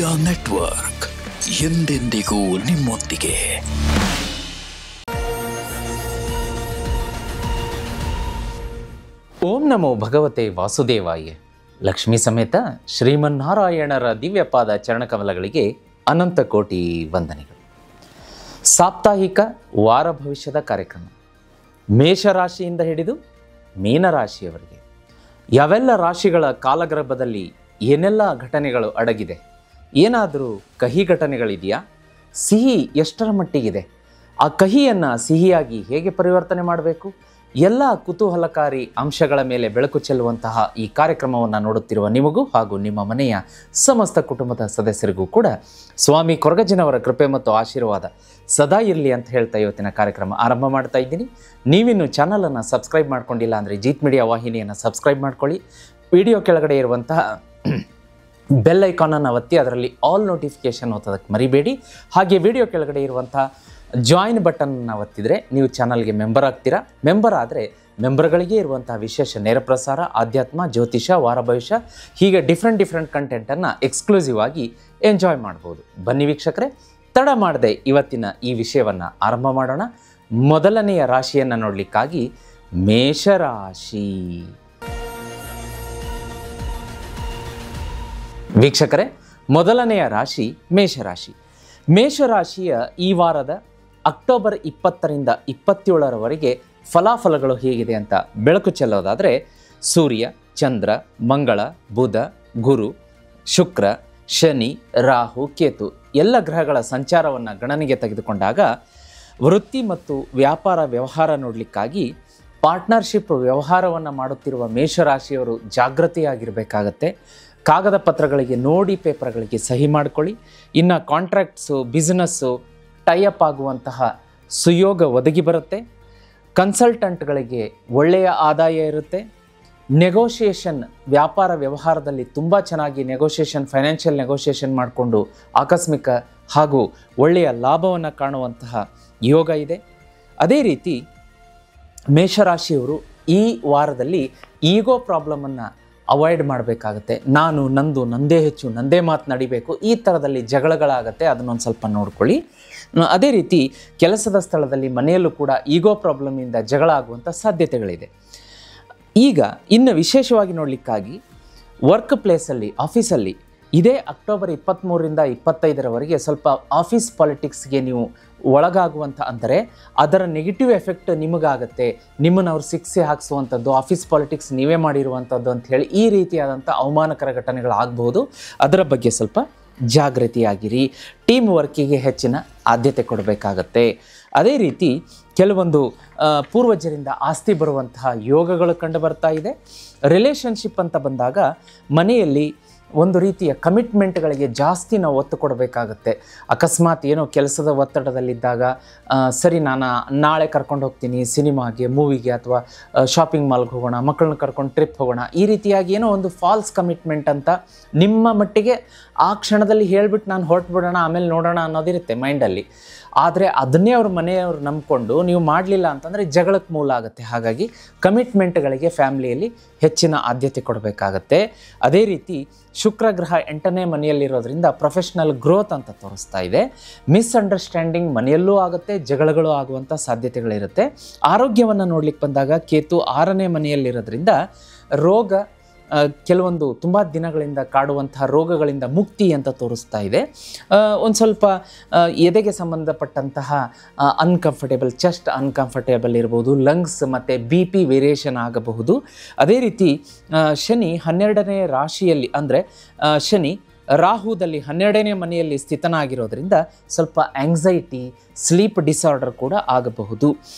Media network ಎಂದೆಂದಿಗೂ ನಿಮ್ಮೊಂದಿಗೆ. ಓಂ ನಮೋ ಭಗವತೆ ವಾಸುದೇವಾಯ. ಲಕ್ಷ್ಮೀ ಸಮೇತ ಶ್ರೀಮನ್ನಾರಾಯಣರ ದಿವ್ಯಪಾದ ಚರಣಕಮಲಗಳಿಗೆ ಅನಂತ ಕೋಟಿ ವಂದನೆಗಳು. ಸಾಪ್ತಾಹಿಕ ವಾರ ಭವಿಷ್ಯದ ಕಾರ್ಯಕ್ರಮ ಮೇಷರಾಶಿಯಿಂದ ಹಿಡಿದು ಮೀನರಾಶಿಯವರೆಗೆ ಯಾವೆಲ್ಲ ರಾಶಿಗಳ ಕಾಲಗರ್ಭದಲ್ಲಿ ಏನೆಲ್ಲ ಘಟನೆಗಳು ಅಡಗಿದೆ, ಏನಾದರೂ ಕಹಿ ಘಟನೆಗಳಿದೆಯಾ, ಸಿಹಿ ಎಷ್ಟರ ಮಟ್ಟಿಗಿದೆ, ಆ ಕಹಿಯನ್ನು ಸಿಹಿಯಾಗಿ ಹೇಗೆ ಪರಿವರ್ತನೆ ಮಾಡಬೇಕು, ಎಲ್ಲ ಕುತೂಹಲಕಾರಿ ಅಂಶಗಳ ಮೇಲೆ ಬೆಳಕು ಚೆಲ್ಲುವಂತಹ ಈ ಕಾರ್ಯಕ್ರಮವನ್ನು ನೋಡುತ್ತಿರುವ ನಿಮಗೂ ಹಾಗೂ ನಿಮ್ಮ ಮನೆಯ ಸಮಸ್ತ ಕುಟುಂಬದ ಸದಸ್ಯರಿಗೂ ಕೂಡ ಸ್ವಾಮಿ ಕೊರಗಜ್ಜನವರ ಕೃಪೆ ಮತ್ತು ಆಶೀರ್ವಾದ ಸದಾ ಇರಲಿ ಅಂತ ಹೇಳ್ತಾ ಇವತ್ತಿನ ಕಾರ್ಯಕ್ರಮ ಆರಂಭ ಮಾಡ್ತಾ ಇದ್ದೀನಿ. ನೀವಿನ್ನು ಚಾನಲನ್ನು ಸಬ್ಸ್ಕ್ರೈಬ್ ಮಾಡ್ಕೊಂಡಿಲ್ಲ ಅಂದರೆ ಜೀತ್ ಮೀಡಿಯಾ ವಾಹಿನಿಯನ್ನು ಸಬ್ಸ್ಕ್ರೈಬ್ ಮಾಡ್ಕೊಳ್ಳಿ. ವಿಡಿಯೋ ಕೆಳಗಡೆ ಇರುವಂತಹ ಬೆಲ್ ಐಕಾನನ್ನು ಒತ್ತಿ ಅದರಲ್ಲಿ ಆಲ್ ನೋಟಿಫಿಕೇಷನ್ ಓದೋದಕ್ಕೆ ಮರಿಬೇಡಿ. ಹಾಗೆ ವಿಡಿಯೋ ಕೆಳಗಡೆ ಇರುವಂತಹ ಜಾಯಿನ್ ಬಟನ್ನ ಒತ್ತಿದರೆ ನೀವು ಚಾನಲ್ಗೆ ಮೆಂಬರ್ ಆಗ್ತೀರಾ. ಮೆಂಬರ್ ಆದರೆ ಮೆಂಬರ್ಗಳಿಗೆ ಇರುವಂತಹ ವಿಶೇಷ ನೇರ ಪ್ರಸಾರ, ಆಧ್ಯಾತ್ಮ, ಜ್ಯೋತಿಷ, ವಾರ ಭವಿಷ್ಯ ಹೀಗೆ ಡಿಫ್ರೆಂಟ್ ಕಂಟೆಂಟನ್ನು ಎಕ್ಸ್ಕ್ಲೂಸಿವ್ ಆಗಿ ಎಂಜಾಯ್ ಮಾಡ್ಬೋದು. ಬನ್ನಿ ವೀಕ್ಷಕರೇ, ತಡ ಮಾಡದೆ ಇವತ್ತಿನ ಈ ವಿಷಯವನ್ನು ಆರಂಭ ಮಾಡೋಣ. ಮೊದಲನೆಯ ರಾಶಿಯನ್ನು ನೋಡಲಿಕ್ಕಾಗಿ ಮೇಷರಾಶಿ. ವೀಕ್ಷಕರೇ, ಮೊದಲನೆಯ ರಾಶಿ ಮೇಷರಾಶಿ. ಮೇಷರಾಶಿಯ ಈ ವಾರದ ಅಕ್ಟೋಬರ್ 20ರಿಂದ 27ರವರೆಗೆ ಫಲಾಫಲಗಳು ಹೇಗಿದೆ ಅಂತ ಬೆಳಕು ಚೆಲ್ಲೋದಾದರೆ, ಸೂರ್ಯ, ಚಂದ್ರ, ಮಂಗಳ, ಬುಧ, ಗುರು, ಶುಕ್ರ, ಶನಿ, ರಾಹು, ಕೇತು ಎಲ್ಲ ಗ್ರಹಗಳ ಸಂಚಾರವನ್ನು ಗಣನೆಗೆ ತೆಗೆದುಕೊಂಡಾಗ ವೃತ್ತಿ ಮತ್ತು ವ್ಯಾಪಾರ ವ್ಯವಹಾರ ನೋಡಲಿಕ್ಕಾಗಿ ಪಾರ್ಟ್ನರ್ಶಿಪ್ ವ್ಯವಹಾರವನ್ನು ಮಾಡುತ್ತಿರುವ ಮೇಷರಾಶಿಯವರು ಜಾಗೃತಿಯಾಗಿರಬೇಕಾಗತ್ತೆ. ಕಾಗದ ಪತ್ರಗಳಿಗೆ ನೋಡಿ ಪೇಪರ್ಗಳಿಗೆ ಸಹಿ ಮಾಡಿಕೊಳ್ಳಿ. ಇನ್ನು ಕಾಂಟ್ರಾಕ್ಟ್ಸು, ಬಿಸ್ನೆಸ್ಸು ಟೈಅಪ್ ಆಗುವಂತಹ ಸುಯೋಗ ಒದಗಿ ಬರುತ್ತೆ. ಕನ್ಸಲ್ಟೆಂಟ್ಗಳಿಗೆ ಒಳ್ಳೆಯ ಆದಾಯ ಇರುತ್ತೆ. ನೆಗೋಷಿಯೇಷನ್ ವ್ಯಾಪಾರ ವ್ಯವಹಾರದಲ್ಲಿ ತುಂಬ ಚೆನ್ನಾಗಿ ನೆಗೋಷಿಯೇಷನ್, ಫೈನಾನ್ಷಿಯಲ್ ನೆಗೋಷಿಯೇಷನ್ ಮಾಡಿಕೊಂಡು ಆಕಸ್ಮಿಕ ಹಾಗೂ ಒಳ್ಳೆಯ ಲಾಭವನ್ನು ಕಾಣುವಂತಹ ಯೋಗ ಇದೆ. ಅದೇ ರೀತಿ ಮೇಷರಾಶಿಯವರು ಈ ವಾರದಲ್ಲಿ ಈಗೋ ಪ್ರಾಬ್ಲಮನ್ನು ಅವಾಯ್ಡ್ ಮಾಡಬೇಕಾಗತ್ತೆ. ನಾನು, ನಂದು, ನಂದೇ ಹೆಚ್ಚು, ನಂದೇ ಮಾತು ನಡಿಬೇಕು, ಈ ಥರದಲ್ಲಿ ಜಗಳಗಳಾಗತ್ತೆ. ಅದನ್ನೊಂದು ಸ್ವಲ್ಪ ನೋಡ್ಕೊಳ್ಳಿ. ಅದೇ ರೀತಿ ಕೆಲಸದ ಸ್ಥಳದಲ್ಲಿ, ಮನೆಯಲ್ಲೂ ಕೂಡ ಈಗೋ ಪ್ರಾಬ್ಲಮಿಂದ ಜಗಳ ಆಗುವಂಥ ಸಾಧ್ಯತೆಗಳಿದೆ. ಈಗ ಇನ್ನು ವಿಶೇಷವಾಗಿ ನೋಡಲಿಕ್ಕಾಗಿ ವರ್ಕ್ ಪ್ಲೇಸಲ್ಲಿ, ಆಫೀಸಲ್ಲಿ ಇದೇ ಅಕ್ಟೋಬರ್ 23ರಿಂದ 25ರವರೆಗೆ ಸ್ವಲ್ಪ ಆಫೀಸ್ ಪಾಲಿಟಿಕ್ಸ್ಗೆ ನೀವು ಒಳಗಾಗುವಂಥ, ಅಂದರೆ ಅದರ ನೆಗೆಟಿವ್ ಎಫೆಕ್ಟ್ ನಿಮಗಾಗತ್ತೆ. ನಿಮ್ಮನ್ನು ಅವ್ರು ಶಿಕ್ಷೆ ಹಾಕಿಸುವಂಥದ್ದು, ಆಫೀಸ್ ಪಾಲಿಟಿಕ್ಸ್ ನೀವೇ ಮಾಡಿರುವಂಥದ್ದು ಅಂಥೇಳಿ ಈ ರೀತಿಯಾದಂಥ ಅವಮಾನಕರ ಘಟನೆಗಳು ಆಗಬಹುದು. ಅದರ ಬಗ್ಗೆ ಸ್ವಲ್ಪ ಜಾಗೃತಿಯಾಗಿರಿ. ಟೀಮ್ ವರ್ಕಿಗೆ ಹೆಚ್ಚಿನ ಆದ್ಯತೆ ಕೊಡಬೇಕಾಗತ್ತೆ. ಅದೇ ರೀತಿ ಕೆಲವೊಂದು ಪೂರ್ವಜರಿಂದ ಆಸ್ತಿ ಬರುವಂತಹ ಯೋಗಗಳು ಕಂಡು ಬರ್ತಾ ಇದೆ. ರಿಲೇಷನ್ಶಿಪ್ ಅಂತ ಬಂದಾಗ ಮನೆಯಲ್ಲಿ ಒಂದು ರೀತಿಯ ಕಮಿಟ್ಮೆಂಟ್ಗಳಿಗೆ ಜಾಸ್ತಿ ನಾವು ಒತ್ತು ಕೊಡಬೇಕಾಗತ್ತೆ. ಅಕಸ್ಮಾತ್ ಏನೋ ಕೆಲಸದ ಒತ್ತಡದಲ್ಲಿದ್ದಾಗ ಸರಿ ನಾನು ನಾಳೆ ಕರ್ಕೊಂಡು ಹೋಗ್ತೀನಿ ಸಿನಿಮಾಗೆ, ಮೂವಿಗೆ, ಅಥವಾ ಶಾಪಿಂಗ್ ಮಾಲ್ಗೆ ಹೋಗೋಣ, ಮಕ್ಕಳನ್ನ ಕರ್ಕೊಂಡು ಟ್ರಿಪ್ ಹೋಗೋಣ, ಈ ರೀತಿಯಾಗಿ ಏನೋ ಒಂದು ಫಾಲ್ಸ್ ಕಮಿಟ್ಮೆಂಟ್ ಅಂತ ನಿಮ್ಮ ಮಟ್ಟಿಗೆ ಆ ಕ್ಷಣದಲ್ಲಿ ಹೇಳಿಬಿಟ್ಟು ನಾನು ಹೊರಟುಬಿಡೋಣ, ಆಮೇಲೆ ನೋಡೋಣ ಅನ್ನೋದಿರುತ್ತೆ ಮೈಂಡಲ್ಲಿ. ಆದರೆ ಅದನ್ನೇ ಅವ್ರ ಮನೆಯವರು ನಂಬಿಕೊಂಡು ನೀವು ಮಾಡಲಿಲ್ಲ ಅಂತಂದರೆ ಜಗಳಕ್ಕೆ ಮೂಲ ಆಗುತ್ತೆ. ಹಾಗಾಗಿ ಕಮಿಟ್ಮೆಂಟ್ಗಳಿಗೆ ಫ್ಯಾಮಿಲಿಯಲ್ಲಿ ಹೆಚ್ಚಿನ ಆದ್ಯತೆ ಕೊಡಬೇಕಾಗತ್ತೆ. ಅದೇ ರೀತಿ ಶುಕ್ರ ಗ್ರಹ 8ನೇ ಮನೆಯಲ್ಲಿರೋದ್ರಿಂದ ಪ್ರೊಫೆಷ್ನಲ್ ಗ್ರೋತ್ ಅಂತ ತೋರಿಸ್ತಾ ಇದೆ. ಮಿಸ್ಅಂಡರ್ಸ್ಟ್ಯಾಂಡಿಂಗ್ ಮನೆಯಲ್ಲೂ ಆಗುತ್ತೆ, ಜಗಳಗಳು ಆಗುವಂಥ ಸಾಧ್ಯತೆಗಳಿರುತ್ತೆ. ಆರೋಗ್ಯವನ್ನು ನೋಡ್ಲಿಕ್ಕೆ ಬಂದಾಗ ಕೇತು 6ನೇ ಮನೆಯಲ್ಲಿರೋದ್ರಿಂದ ರೋಗ, ಕೆಲವೊಂದು ತುಂಬ ದಿನಗಳಿಂದ ಕಾಡುವಂತಹ ರೋಗಗಳಿಂದ ಮುಕ್ತಿ ಅಂತ ತೋರಿಸ್ತಾ ಇದೆ. ಒಂದು ಸ್ವಲ್ಪ ಎದೆಗೆ ಸಂಬಂಧಪಟ್ಟಂತಹ ಅನ್ಕಂಫರ್ಟೇಬಲ್, ಚೆಸ್ಟ್ ಅನ್ಕಂಫರ್ಟೇಬಲ್ ಇರ್ಬೋದು, ಲಂಗ್ಸ್ ಮತ್ತು BP ವೇರಿಯೇಷನ್ ಆಗಬಹುದು. ಅದೇ ರೀತಿ ಶನಿ 12ನೇ ರಾಶಿಯಲ್ಲಿ, ಅಂದರೆ ಶನಿ ರಾಹುದಲ್ಲಿ 12ನೇ ಮನೆಯಲ್ಲಿ ಸ್ಥಿತನಾಗಿರೋದ್ರಿಂದ ಸ್ವಲ್ಪ ಆಂಗ್ಸೈಟಿ, ಸ್ಲೀಪ್ ಡಿಸಾರ್ಡರ್ ಕೂಡ ಆಗಬಹುದು.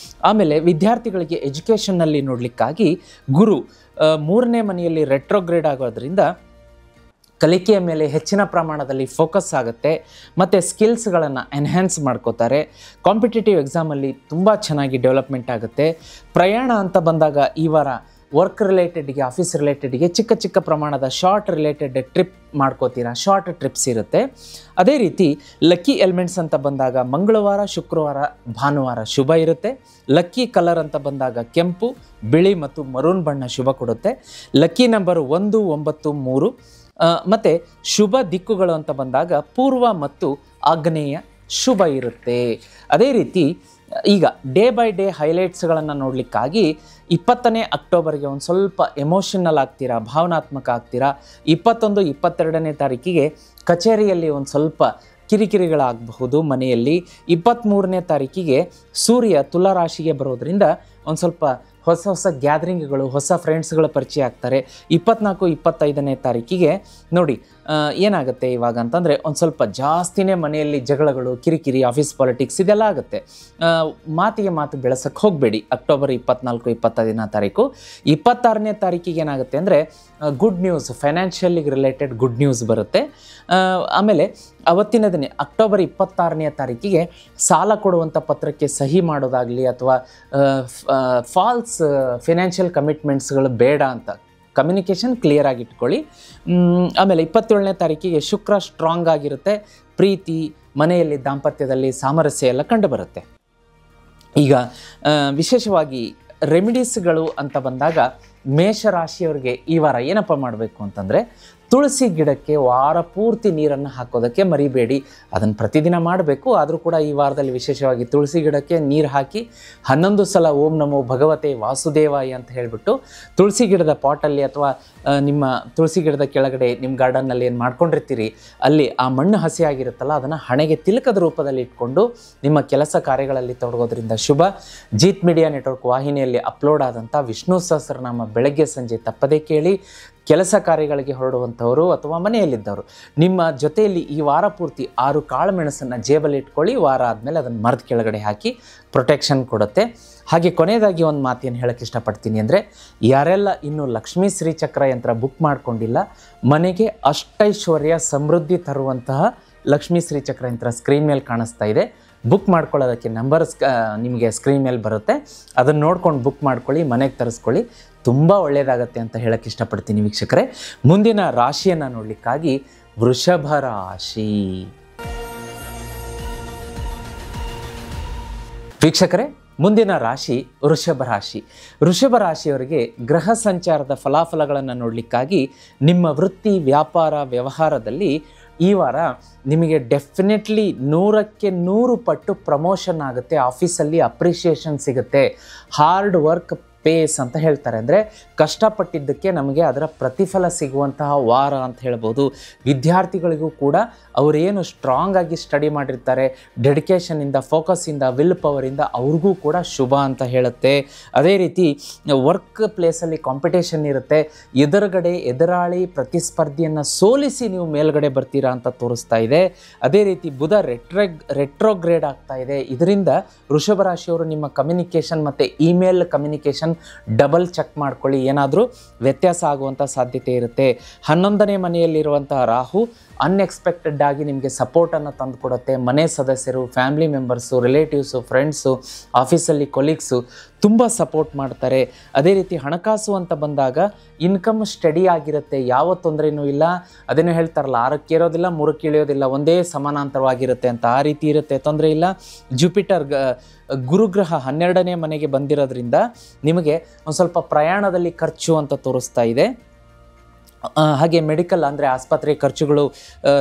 ಆಮೇಲೆ ವಿದ್ಯಾರ್ಥಿಗಳಿಗೆ ಎಜುಕೇಷನ್ನಲ್ಲಿ ನೋಡಲಿಕ್ಕಾಗಿ ಗುರು 3ನೇ ಮನೆಯಲ್ಲಿ ರೆಟ್ರೋಗ್ರೇಡ್ ಆಗೋದ್ರಿಂದ ಕಲಿಕೆಯ ಮೇಲೆ ಹೆಚ್ಚಿನ ಪ್ರಮಾಣದಲ್ಲಿ ಫೋಕಸ್ ಆಗುತ್ತೆ ಮತ್ತು ಸ್ಕಿಲ್ಸ್ಗಳನ್ನು ಎನ್ಹ್ಯಾನ್ಸ್ ಮಾಡ್ಕೋತಾರೆ. ಕಾಂಪಿಟೇಟಿವ್ ಎಕ್ಸಾಮಲ್ಲಿ ತುಂಬ ಚೆನ್ನಾಗಿ ಡೆವಲಪ್ಮೆಂಟ್ ಆಗುತ್ತೆ. ಪ್ರಯಾಣ ಅಂತ ಬಂದಾಗ ಈ ವಾರ ವರ್ಕ್ ರಿಲೇಟೆಡ್ಗೆ, ಆಫೀಸ್ ರಿಲೇಟೆಡ್ಗೆ ಚಿಕ್ಕ ಚಿಕ್ಕ ಪ್ರಮಾಣದ ಶಾರ್ಟ್ ರಿಲೇಟೆಡ್ ಟ್ರಿಪ್ ಮಾಡ್ಕೋತೀರಾ, ಶಾರ್ಟ್ ಟ್ರಿಪ್ಸ್ ಇರುತ್ತೆ. ಅದೇ ರೀತಿ ಲಕ್ಕಿ ಎಲಿಮೆಂಟ್ಸ್ ಅಂತ ಬಂದಾಗ ಮಂಗಳವಾರ, ಶುಕ್ರವಾರ, ಭಾನುವಾರ ಶುಭ ಇರುತ್ತೆ. ಲಕ್ಕಿ ಕಲರ್ ಅಂತ ಬಂದಾಗ ಕೆಂಪು, ಬಿಳಿ ಮತ್ತು ಮರೂನ್ ಬಣ್ಣ ಶುಭ ಕೊಡುತ್ತೆ. Lucky number 1, 9, 3. ಮತ್ತು ಶುಭ ದಿಕ್ಕುಗಳು ಅಂತ ಬಂದಾಗ ಪೂರ್ವ ಮತ್ತು ಆಗ್ನೇಯ ಶುಭ ಇರುತ್ತೆ. ಅದೇ ರೀತಿ ಈಗ ಡೇ ಬೈ ಡೇ ಹೈಲೈಟ್ಸ್ಗಳನ್ನು ನೋಡಲಿಕ್ಕಾಗಿ 20ನೇ ಅಕ್ಟೋಬರ್ಗೆ ಒಂದು ಸ್ವಲ್ಪ ಎಮೋಷನಲ್ ಆಗ್ತೀರಾ, ಭಾವನಾತ್ಮಕ ಆಗ್ತೀರಾ. 21, 22ನೇ ತಾರೀಕಿಗೆ ಕಚೇರಿಯಲ್ಲಿ ಒಂದು ಸ್ವಲ್ಪ ಕಿರಿಕಿರಿಗಳಾಗಬಹುದು ಮನೆಯಲ್ಲಿ. 23ನೇ ತಾರೀಕಿಗೆ ಸೂರ್ಯ ತುಲಾ ರಾಶಿಗೆ ಬರೋದರಿಂದ ಒಂದು ಸ್ವಲ್ಪ ಹೊಸ ಹೊಸ ಗ್ಯಾದರಿಂಗ್ಗಳು, ಹೊಸ ಫ್ರೆಂಡ್ಸ್ಗಳ ಪರಿಚಯ ಆಗ್ತಾರೆ. 24, 25ನೇ ತಾರೀಕಿಗೆ ನೋಡಿ ಏನಾಗುತ್ತೆ ಇವಾಗ ಅಂತಂದರೆ ಒಂದು ಸ್ವಲ್ಪ ಜಾಸ್ತಿನೇ ಮನೆಯಲ್ಲಿ ಜಗಳಗಳು, ಕಿರಿಕಿರಿ, ಆಫೀಸ್ ಪಾಲಿಟಿಕ್ಸ್ ಇದೆಲ್ಲ ಆಗುತ್ತೆ. ಮಾತಿಗೆ ಮಾತು ಬೆಳೆಸೋಕ್ಕೆ ಹೋಗಬೇಡಿ. ಅಕ್ಟೋಬರ್ 24, 25ನೇ ತಾರೀಕು. 26ನೇ ತಾರೀಕಿಗೆ ಏನಾಗುತ್ತೆ ಅಂದರೆ ಗುಡ್ ನ್ಯೂಸ್, ಫೈನಾನ್ಷಿಯಲಿಗೆ ರಿಲೇಟೆಡ್ ಗುಡ್ ನ್ಯೂಸ್ ಬರುತ್ತೆ. ಆಮೇಲೆ ಅವತ್ತಿನ ದಿನ ಅಕ್ಟೋಬರ್ 26ನೇ ತಾರೀಕಿಗೆ ಸಾಲ ಕೊಡುವಂಥ ಪತ್ರಕ್ಕೆ ಸಹಿ ಮಾಡೋದಾಗಲಿ ಅಥವಾ ಫಾಲ್ಸ್ ಫಿನಾನ್ಷಿಯಲ್ ಕಮಿಟ್ಮೆಂಟ್ಸ್ಗಳು ಬೇಡ ಅಂತ ಕಮ್ಯುನಿಕೇಷನ್ ಕ್ಲಿಯರ್ ಆಗಿ ಇಟ್ಕೊಳ್ಳಿ. ಆಮೇಲೆ 27ನೇ ತಾರೀಕಿಗೆ ಶುಕ್ರ ಸ್ಟ್ರಾಂಗ್ ಆಗಿರುತ್ತೆ. ಪ್ರೀತಿ, ಮನೆಯಲ್ಲಿ ದಾಂಪತ್ಯದಲ್ಲಿ ಸಾಮರಸ್ಯ ಎಲ್ಲ ಕಂಡುಬರುತ್ತೆ. ಈಗ ವಿಶೇಷವಾಗಿ ರೆಮಿಡೀಸ್ಗಳು ಅಂತ ಬಂದಾಗ ಮೇಷರಾಶಿಯವರಿಗೆ ಈ ವಾರ ಏನಪ್ಪ ಮಾಡಬೇಕು ಅಂತಂದರೆ ತುಳಸಿ ಗಿಡಕ್ಕೆ ವಾರ ಪೂರ್ತಿ ನೀರನ್ನು ಹಾಕೋದಕ್ಕೆ ಮರಿಬೇಡಿ. ಅದನ್ನು ಪ್ರತಿದಿನ ಮಾಡಬೇಕು. ಆದರೂ ಕೂಡ ಈ ವಾರದಲ್ಲಿ ವಿಶೇಷವಾಗಿ ತುಳಸಿ ಗಿಡಕ್ಕೆ ನೀರು ಹಾಕಿ 11 ಸಲ ಓಂ ನಮೋ ಭಗವತೆ ವಾಸುದೇವಾಯ ಅಂತ ಹೇಳಿಬಿಟ್ಟು ತುಳಸಿ ಗಿಡದ ಪಾಟಲ್ಲಿ ಅಥವಾ ನಿಮ್ಮ ತುಳಸಿ ಗಿಡದ ಕೆಳಗಡೆ ನಿಮ್ಮ ಗಾರ್ಡನ್ನಲ್ಲಿ ಏನು ಮಾಡ್ಕೊಂಡಿರ್ತೀರಿ ಅಲ್ಲಿ ಆ ಮಣ್ಣು ಹಸಿಯಾಗಿರುತ್ತಲ್ಲ ಅದನ್ನು ಹಣೆಗೆ ತಿಲಕದ ರೂಪದಲ್ಲಿ ಇಟ್ಕೊಂಡು ನಿಮ್ಮ ಕೆಲಸ ಕಾರ್ಯಗಳಲ್ಲಿ ತೊಡಗೋದ್ರಿಂದ ಶುಭ. ಜೀತ್ ಮೀಡಿಯಾ ನೆಟ್ವರ್ಕ್ ವಾಹಿನಿಯಲ್ಲಿ ಅಪ್ಲೋಡ್ ಆದಂಥ ವಿಷ್ಣು ಸಹಸ್ರನಾಮ ಬೆಳಗ್ಗೆ ಸಂಜೆ ತಪ್ಪದೇ ಕೇಳಿ. ಕೆಲಸ ಕಾರ್ಯಗಳಿಗೆ ಹೊರಡುವಂಥವರು ಅಥವಾ ಮನೆಯಲ್ಲಿದ್ದವರು ನಿಮ್ಮ ಜೊತೆಯಲ್ಲಿ ಈ ವಾರ ಪೂರ್ತಿ 6 ಕಾಳು ಮೆಣಸನ್ನು ಜೇಬಲ್ಲಿ ಇಟ್ಕೊಳ್ಳಿ. ವಾರ ಆದಮೇಲೆ ಅದನ್ನು ಮರದ ಕೆಳಗಡೆ ಹಾಕಿ ಪ್ರೊಟೆಕ್ಷನ್ ಕೊಡುತ್ತೆ. ಹಾಗೆ ಕೊನೆಯದಾಗಿ ಒಂದು ಮಾತೇನು ಹೇಳೋಕ್ಕೆ ಇಷ್ಟಪಡ್ತೀನಿ ಅಂದರೆ ಯಾರೆಲ್ಲ ಇನ್ನೂ ಲಕ್ಷ್ಮೀ ಶ್ರೀ ಚಕ್ರ ಯಂತ್ರ ಬುಕ್ ಮಾಡಿಕೊಂಡಿಲ್ಲ, ಮನೆಗೆ ಅಷ್ಟೈಶ್ವರ್ಯ ಸಮೃದ್ಧಿ ತರುವಂತಹ ಲಕ್ಷ್ಮೀ ಶ್ರೀ ಚಕ್ರ ಯಂತ್ರ ಸ್ಕ್ರೀನ್ ಮೇಲೆ ಕಾಣಿಸ್ತಾ ಇದೆ. ಬುಕ್ ಮಾಡ್ಕೊಳ್ಳೋದಕ್ಕೆ ನಂಬರ್ ನಿಮಗೆ ಸ್ಕ್ರೀನ್ ಮೇಲೆ ಬರುತ್ತೆ. ಅದನ್ನು ನೋಡ್ಕೊಂಡು ಬುಕ್ ಮಾಡ್ಕೊಳ್ಳಿ, ಮನೆಗೆ ತರಿಸ್ಕೊಳ್ಳಿ. ತುಂಬ ಒಳ್ಳೆಯದಾಗತ್ತೆ ಅಂತ ಹೇಳೋಕ್ಕೆ ಇಷ್ಟಪಡ್ತೀನಿ ವೀಕ್ಷಕರೇ. ಮುಂದಿನ ರಾಶಿಯನ್ನು ನೋಡಲಿಕ್ಕಾಗಿ ವೃಷಭ ರಾಶಿ. ವೀಕ್ಷಕರೇ, ಮುಂದಿನ ರಾಶಿ ವೃಷಭ ರಾಶಿ. ವೃಷಭ ರಾಶಿಯವರಿಗೆ ಗ್ರಹ ಸಂಚಾರದ ಫಲಾಫಲಗಳನ್ನು ನೋಡಲಿಕ್ಕಾಗಿ ನಿಮ್ಮ ವೃತ್ತಿ, ವ್ಯಾಪಾರ, ವ್ಯವಹಾರದಲ್ಲಿ ಈ ವಾರ ನಿಮಗೆ ಡೆಫಿನೆಟ್ಲಿ 100ಕ್ಕೆ 100 ಪಟ್ಟು ಪ್ರಮೋಷನ್ ಆಗುತ್ತೆ. ಆಫೀಸಲ್ಲಿ ಅಪ್ರಿಷಿಯೇಷನ್ ಸಿಗುತ್ತೆ. ಹಾರ್ಡ್ ವರ್ಕ್ ಪೇಸ್ ಅಂತ ಹೇಳ್ತಾರೆ. ಅಂದರೆ ಕಷ್ಟಪಟ್ಟಿದ್ದಕ್ಕೆ ನಮಗೆ ಅದರ ಪ್ರತಿಫಲ ಸಿಗುವಂತಹ ವಾರ ಅಂತ ಹೇಳ್ಬೋದು. ವಿದ್ಯಾರ್ಥಿಗಳಿಗೂ ಕೂಡ ಅವರೇನು ಸ್ಟ್ರಾಂಗ್ ಆಗಿ ಸ್ಟಡಿ ಮಾಡಿರ್ತಾರೆ, ಡೆಡಿಕೇಷನಿಂದ, ಫೋಕಸ್ಸಿಂದ, ವಿಲ್ ಪವರಿಂದ ಅವ್ರಿಗೂ ಕೂಡ ಶುಭ ಅಂತ ಹೇಳುತ್ತೆ. ಅದೇ ರೀತಿ ವರ್ಕ್ ಪ್ಲೇಸಲ್ಲಿ ಕಾಂಪಿಟೇಷನ್ ಇರುತ್ತೆ. ಎದುರಾಳಿ ಪ್ರತಿಸ್ಪರ್ಧಿಯನ್ನು ಸೋಲಿಸಿ ನೀವು ಮೇಲ್ಗಡೆ ಬರ್ತೀರಾ ಅಂತ ತೋರಿಸ್ತಾ ಇದೆ. ಅದೇ ರೀತಿ ಬುಧ ರೆಟ್ರೋಗ್ರೇಡ್ ಆಗ್ತಾ ಇದೆ. ಇದರಿಂದ ವೃಷಭ ರಾಶಿಯವರು ನಿಮ್ಮ ಕಮ್ಯುನಿಕೇಷನ್ ಮತ್ತು ಇಮೇಲ್ ಕಮ್ಯುನಿಕೇಷನ್ ಡಬಲ್ ಚೆಕ್ ಮಾಡ್ಕೊಳ್ಳಿ. ಏನಾದರೂ ವ್ಯತ್ಯಾಸ ಆಗುವಂಥ ಸಾಧ್ಯತೆ ಇರುತ್ತೆ. 11ನೇ ಮನೆಯಲ್ಲಿರುವಂತಹ ರಾಹು ಅನ್ಎಕ್ಸ್ಪೆಕ್ಟೆಡ್ ಆಗಿ ನಿಮಗೆ ಸಪೋರ್ಟನ್ನು ತಂದು ಕೊಡುತ್ತೆ. ಮನೆ ಸದಸ್ಯರು, ಫ್ಯಾಮಿಲಿ ಮೆಂಬರ್ಸು, ರಿಲೇಟಿವ್ಸು, ಫ್ರೆಂಡ್ಸು, ಆಫೀಸಲ್ಲಿ ಕೊಲೀಗ್ಸು ತುಂಬ ಸಪೋರ್ಟ್ ಮಾಡ್ತಾರೆ. ಅದೇ ರೀತಿ ಹಣಕಾಸು ಅಂತ ಬಂದಾಗ ಇನ್ಕಮ್ ಸ್ಟಡಿ ಆಗಿರುತ್ತೆ, ಯಾವ ತೊಂದರೆನೂ ಇಲ್ಲ. ಅದೇನೋ ಹೇಳ್ತಾರಲ್ಲ, 6ಕ್ಕೆ ಇರೋದಿಲ್ಲ, 3ಕ್ಕೆ ಇಳಿಯೋದಿಲ್ಲ, ಒಂದೇ ಸಮಾನಾಂತರವಾಗಿರುತ್ತೆ ಅಂತ. ಆ ರೀತಿ ಇರುತ್ತೆ, ತೊಂದರೆ ಇಲ್ಲ. ಜುಪಿಟರ್ ಗುರುಗ್ರಹ 12ನೇ ಮನೆಗೆ ಬಂದಿರೋದ್ರಿಂದ ನಿಮಗೆ ಒಂದು ಸ್ವಲ್ಪ ಪ್ರಯಾಣದಲ್ಲಿ ಖರ್ಚು ಅಂತ ತೋರಿಸ್ತಾ ಇದೆ. ಹಾಗೆ ಮೆಡಿಕಲ್ ಅಂದರೆ ಆಸ್ಪತ್ರೆ ಖರ್ಚುಗಳು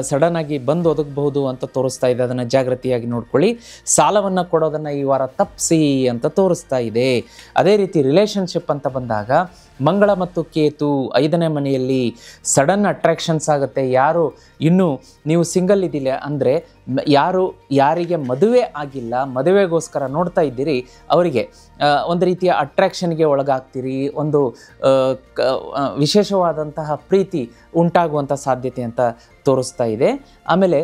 ಸಡನ್ನಾಗಿ ಬಂದು ಒದಗಬಹುದು ಅಂತ ತೋರಿಸ್ತಾ ಇದೆ. ಅದನ್ನು ಜಾಗೃತಿಯಾಗಿ ನೋಡ್ಕೊಳ್ಳಿ. ಸಾಲವನ್ನು ಕೊಡೋದನ್ನು ಈ ವಾರ ತಪ್ಪಿಸಿ ಅಂತ ತೋರಿಸ್ತಾ ಇದೆ. ಅದೇ ರೀತಿ ರಿಲೇಷನ್ಶಿಪ್ ಅಂತ ಬಂದಾಗ ಮಂಗಳ ಮತ್ತು ಕೇತು 5ನೇ ಮನೆಯಲ್ಲಿ ಸಡನ್ ಅಟ್ರಾಕ್ಷನ್ಸ್ ಆಗುತ್ತೆ. ಯಾರು ಇನ್ನೂ ನೀವು ಸಿಂಗಲ್ ಇದ್ದಿಲ್ಲ ಅಂದರೆ ಯಾರಿಗೆ ಮದುವೆ ಆಗಿಲ್ಲ, ಮದುವೆಗೋಸ್ಕರ ನೋಡ್ತಾ ಇದ್ದೀರಿ, ಅವರಿಗೆ ಒಂದು ರೀತಿಯ ಅಟ್ರಾಕ್ಷನ್ಗೆ ಒಳಗಾಗ್ತೀರಿ. ಒಂದು ವಿಶೇಷವಾದಂತಹ ಪ್ರೀತಿ ಉಂಟಾಗುವಂಥ ಸಾಧ್ಯತೆ ಅಂತ ತೋರಿಸ್ತಾ ಇದೆ. ಆಮೇಲೆ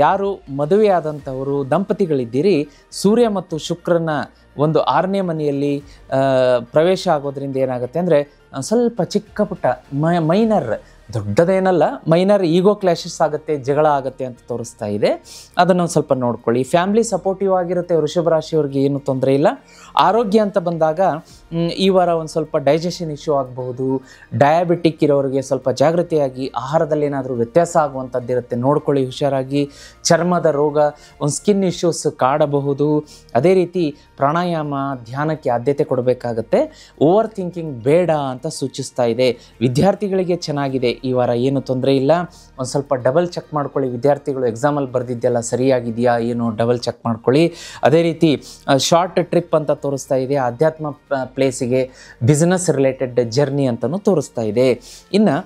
ಯಾರು ಮದುವೆಯಾದಂಥವರು ದಂಪತಿಗಳಿದ್ದೀರಿ, ಸೂರ್ಯ ಮತ್ತು ಶುಕ್ರನ ಒಂದು 6ನೇ ಮನೆಯಲ್ಲಿ ಪ್ರವೇಶ ಆಗೋದ್ರಿಂದ ಏನಾಗುತ್ತೆ ಅಂದರೆ ಸ್ವಲ್ಪ ಚಿಕ್ಕ ಪುಟ್ಟ ಮೈನರ್, ದೊಡ್ಡದೇನಲ್ಲ, ಮೈನರ್ ಈಗೋ ಕ್ಲಾಶಸ್ ಆಗುತ್ತೆ, ಜಗಳ ಆಗುತ್ತೆ ಅಂತ ತೋರಿಸ್ತಾ ಇದೆ. ಅದನ್ನು ಸ್ವಲ್ಪ ನೋಡ್ಕೊಳ್ಳಿ. ಫ್ಯಾಮಿಲಿ ಸಪೋರ್ಟಿವ್ ಆಗಿರುತ್ತೆ. ವೃಷಭ ರಾಶಿಯವ್ರಿಗೆ ಏನು ತೊಂದರೆ ಇಲ್ಲ. ಆರೋಗ್ಯ ಅಂತ ಬಂದಾಗ ಈ ವಾರ ಒಂದು ಸ್ವಲ್ಪ ಡೈಜೆಷನ್ ಇಶ್ಯೂ ಆಗಬಹುದು. ಡಯಾಬಿಟಿಕ್ ಇರೋರಿಗೆ ಸ್ವಲ್ಪ ಜಾಗೃತಿಯಾಗಿ ಆಹಾರದಲ್ಲಿ ಏನಾದರೂ ವ್ಯತ್ಯಾಸ ಆಗುವಂಥದ್ದಿರುತ್ತೆ, ನೋಡ್ಕೊಳ್ಳಿ ಹುಷಾರಾಗಿ. ಚರ್ಮದ ರೋಗ, ಒಂದು ಸ್ಕಿನ್ ಇಶ್ಯೂಸ್ ಕಾಡಬಹುದು. ಅದೇ ರೀತಿ ಪ್ರಾಣಾಯಾಮ, ಧ್ಯಾನಕ್ಕೆ ಆದ್ಯತೆ ಕೊಡಬೇಕಾಗತ್ತೆ. ಓವರ್ ಥಿಂಕಿಂಗ್ ಬೇಡ ಅಂತ ಅಂತ ಸೂಚಿಸ್ತಾ ಇದೆ. ವಿದ್ಯಾರ್ಥಿಗಳಿಗೆ ಚೆನ್ನಾಗಿದೆ ಈ ವಾರ, ಏನು ತೊಂದರೆ ಇಲ್ಲ. ಒಂದು ಸ್ವಲ್ಪ ಡಬಲ್ ಚೆಕ್ ಮಾಡ್ಕೊಳ್ಳಿ, ವಿದ್ಯಾರ್ಥಿಗಳು ಎಕ್ಸಾಮಲ್ಲಿ ಬರೆದಿದ್ದೆಲ್ಲ ಸರಿಯಾಗಿದೆಯಾ ಏನು ಡಬಲ್ ಚೆಕ್ ಮಾಡ್ಕೊಳ್ಳಿ. ಅದೇ ರೀತಿ ಶಾರ್ಟ್ ಟ್ರಿಪ್ ಅಂತ ತೋರಿಸ್ತಾ ಇದೆ, ಆಧ್ಯಾತ್ಮ ಪ್ಲೇಸಿಗೆ, ಬಿಸ್ನೆಸ್ ರಿಲೇಟೆಡ್ ಜರ್ನಿ ಅಂತಲೂ ತೋರಿಸ್ತಾ ಇದೆ. ಇನ್ನು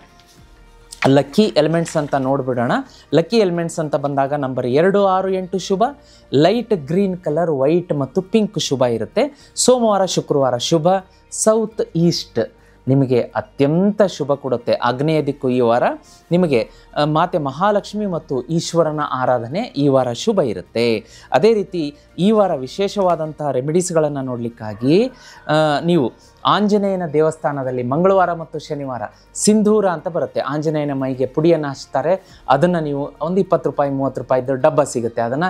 ಲಕ್ಕಿ ಎಲಿಮೆಂಟ್ಸ್ ಅಂತ ನೋಡ್ಬಿಡೋಣ. ಲಕ್ಕಿ ಎಲಿಮೆಂಟ್ಸ್ ಅಂತ ಬಂದಾಗ ನಂಬರ್ 2, 6, 8 ಶುಭ. ಲೈಟ್ ಗ್ರೀನ್ ಕಲರ್, ವೈಟ್ ಮತ್ತು ಪಿಂಕ್ ಶುಭ ಇರುತ್ತೆ. ಸೋಮವಾರ ಶುಕ್ರವಾರ ಶುಭ. ಸೌತ್ ಈಸ್ಟ್ ನಿಮಗೆ ಅತ್ಯಂತ ಶುಭ ಕೊಡುತ್ತೆ. ಆಗ್ನೇಯ ದಿಕ್ಕು ಈ ವಾರ ನಿಮಗೆ ಮಾತೆ ಮಹಾಲಕ್ಷ್ಮಿ ಮತ್ತು ಈಶ್ವರನ ಆರಾಧನೆ ಈ ವಾರ ಶುಭ ಇರುತ್ತೆ. ಅದೇ ರೀತಿ ಈ ವಾರ ವಿಶೇಷವಾದಂತಹ ರೆಮಿಡೀಸ್ಗಳನ್ನು ನೋಡಲಿಕ್ಕಾಗಿ ನೀವು ಆಂಜನೇಯನ ದೇವಸ್ಥಾನದಲ್ಲಿ ಮಂಗಳವಾರ ಮತ್ತು ಶನಿವಾರ ಸಿಂಧೂರ ಅಂತ ಬರುತ್ತೆ, ಆಂಜನೇಯನ ಮೈಗೆ ಪುಡಿಯನ್ನು ಹಚ್ತಾರೆ. ಅದನ್ನು ನೀವು ಒಂದು 20 ರೂಪಾಯಿ 30 ರೂಪಾಯಿದು ಡಬ್ಬ ಸಿಗುತ್ತೆ, ಅದನ್ನು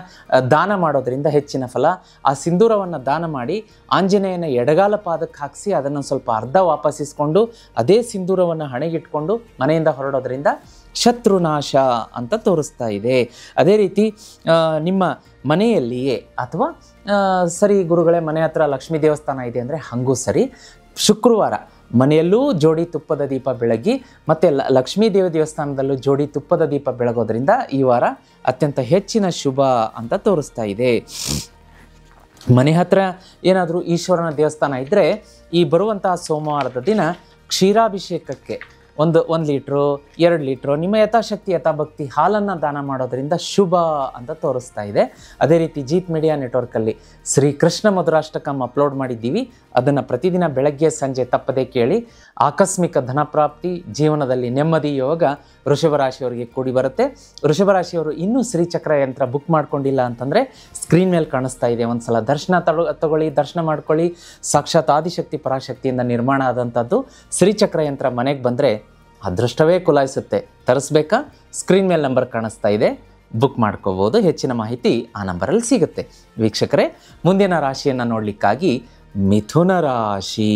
ದಾನ ಮಾಡೋದ್ರಿಂದ ಹೆಚ್ಚಿನ ಫಲ. ಆ ಸಿಂಧೂರವನ್ನು ದಾನ ಮಾಡಿ ಆಂಜನೇಯನ ಎಡಗಾಲ ಪಾದಕ್ಕೆ ಹಾಕಿಸಿ ಅದನ್ನು ಸ್ವಲ್ಪ ಅರ್ಧ ವಾಪಸ್ಸಿಸ್ಕೊಂಡು ಅದೇ ಸಿಂಧೂರವನ್ನು ಹಣೆಗಿಟ್ಕೊಂಡು ಮನೆಯಿಂದ ಹೊರಡೋದ್ರಿಂದ ಶತ್ರುನಾಶ ಅಂತ ತೋರಿಸ್ತಾ ಇದೆ. ಅದೇ ರೀತಿ ನಿಮ್ಮ ಮನೆಯಲ್ಲಿಯೇ ಅಥವಾ ಸರಿ ಗುರುಗಳೇ ಮನೆ ಹತ್ರ ಲಕ್ಷ್ಮೀ ದೇವಸ್ಥಾನ ಇದೆ ಅಂದರೆ ಹಾಗೂ ಸರಿ, ಶುಕ್ರವಾರ ಮನೆಯಲ್ಲೂ ಜೋಡಿ ತುಪ್ಪದ ದೀಪ ಬೆಳಗಿ ಮತ್ತು ಲಕ್ಷ್ಮೀ ದೇವಿ ದೇವಸ್ಥಾನದಲ್ಲೂ ಜೋಡಿ ತುಪ್ಪದ ದೀಪ ಬೆಳಗೋದ್ರಿಂದ ಈ ವಾರ ಅತ್ಯಂತ ಹೆಚ್ಚಿನ ಶುಭ ಅಂತ ತೋರಿಸ್ತಾ ಇದೆ. ಮನೆ ಹತ್ರ ಏನಾದರೂ ಈಶ್ವರನ ದೇವಸ್ಥಾನ ಇದ್ದರೆ ಈ ಬರುವಂತಹ ಸೋಮವಾರದ ದಿನ ಕ್ಷೀರಾಭಿಷೇಕಕ್ಕೆ 1 ಲೀಟ್ರು 2 ಲೀಟ್ರು ನಿಮ್ಮ ಯಥಾಶಕ್ತಿ ಯಥಾಭಕ್ತಿ ಹಾಲನ್ನು ದಾನ ಮಾಡೋದರಿಂದ ಶುಭ ಅಂತ ತೋರಿಸ್ತಾ ಇದೆ. ಅದೇ ರೀತಿ ಜೀತ್ ಮೀಡಿಯಾ ನೆಟ್ವರ್ಕಲ್ಲಿ ಶ್ರೀ ಕೃಷ್ಣ ಮಧುರಾಷ್ಟಕಂ ಅಪ್ಲೋಡ್ ಮಾಡಿದ್ದೀವಿ, ಅದನ್ನು ಪ್ರತಿದಿನ ಬೆಳಗ್ಗೆ ಸಂಜೆ ತಪ್ಪದೇ ಕೇಳಿ. ಆಕಸ್ಮಿಕ ಧನಪ್ರಾಪ್ತಿ, ಜೀವನದಲ್ಲಿ ನೆಮ್ಮದಿ ಯೋಗ ವೃಷಭ ರಾಶಿಯವರಿಗೆ ಕೂಡಿ ಬರುತ್ತೆ. ವೃಷಭ ರಾಶಿಯವರು ಇನ್ನೂ ಶ್ರೀಚಕ್ರ ಯಂತ್ರ ಬುಕ್ ಮಾಡ್ಕೊಂಡಿಲ್ಲ ಅಂತಂದರೆ ಸ್ಕ್ರೀನ್ ಮೇಲೆ ಕಾಣಿಸ್ತಾ ಇದೆ, ಒಂದು ಸಲ ದರ್ಶನ ತಗೊಳ್ಳಿ, ದರ್ಶನ ಮಾಡ್ಕೊಳ್ಳಿ. ಸಾಕ್ಷಾತ್ ಆದಿಶಕ್ತಿ ಪರಾಶಕ್ತಿಯಿಂದ ನಿರ್ಮಾಣ ಆದಂಥದ್ದು ಶ್ರೀಚಕ್ರ ಯಂತ್ರ ಮನೆಗೆ ಬಂದರೆ ಅದೃಷ್ಟವೇ ಕುಲಾಯಿಸುತ್ತೆ. ತರಿಸ್ಬೇಕಾ? ಸ್ಕ್ರೀನ್ ಮೇಲೆ ನಂಬರ್ ಕಾಣಿಸ್ತಾ ಇದೆ, ಬುಕ್ ಮಾಡ್ಕೋಬೋದು. ಹೆಚ್ಚಿನ ಮಾಹಿತಿ ಆ ನಂಬರಲ್ಲಿ ಸಿಗುತ್ತೆ. ವೀಕ್ಷಕರೇ, ಮುಂದಿನ ರಾಶಿಯನ್ನು ನೋಡಲಿಕ್ಕಾಗಿ ಮಿಥುನ ರಾಶಿ.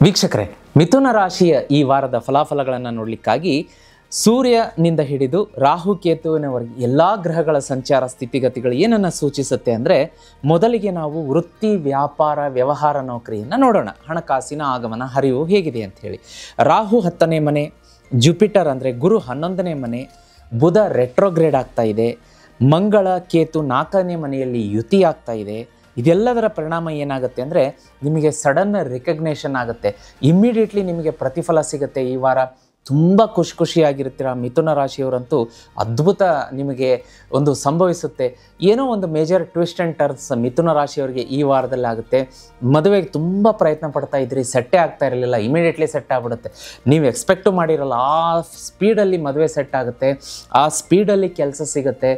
ವೀಕ್ಷಕರೇ, ಮಿಥುನ ರಾಶಿಯ ಈ ವಾರದ ಫಲಾಫಲಗಳನ್ನು ನೋಡಲಿಕ್ಕಾಗಿ ಸೂರ್ಯನಿಂದ ಹಿಡಿದು ರಾಹು ಕೇತುವಿನವರೆಗೆ ಎಲ್ಲ ಗ್ರಹಗಳ ಸಂಚಾರ ಸ್ಥಿತಿಗತಿಗಳು ಏನನ್ನು ಸೂಚಿಸುತ್ತೆ ಅಂದರೆ, ಮೊದಲಿಗೆ ನಾವು ವೃತ್ತಿ, ವ್ಯಾಪಾರ, ವ್ಯವಹಾರ, ನೌಕರಿಯನ್ನು ನೋಡೋಣ. ಹಣಕಾಸಿನ ಆಗಮನ ಹರಿವು ಹೇಗಿದೆ ಅಂತ ಹೇಳಿ. ರಾಹು 10ನೇ ಮನೆ, ಜುಪಿಟರ್ ಅಂದರೆ ಗುರು 11ನೇ ಮನೆ, ಬುಧ ರೆಟ್ರೋಗ್ರೇಡ್ ಆಗ್ತಾ ಇದೆ, ಮಂಗಳ ಕೇತು 4ನೇ ಮನೆಯಲ್ಲಿ ಯುತಿ ಆಗ್ತಾ ಇದೆ. ಇದೆಲ್ಲದರ ಪರಿಣಾಮ ಏನಾಗುತ್ತೆ ಅಂದರೆ ನಿಮಗೆ ಸಡನ್ ರಿಕಗ್ನೇಷನ್ ಆಗುತ್ತೆ, ಇಮ್ಮಿಡಿಯೇಟ್ಲಿ ನಿಮಗೆ ಪ್ರತಿಫಲ ಸಿಗುತ್ತೆ. ಈ ವಾರ ತುಂಬ ಖುಷಿಯಾಗಿರ್ತೀರ. ಮಿಥುನ ರಾಶಿಯವರಂತೂ ಅದ್ಭುತ ನಿಮಗೆ ಒಂದು ಸಂಭವಿಸುತ್ತೆ. ಏನೋ ಒಂದು ಮೇಜರ್ ಟ್ವಿಸ್ಟ್ ಆ್ಯಂಡ್ ಟರ್ನ್ಸ್ ಮಿಥುನ ರಾಶಿಯವರಿಗೆ ಈ ವಾರದಲ್ಲಿ ಆಗುತ್ತೆ. ಮದುವೆಗೆ ತುಂಬ ಪ್ರಯತ್ನ ಪಡ್ತಾ ಇದ್ರಿ, ಸೆಟ್ಟೇ ಆಗ್ತಾ ಇರಲಿಲ್ಲ, ಇಮಿಡಿಯೇಟ್ಲಿ ಸೆಟ್ ಆಗಿಬಿಡುತ್ತೆ. ನೀವು ಎಕ್ಸ್ಪೆಕ್ಟು ಮಾಡಿರಲ್ಲ ಆ ಸ್ಪೀಡಲ್ಲಿ ಮದುವೆ ಸೆಟ್ ಆಗುತ್ತೆ, ಆ ಸ್ಪೀಡಲ್ಲಿ ಕೆಲಸ ಸಿಗುತ್ತೆ.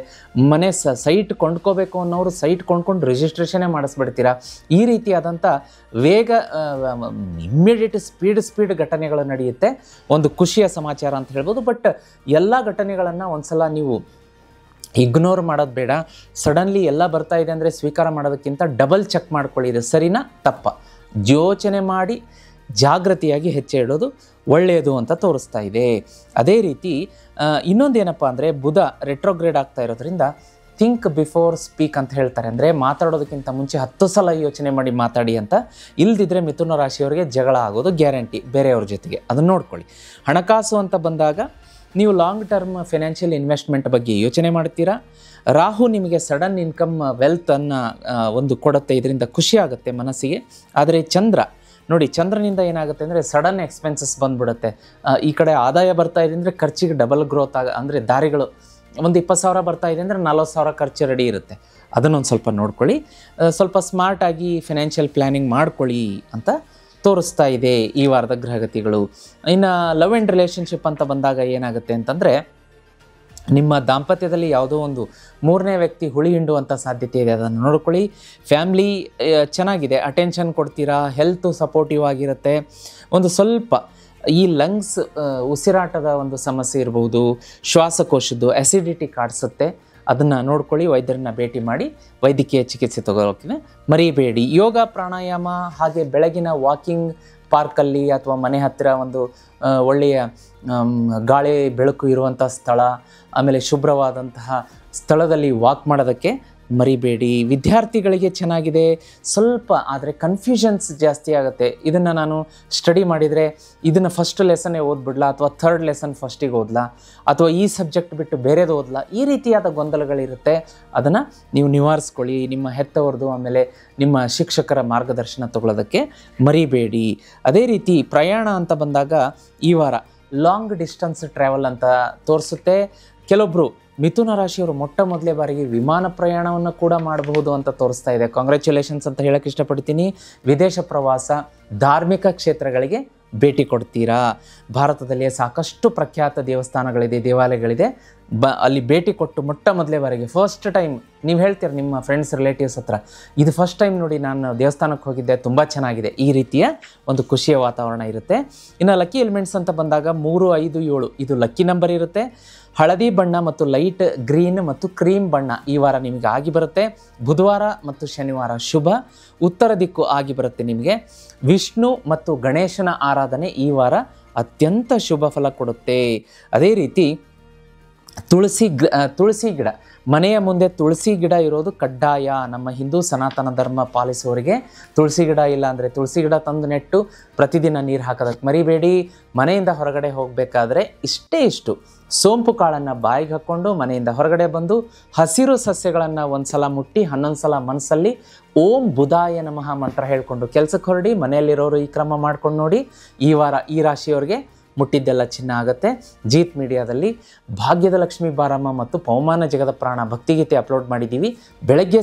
ಮನೆ ಸೈಟ್ ಕೊಂಡ್ಕೋಬೇಕು ಅನ್ನೋರು ಸೈಟ್ ಕೊಂಡ್ಕೊಂಡು ರಿಜಿಸ್ಟ್ರೇಷನ್ನೇ ಮಾಡಿಸ್ಬಿಡ್ತೀರಾ. ಈ ರೀತಿಯಾದಂಥ ವೇಗ, ಇಮ್ಮಿಡಿಯೇಟ್ ಸ್ಪೀಡ್ ಘಟನೆಗಳು ನಡೆಯುತ್ತೆ. ಒಂದು ಖುಷಿಯ ಸಮಾಚಾರ ಅಂತ ಹೇಳ್ಬೋದು. ಬಟ್ ಎಲ್ಲ ಘಟನೆಗಳನ್ನು ಒಂದ್ಸಲ ನೀವು ಇಗ್ನೋರ್ ಮಾಡೋದು ಬೇಡ. ಸಡನ್ಲಿ ಎಲ್ಲ ಬರ್ತಾ ಇದೆ ಅಂದರೆ ಸ್ವೀಕಾರ ಮಾಡೋದಕ್ಕಿಂತ ಡಬಲ್ ಚೆಕ್ ಮಾಡ್ಕೊಳ್ಳಿ, ಇದು ಸರಿನಾ ತಪ್ಪ, ಯೋಚನೆ ಮಾಡಿ ಜಾಗೃತಿಯಾಗಿ ಹೆಜ್ಜೆ ಇಡೋದು ಒಳ್ಳೆಯದು ಅಂತ ತೋರಿಸ್ತಾ ಇದೆ. ಅದೇ ರೀತಿ ಇನ್ನೊಂದೇನಪ್ಪ ಅಂದರೆ ಬುಧ ರೆಟ್ರೋಗ್ರೇಡ್ ಆಗ್ತಾ ಇರೋದ್ರಿಂದ ಥಿಂಕ್ ಬಿಫೋರ್ ಸ್ಪೀಕ್ ಅಂತ ಹೇಳ್ತಾರೆ. ಅಂದರೆ ಮಾತಾಡೋದಕ್ಕಿಂತ ಮುಂಚೆ 10 ಸಲ ಯೋಚನೆ ಮಾಡಿ ಮಾತಾಡಿ ಅಂತ. ಇಲ್ದಿದ್ರೆ ಮಿಥುನ ರಾಶಿಯವರಿಗೆ ಜಗಳ ಆಗೋದು ಗ್ಯಾರಂಟಿ ಬೇರೆಯವ್ರ ಜೊತೆಗೆ, ಅದನ್ನು ನೋಡ್ಕೊಳ್ಳಿ. ಹಣಕಾಸು ಅಂತ ಬಂದಾಗ ನೀವು ಲಾಂಗ್ ಟರ್ಮ್ ಫೈನಾನ್ಷಿಯಲ್ ಇನ್ವೆಸ್ಟ್ಮೆಂಟ್ ಬಗ್ಗೆ ಯೋಚನೆ ಮಾಡ್ತೀರಾ. ರಾಹು ನಿಮಗೆ ಸಡನ್ ಇನ್ಕಮ್ ವೆಲ್ತನ್ನು ಒಂದು ಕೊಡುತ್ತೆ, ಇದರಿಂದ ಖುಷಿ ಆಗುತ್ತೆ ಮನಸ್ಸಿಗೆ. ಆದರೆ ಚಂದ್ರ ನೋಡಿ, ಚಂದ್ರನಿಂದ ಏನಾಗುತ್ತೆ ಅಂದರೆ ಸಡನ್ ಎಕ್ಸ್ಪೆನ್ಸಸ್ ಬಂದ್ಬಿಡುತ್ತೆ. ಈ ಕಡೆ ಆದಾಯ ಬರ್ತಾ ಇದೆ ಅಂದರೆ ಖರ್ಚಿಗೆ ಡಬಲ್ ಗ್ರೋತ್ ಅಂದರೆ ದಾರಿಗಳು ಒಂದು 20,000 ಬರ್ತಾ ಇದೆ ಅಂದರೆ 40,000 ಖರ್ಚು ರೆಡಿ ಇರುತ್ತೆ. ಅದನ್ನೊಂದು ಸ್ವಲ್ಪ ನೋಡ್ಕೊಳ್ಳಿ. ಸ್ವಲ್ಪ ಸ್ಮಾರ್ಟಾಗಿ ಫೈನಾನ್ಷಿಯಲ್ ಪ್ಲ್ಯಾನಿಂಗ್ ಮಾಡ್ಕೊಳ್ಳಿ ಅಂತ ತೋರಿಸ್ತಾ ಇದೆ ಈ ವಾರದ ಗ್ರಹಗತಿಗಳು. ಇನ್ನು ಲವ್ ಆ್ಯಂಡ್ ರಿಲೇಷನ್ಶಿಪ್ ಅಂತ ಬಂದಾಗ ಏನಾಗುತ್ತೆ ಅಂತಂದರೆ, ನಿಮ್ಮ ದಾಂಪತ್ಯದಲ್ಲಿ ಯಾವುದೋ ಒಂದು 3ನೇ ವ್ಯಕ್ತಿ ಹುಳಿ ಹಿಂಡುವಂಥ ಸಾಧ್ಯತೆ ಇದೆ, ಅದನ್ನು ನೋಡ್ಕೊಳ್ಳಿ. ಫ್ಯಾಮ್ಲಿ ಚೆನ್ನಾಗಿದೆ, ಅಟೆನ್ಷನ್ ಕೊಡ್ತೀರಾ, ಹೆಲ್ತು ಸಪೋರ್ಟಿವ್ ಆಗಿರುತ್ತೆ. ಒಂದು ಸ್ವಲ್ಪ ಈ ಲಂಗ್ಸ್ ಉಸಿರಾಟದ ಒಂದು ಸಮಸ್ಯೆ ಇರ್ಬೋದು, ಶ್ವಾಸಕೋಶದ್ದು ಆ್ಯಸಿಡಿಟಿ ಕಾಡಿಸುತ್ತೆ, ಅದನ್ನು ನೋಡ್ಕೊಳ್ಳಿ. ವೈದ್ಯರನ್ನ ಭೇಟಿ ಮಾಡಿ ವೈದ್ಯಕೀಯ ಚಿಕಿತ್ಸೆ ತಗೊಳ್ಳೋಕೆ ಮರಿಬೇಡಿ. ಯೋಗ, ಪ್ರಾಣಾಯಾಮ, ಹಾಗೆ ಬೆಳಗಿನ ವಾಕಿಂಗ್ ಪಾರ್ಕಲ್ಲಿ ಅಥವಾ ಮನೆ ಹತ್ತಿರ ಒಂದು ಒಳ್ಳೆಯ ಗಾಳಿ ಬೆಳಕು ಇರುವಂಥ ಸ್ಥಳ, ಆಮೇಲೆ ಶುಭ್ರವಾದಂತಹ ಸ್ಥಳದಲ್ಲಿ ವಾಕ್ ಮಾಡೋದಕ್ಕೆ ಮರಿಬೇಡಿ. ವಿದ್ಯಾರ್ಥಿಗಳಿಗೆ ಚೆನ್ನಾಗಿದೆ ಸ್ವಲ್ಪ, ಆದರೆ ಕನ್ಫ್ಯೂಷನ್ಸ್ ಜಾಸ್ತಿ ಆಗುತ್ತೆ. ಇದನ್ನು ನಾನು ಸ್ಟಡಿ ಮಾಡಿದರೆ ಇದನ್ನು ಫಸ್ಟ್ ಲೆಸನ್ನೇ ಓದ್ಬಿಡ್ಲಾ ಅಥವಾ ಥರ್ಡ್ ಲೆಸನ್ ಫಸ್ಟಿಗೆ ಓದ್ಲಾ ಅಥವಾ ಈ ಸಬ್ಜೆಕ್ಟ್ ಬಿಟ್ಟು ಬೇರೆದು ಓದ್ಲಾ, ಈ ರೀತಿಯಾದ ಗೊಂದಲಗಳಿರುತ್ತೆ. ಅದನ್ನು ನೀವು ನಿವಾರಿಸ್ಕೊಳ್ಳಿ. ನಿಮ್ಮ ಹೆತ್ತವರದು ಆಮೇಲೆ ನಿಮ್ಮ ಶಿಕ್ಷಕರ ಮಾರ್ಗದರ್ಶನ ತಗೊಳ್ಳೋದಕ್ಕೆ ಮರಿಬೇಡಿ. ಅದೇ ರೀತಿ ಪ್ರಯಾಣ ಅಂತ ಬಂದಾಗ ಈ ವಾರ ಲಾಂಗ್ ಡಿಸ್ಟೆನ್ಸ್ ಟ್ರಾವೆಲ್ ಅಂತ ತೋರಿಸುತ್ತೆ. ಕೆಲವೊಬ್ಬರು ಮಿಥುನ ರಾಶಿಯವರು ಮೊಟ್ಟ ಮೊದಲೇ ಬಾರಿಗೆ ವಿಮಾನ ಪ್ರಯಾಣವನ್ನು ಕೂಡ ಮಾಡಬಹುದು ಅಂತ ತೋರಿಸ್ತಾ ಇದೆ. ಕಾಂಗ್ರ್ಯಾಚುಲೇಷನ್ಸ್ ಅಂತ ಹೇಳಕ್ಕೆ ಇಷ್ಟಪಡ್ತೀನಿ. ವಿದೇಶ ಪ್ರವಾಸ, ಧಾರ್ಮಿಕ ಕ್ಷೇತ್ರಗಳಿಗೆ ಭೇಟಿ ಕೊಡ್ತೀರಾ. ಭಾರತದಲ್ಲಿಯೇ ಸಾಕಷ್ಟು ಪ್ರಖ್ಯಾತ ದೇವಸ್ಥಾನಗಳಿದೆ, ದೇವಾಲಯಗಳಿದೆ. ಅಲ್ಲಿ ಭೇಟಿ ಕೊಟ್ಟು ಮೊಟ್ಟ ಮೊದಲೇ ಬಾರಿಗೆ ಫಸ್ಟ್ ಟೈಮ್ ನೀವು ಹೇಳ್ತೀರ ನಿಮ್ಮ ಫ್ರೆಂಡ್ಸ್ ರಿಲೇಟಿವ್ಸ್ ಹತ್ರ, ಇದು ಫಸ್ಟ್ ಟೈಮ್ ನೋಡಿ ನಾನು ದೇವಸ್ಥಾನಕ್ಕೆ ಹೋಗಿದ್ದೆ, ತುಂಬ ಚೆನ್ನಾಗಿದೆ. ಈ ರೀತಿಯ ಒಂದು ಖುಷಿಯ ವಾತಾವರಣ ಇರುತ್ತೆ. ಇನ್ನು ಲಕ್ಕಿ ಎಲಿಮೆಂಟ್ಸ್ ಅಂತ ಬಂದಾಗ 3, 5, 7 ಇದು ಲಕ್ಕಿ ನಂಬರ್ ಇರುತ್ತೆ. ಹಳದಿ ಬಣ್ಣ ಮತ್ತು ಲೈಟ್ ಗ್ರೀನ್ ಮತ್ತು ಕ್ರೀಮ್ ಬಣ್ಣ ಈ ವಾರ ನಿಮಗೆ ಆಗಿ ಬರುತ್ತೆ. ಬುಧವಾರ ಮತ್ತು ಶನಿವಾರ ಶುಭ. ಉತ್ತರ ದಿಕ್ಕು ಆಗಿ ಬರುತ್ತೆ ನಿಮಗೆ. ವಿಷ್ಣು ಮತ್ತು ಗಣೇಶನ ಆರಾಧನೆ ಈ ವಾರ ಅತ್ಯಂತ ಶುಭ ಫಲ ಕೊಡುತ್ತೆ. ಅದೇ ರೀತಿ ತುಳಸಿ ಗಿಡ, ಮನೆಯ ಮುಂದೆ ತುಳಸಿ ಗಿಡ ಇರೋದು ಕಡ್ಡಾಯ. ನಮ್ಮ ಹಿಂದೂ ಸನಾತನ ಧರ್ಮ ಪಾಲಿಸುವವರಿಗೆ ತುಳಸಿ ಗಿಡ ಇಲ್ಲ ಅಂದರೆ ತುಳಸಿ ಗಿಡ ತಂದು ನೆಟ್ಟು ಪ್ರತಿದಿನ ನೀರು ಹಾಕೋದಕ್ಕೆ ಮರಿಬೇಡಿ. ಮನೆಯಿಂದ ಹೊರಗಡೆ ಹೋಗಬೇಕಾದ್ರೆ ಇಷ್ಟು ಸೋಂಪು ಕಾಳನ್ನು ಬಾಯಿಗೆ ಹಾಕ್ಕೊಂಡು ಮನೆಯಿಂದ ಹೊರಗಡೆ ಬಂದು ಹಸಿರು ಸಸ್ಯಗಳನ್ನು ಒಂದು ಸಲ ಮುಟ್ಟಿ 11 ಸಲ ಮನಸ್ಸಲ್ಲಿ ಓಂ ಬುಧಾಯ ನಮಃ ಮಂತ್ರ ಹೇಳ್ಕೊಂಡು ಕೆಲಸಕ್ಕೆ ಹೊರಡಿ. ಮನೆಯಲ್ಲಿರೋರು ಈ ಕ್ರಮ ಮಾಡ್ಕೊಂಡು ನೋಡಿ. ಈ ವಾರ ಈ ರಾಶಿಯವರಿಗೆ ಮುಟ್ಟಿದ್ದೆಲ್ಲ ಚಿನ್ನ ಆಗುತ್ತೆ. ಜೀತ್ ಮೀಡಿಯಾದಲ್ಲಿ ಭಾಗ್ಯದ ಲಕ್ಷ್ಮೀ ಬಾರಮ್ಮ ಮತ್ತು ಪವಮಾನ ಜಗದ ಪ್ರಾಣ ಭಕ್ತಿಗೀತೆ ಅಪ್ಲೋಡ್ ಮಾಡಿದ್ದೀವಿ. ಬೆಳಗ್ಗೆ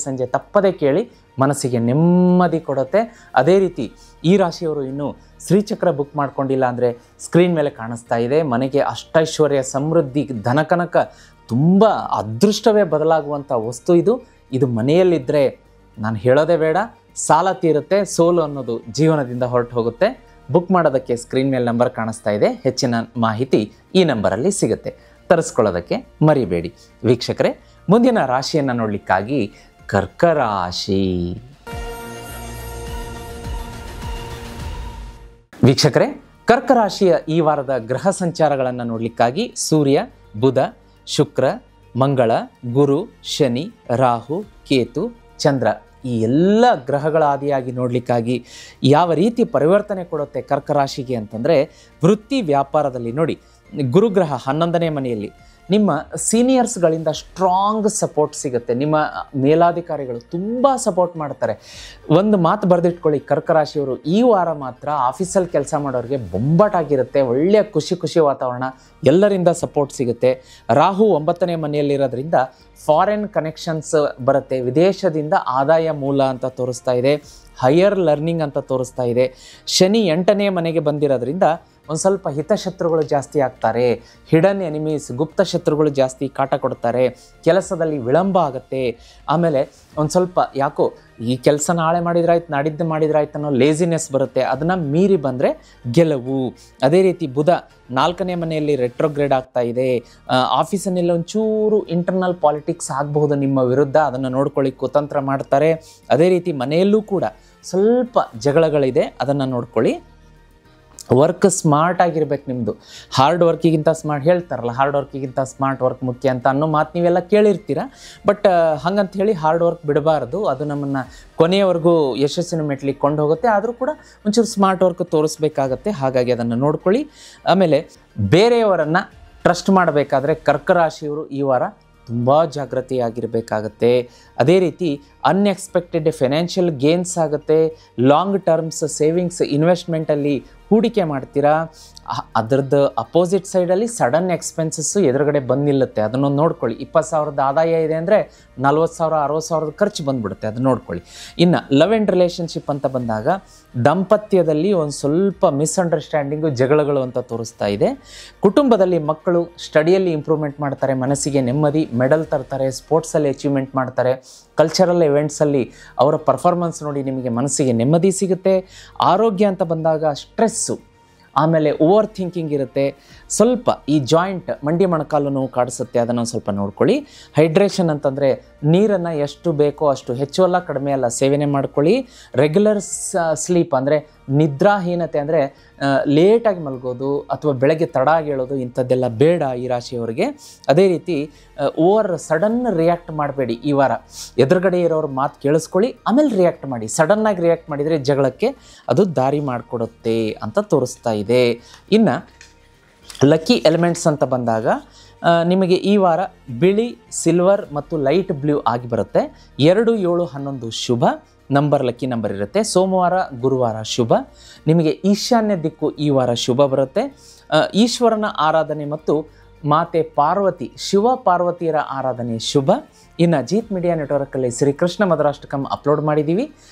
ಸಂಜೆ ತಪ್ಪದೆ ಕೇಳಿ, ಮನಸ್ಸಿಗೆ ನೆಮ್ಮದಿ ಕೊಡುತ್ತೆ. ಅದೇ ರೀತಿ ಈ ರಾಶಿಯವರು ಇನ್ನೂ ಶ್ರೀಚಕ್ರ ಬುಕ್ ಮಾಡ್ಕೊಂಡಿಲ್ಲ ಅಂದರೆ ಸ್ಕ್ರೀನ್ ಮೇಲೆ ಕಾಣಿಸ್ತಾ ಇದೆ. ಮನೆಗೆ ಅಷ್ಟೈಶ್ವರ್ಯ, ಸಮೃದ್ಧಿ, ಧನಕನಕ, ತುಂಬ ಅದೃಷ್ಟವೇ ಬದಲಾಗುವಂಥ ವಸ್ತು ಇದು ಮನೆಯಲ್ಲಿದ್ದರೆ ನಾನು ಹೇಳೋದೇ ಬೇಡ, ಸಾಲ ತೀರುತ್ತೆ, ಸೋಲು ಅನ್ನೋದು ಜೀವನದಿಂದ ಹೊರಟು ಹೋಗುತ್ತೆ. ಬುಕ್ ಮಾಡೋದಕ್ಕೆ ಸ್ಕ್ರೀನ್ ಮೇಲೆ ನಂಬರ್ ಕಾಣಿಸ್ತಾ ಇದೆ. ಹೆಚ್ಚಿನ ಮಾಹಿತಿ ಈ ನಂಬರಲ್ಲಿ ಸಿಗುತ್ತೆ, ತರಿಸ್ಕೊಳ್ಳೋದಕ್ಕೆ ಮರಿಬೇಡಿ. ವೀಕ್ಷಕರೇ, ಮುಂದಿನ ರಾಶಿಯನ್ನು ನೋಡಲಿಕ್ಕಾಗಿ ಕರ್ಕ ರಾಶಿ. ವೀಕ್ಷಕರೇ, ಕರ್ಕ ರಾಶಿಯ ಈ ವಾರದ ಗ್ರಹ ಸಂಚಾರಗಳನ್ನು ನೋಡಲಿಕ್ಕಾಗಿ ಸೂರ್ಯ, ಬುಧ, ಶುಕ್ರ, ಮಂಗಳ, ಗುರು, ಶನಿ, ರಾಹು, ಕೇತು, ಚಂದ್ರ ಈ ಎಲ್ಲ ಗ್ರಹಗಳ ಆದಿಯಾಗಿ ನೋಡಲಿಕ್ಕಾಗಿ ಯಾವ ರೀತಿ ಪರಿವರ್ತನೆ ಕೊಡುತ್ತೆ ಕರ್ಕ ರಾಶಿಗೆ ಅಂತಂದರೆ, ವೃತ್ತಿ ವ್ಯಾಪಾರದಲ್ಲಿ ನೋಡಿ, ಗುರುಗ್ರಹ 11ನೇ ಮನೆಯಲ್ಲಿ ನಿಮ್ಮ ಸೀನಿಯರ್ಸ್ಗಳಿಂದ ಸ್ಟ್ರಾಂಗ್ ಸಪೋರ್ಟ್ ಸಿಗುತ್ತೆ. ನಿಮ್ಮ ಮೇಲಾಧಿಕಾರಿಗಳು ತುಂಬ ಸಪೋರ್ಟ್ ಮಾಡ್ತಾರೆ. ಒಂದು ಮಾತು ಬರೆದಿಟ್ಕೊಳ್ಳಿ, ಕರ್ಕ ರಾಶಿಯವರು ಈ ವಾರ ಮಾತ್ರ ಆಫೀಸಲ್ಲಿ ಕೆಲಸ ಮಾಡೋರಿಗೆ ಬೊಂಬಾಟಾಗಿರುತ್ತೆ. ಒಳ್ಳೆಯ ಖುಷಿ ವಾತಾವರಣ, ಎಲ್ಲರಿಂದ ಸಪೋರ್ಟ್ ಸಿಗುತ್ತೆ. ರಾಹು 9ನೇ ಮನೆಯಲ್ಲಿರೋದ್ರಿಂದ ಫಾರಿನ್ ಕನೆಕ್ಷನ್ಸ್ ಬರುತ್ತೆ. ವಿದೇಶದಿಂದ ಆದಾಯ ಮೂಲ ಅಂತ ತೋರಿಸ್ತಾ ಇದೆ. ಹೈಯರ್ ಲರ್ನಿಂಗ್ ಅಂತ ತೋರಿಸ್ತಾ ಇದೆ. ಶನಿ 8ನೇ ಮನೆಗೆ ಬಂದಿರೋದ್ರಿಂದ ಒಂದು ಸ್ವಲ್ಪ ಹಿತಶತ್ರುಗಳು ಜಾಸ್ತಿ ಆಗ್ತಾರೆ. ಹಿಡನ್ ಎನಿಮೀಸ್, ಗುಪ್ತ ಶತ್ರುಗಳು ಜಾಸ್ತಿ ಕಾಟ ಕೊಡ್ತಾರೆ. ಕೆಲಸದಲ್ಲಿ ವಿಳಂಬ ಆಗುತ್ತೆ. ಆಮೇಲೆ ಒಂದು ಸ್ವಲ್ಪ ಯಾಕೋ ಈ ಕೆಲಸ ನಾಳೆ ಮಾಡಿದ್ರಾಯ್ತು, ನಾಡಿದ್ದು ಮಾಡಿದ್ರಾಯ್ತು ಅನ್ನೋ ಲೇಸಿನೆಸ್ ಬರುತ್ತೆ. ಅದನ್ನು ಮೀರಿ ಬಂದರೆ ಗೆಲುವು. ಅದೇ ರೀತಿ ಬುಧ 4ನೇ ಮನೆಯಲ್ಲಿ ರೆಟ್ರೋಗ್ರೇಡ್ ಆಗ್ತಾ ಇದೆ. ಆಫೀಸನ್ನೆಲ್ಲ ಒಂಚೂರು ಇಂಟರ್ನಲ್ ಪಾಲಿಟಿಕ್ಸ್ ಆಗಬಹುದು ನಿಮ್ಮ ವಿರುದ್ಧ, ಅದನ್ನು ನೋಡ್ಕೊಳ್ಳಿ, ಕುತಂತ್ರ ಮಾಡ್ತಾರೆ. ಅದೇ ರೀತಿ ಮನೆಯಲ್ಲೂ ಕೂಡ ಸ್ವಲ್ಪ ಜಗಳಗಳಿದೆ, ಅದನ್ನು ನೋಡ್ಕೊಳ್ಳಿ. ವರ್ಕ್ ಸ್ಮಾರ್ಟ್ ಆಗಿರ್ಬೇಕು ನಿಮ್ಮದು. ಹಾರ್ಡ್ ವರ್ಕಿಗಿಂತ ಸ್ಮಾರ್ಟ್ ಹೇಳ್ತಾರಲ್ಲ, ಹಾರ್ಡ್ ವರ್ಕಿಗಿಂತ ಸ್ಮಾರ್ಟ್ ವರ್ಕ್ ಮುಖ್ಯ ಅಂತ ಅನ್ನೋ ಮಾತು ನೀವೆಲ್ಲ ಕೇಳಿರ್ತೀರ. ಬಟ್ ಹಾಗಂತ ಹೇಳಿ ಹಾರ್ಡ್ ವರ್ಕ್ ಬಿಡಬಾರ್ದು. ಅದು ನಮ್ಮನ್ನು ಕೊನೆಯವರೆಗೂ ಯಶಸ್ಸಿನ ಮೆಟ್ಲಿಗೆ ಕೊಂಡು ಹೋಗುತ್ತೆ. ಆದರೂ ಕೂಡ ಒಂಚೂರು ಸ್ಮಾರ್ಟ್ ವರ್ಕ್ ತೋರಿಸ್ಬೇಕಾಗತ್ತೆ. ಹಾಗಾಗಿ ಅದನ್ನು ನೋಡ್ಕೊಳ್ಳಿ. ಆಮೇಲೆ ಬೇರೆಯವರನ್ನು ಟ್ರಸ್ಟ್ ಮಾಡಬೇಕಾದ್ರೆ ಕರ್ಕ ರಾಶಿಯವರು ಈ ವಾರ ತುಂಬ ಜಾಗೃತಿಯಾಗಿರಬೇಕಾಗತ್ತೆ. ಅದೇ ರೀತಿ ಅನ್ಎಕ್ಸ್ಪೆಕ್ಟೆಡ್ ಫೈನಾನ್ಷಿಯಲ್ ಗೇನ್ಸ್ ಆಗುತ್ತೆ. ಲಾಂಗ್ ಟರ್ಮ್ಸ್ ಸೇವಿಂಗ್ಸ್ ಇನ್ವೆಸ್ಟ್ಮೆಂಟಲ್ಲಿ ಹೂಡಿಕೆ ಮಾಡ್ತೀರಾ. ಅದರದ್ದು ಅಪೋಸಿಟ್ ಸೈಡಲ್ಲಿ ಸಡನ್ ಎಕ್ಸ್ಪೆನ್ಸಸ್ಸು ಎದುರುಗಡೆ ಬಂದು ನಿಲ್ಲುತ್ತೆ. ಅದನ್ನೊಂದು ನೋಡ್ಕೊಳ್ಳಿ. 20,000 ಆದಾಯ ಇದೆ ಅಂದರೆ 40,000 60,000 ಖರ್ಚು ಬಂದುಬಿಡುತ್ತೆ. ಅದು ನೋಡ್ಕೊಳ್ಳಿ. ಇನ್ನು ಲವ್ ಆ್ಯಂಡ್ ರಿಲೇಷನ್ಶಿಪ್ ಅಂತ ಬಂದಾಗ ದಾಂಪತ್ಯದಲ್ಲಿ ಒಂದು ಸ್ವಲ್ಪ ಮಿಸ್ಅಂಡರ್ಸ್ಟ್ಯಾಂಡಿಂಗು, ಜಗಳಗಳು ಅಂತ ತೋರಿಸ್ತಾ ಇದೆ. ಕುಟುಂಬದಲ್ಲಿ ಮಕ್ಕಳು ಸ್ಟಡಿಯಲ್ಲಿ ಇಂಪ್ರೂವ್ಮೆಂಟ್ ಮಾಡ್ತಾರೆ, ಮನಸ್ಸಿಗೆ ನೆಮ್ಮದಿ, ಮೆಡಲ್ ತರ್ತಾರೆ, ಸ್ಪೋರ್ಟ್ಸಲ್ಲಿ ಅಚೀವ್ಮೆಂಟ್ ಮಾಡ್ತಾರೆ, ಕಲ್ಚರಲ್ ಇವೆಂಟ್ಸಲ್ಲಿ ಅವರ ಪರ್ಫಾರ್ಮೆನ್ಸ್ ನೋಡಿ ನಿಮಗೆ ಮನಸ್ಸಿಗೆ ನೆಮ್ಮದಿ ಸಿಗುತ್ತೆ. ಆರೋಗ್ಯ ಅಂತ ಬಂದಾಗ ಸ್ಟ್ರೆಸ್ಸು, ಆಮೇಲೆ ಓವರ್ ಥಿಂಕಿಂಗ್ ಇರುತ್ತೆ. ಸ್ವಲ್ಪ ಈ ಜಾಯಿಂಟ್ ಮಂಡಿ ಮೊಣಕಾಲು ನೋವು ಕಾಡಿಸುತ್ತೆ, ಅದನ್ನು ಸ್ವಲ್ಪ ನೋಡ್ಕೊಳ್ಳಿ. ಹೈಡ್ರೇಷನ್ ಅಂತಂದರೆ ನೀರನ್ನು ಎಷ್ಟು ಬೇಕೋ ಅಷ್ಟು, ಹೆಚ್ಚು ಅಲ್ಲ ಕಡಿಮೆ ಅಲ್ಲ, ಸೇವನೆ ಮಾಡ್ಕೊಳ್ಳಿ. ರೆಗ್ಯುಲರ್ ಸ್ಲೀಪ್ ಅಂದರೆ ನಿದ್ರಾಹೀನತೆ ಅಂದರೆ ಲೇಟಾಗಿ ಮಲಗೋದು ಅಥವಾ ಬೆಳಗ್ಗೆ ತಡ ಆಗಿ ಹೇಳೋದು ಇಂಥದ್ದೆಲ್ಲ ಬೇಡ ಈ ರಾಶಿಯವರಿಗೆ. ಅದೇ ರೀತಿ ಓವರ್ ಸಡನ್ ರಿಯಾಕ್ಟ್ ಮಾಡಬೇಡಿ ಈ ವಾರ. ಎದುರುಗಡೆ ಇರೋರ ಮಾತು ಕೇಳಿಸ್ಕೊಳ್ಳಿ, ಆಮೇಲೆ ರಿಯಾಕ್ಟ್ ಮಾಡಿ. ಸಡನ್ನಾಗಿ ರಿಯಾಕ್ಟ್ ಮಾಡಿದರೆ ಜಗಳಕ್ಕೆ ಅದು ದಾರಿ ಮಾಡಿಕೊಡುತ್ತೆ ಅಂತ ತೋರಿಸ್ತಾ ಇದೆ. ಇನ್ನು ಲಕ್ಕಿ ಎಲಿಮೆಂಟ್ಸ್ ಅಂತ ಬಂದಾಗ ನಿಮಗೆ ಈ ವಾರ ಬಿಳಿ, ಸಿಲ್ವರ್ ಮತ್ತು ಲೈಟ್ ಬ್ಲೂ ಆಗಿ ಬರುತ್ತೆ. 2, 7, 11 ಶುಭ ಲಕ್ಕಿ ನಂಬರ್ ಇರುತ್ತೆ. ಸೋಮವಾರ, ಗುರುವಾರ ಶುಭ. ನಿಮಗೆ ಈಶಾನ್ಯ ದಿಕ್ಕು ಈ ವಾರ ಶುಭ ಬರುತ್ತೆ. ಈಶ್ವರನ ಆರಾಧನೆ ಮತ್ತು ಮಾತೆ ಪಾರ್ವತಿ, ಶಿವ ಪಾರ್ವತಿಯರ ಆರಾಧನೆ ಶುಭ. ಇನ್ನು ಜೀತ್ ಮೀಡಿಯಾ ನೆಟ್ವರ್ಕಲ್ಲಿ ಶ್ರೀಕೃಷ್ಣ ಮಧುರಾಷ್ಟಕಂ ಅಪ್ಲೋಡ್ ಮಾಡಿದ್ದೀವಿ,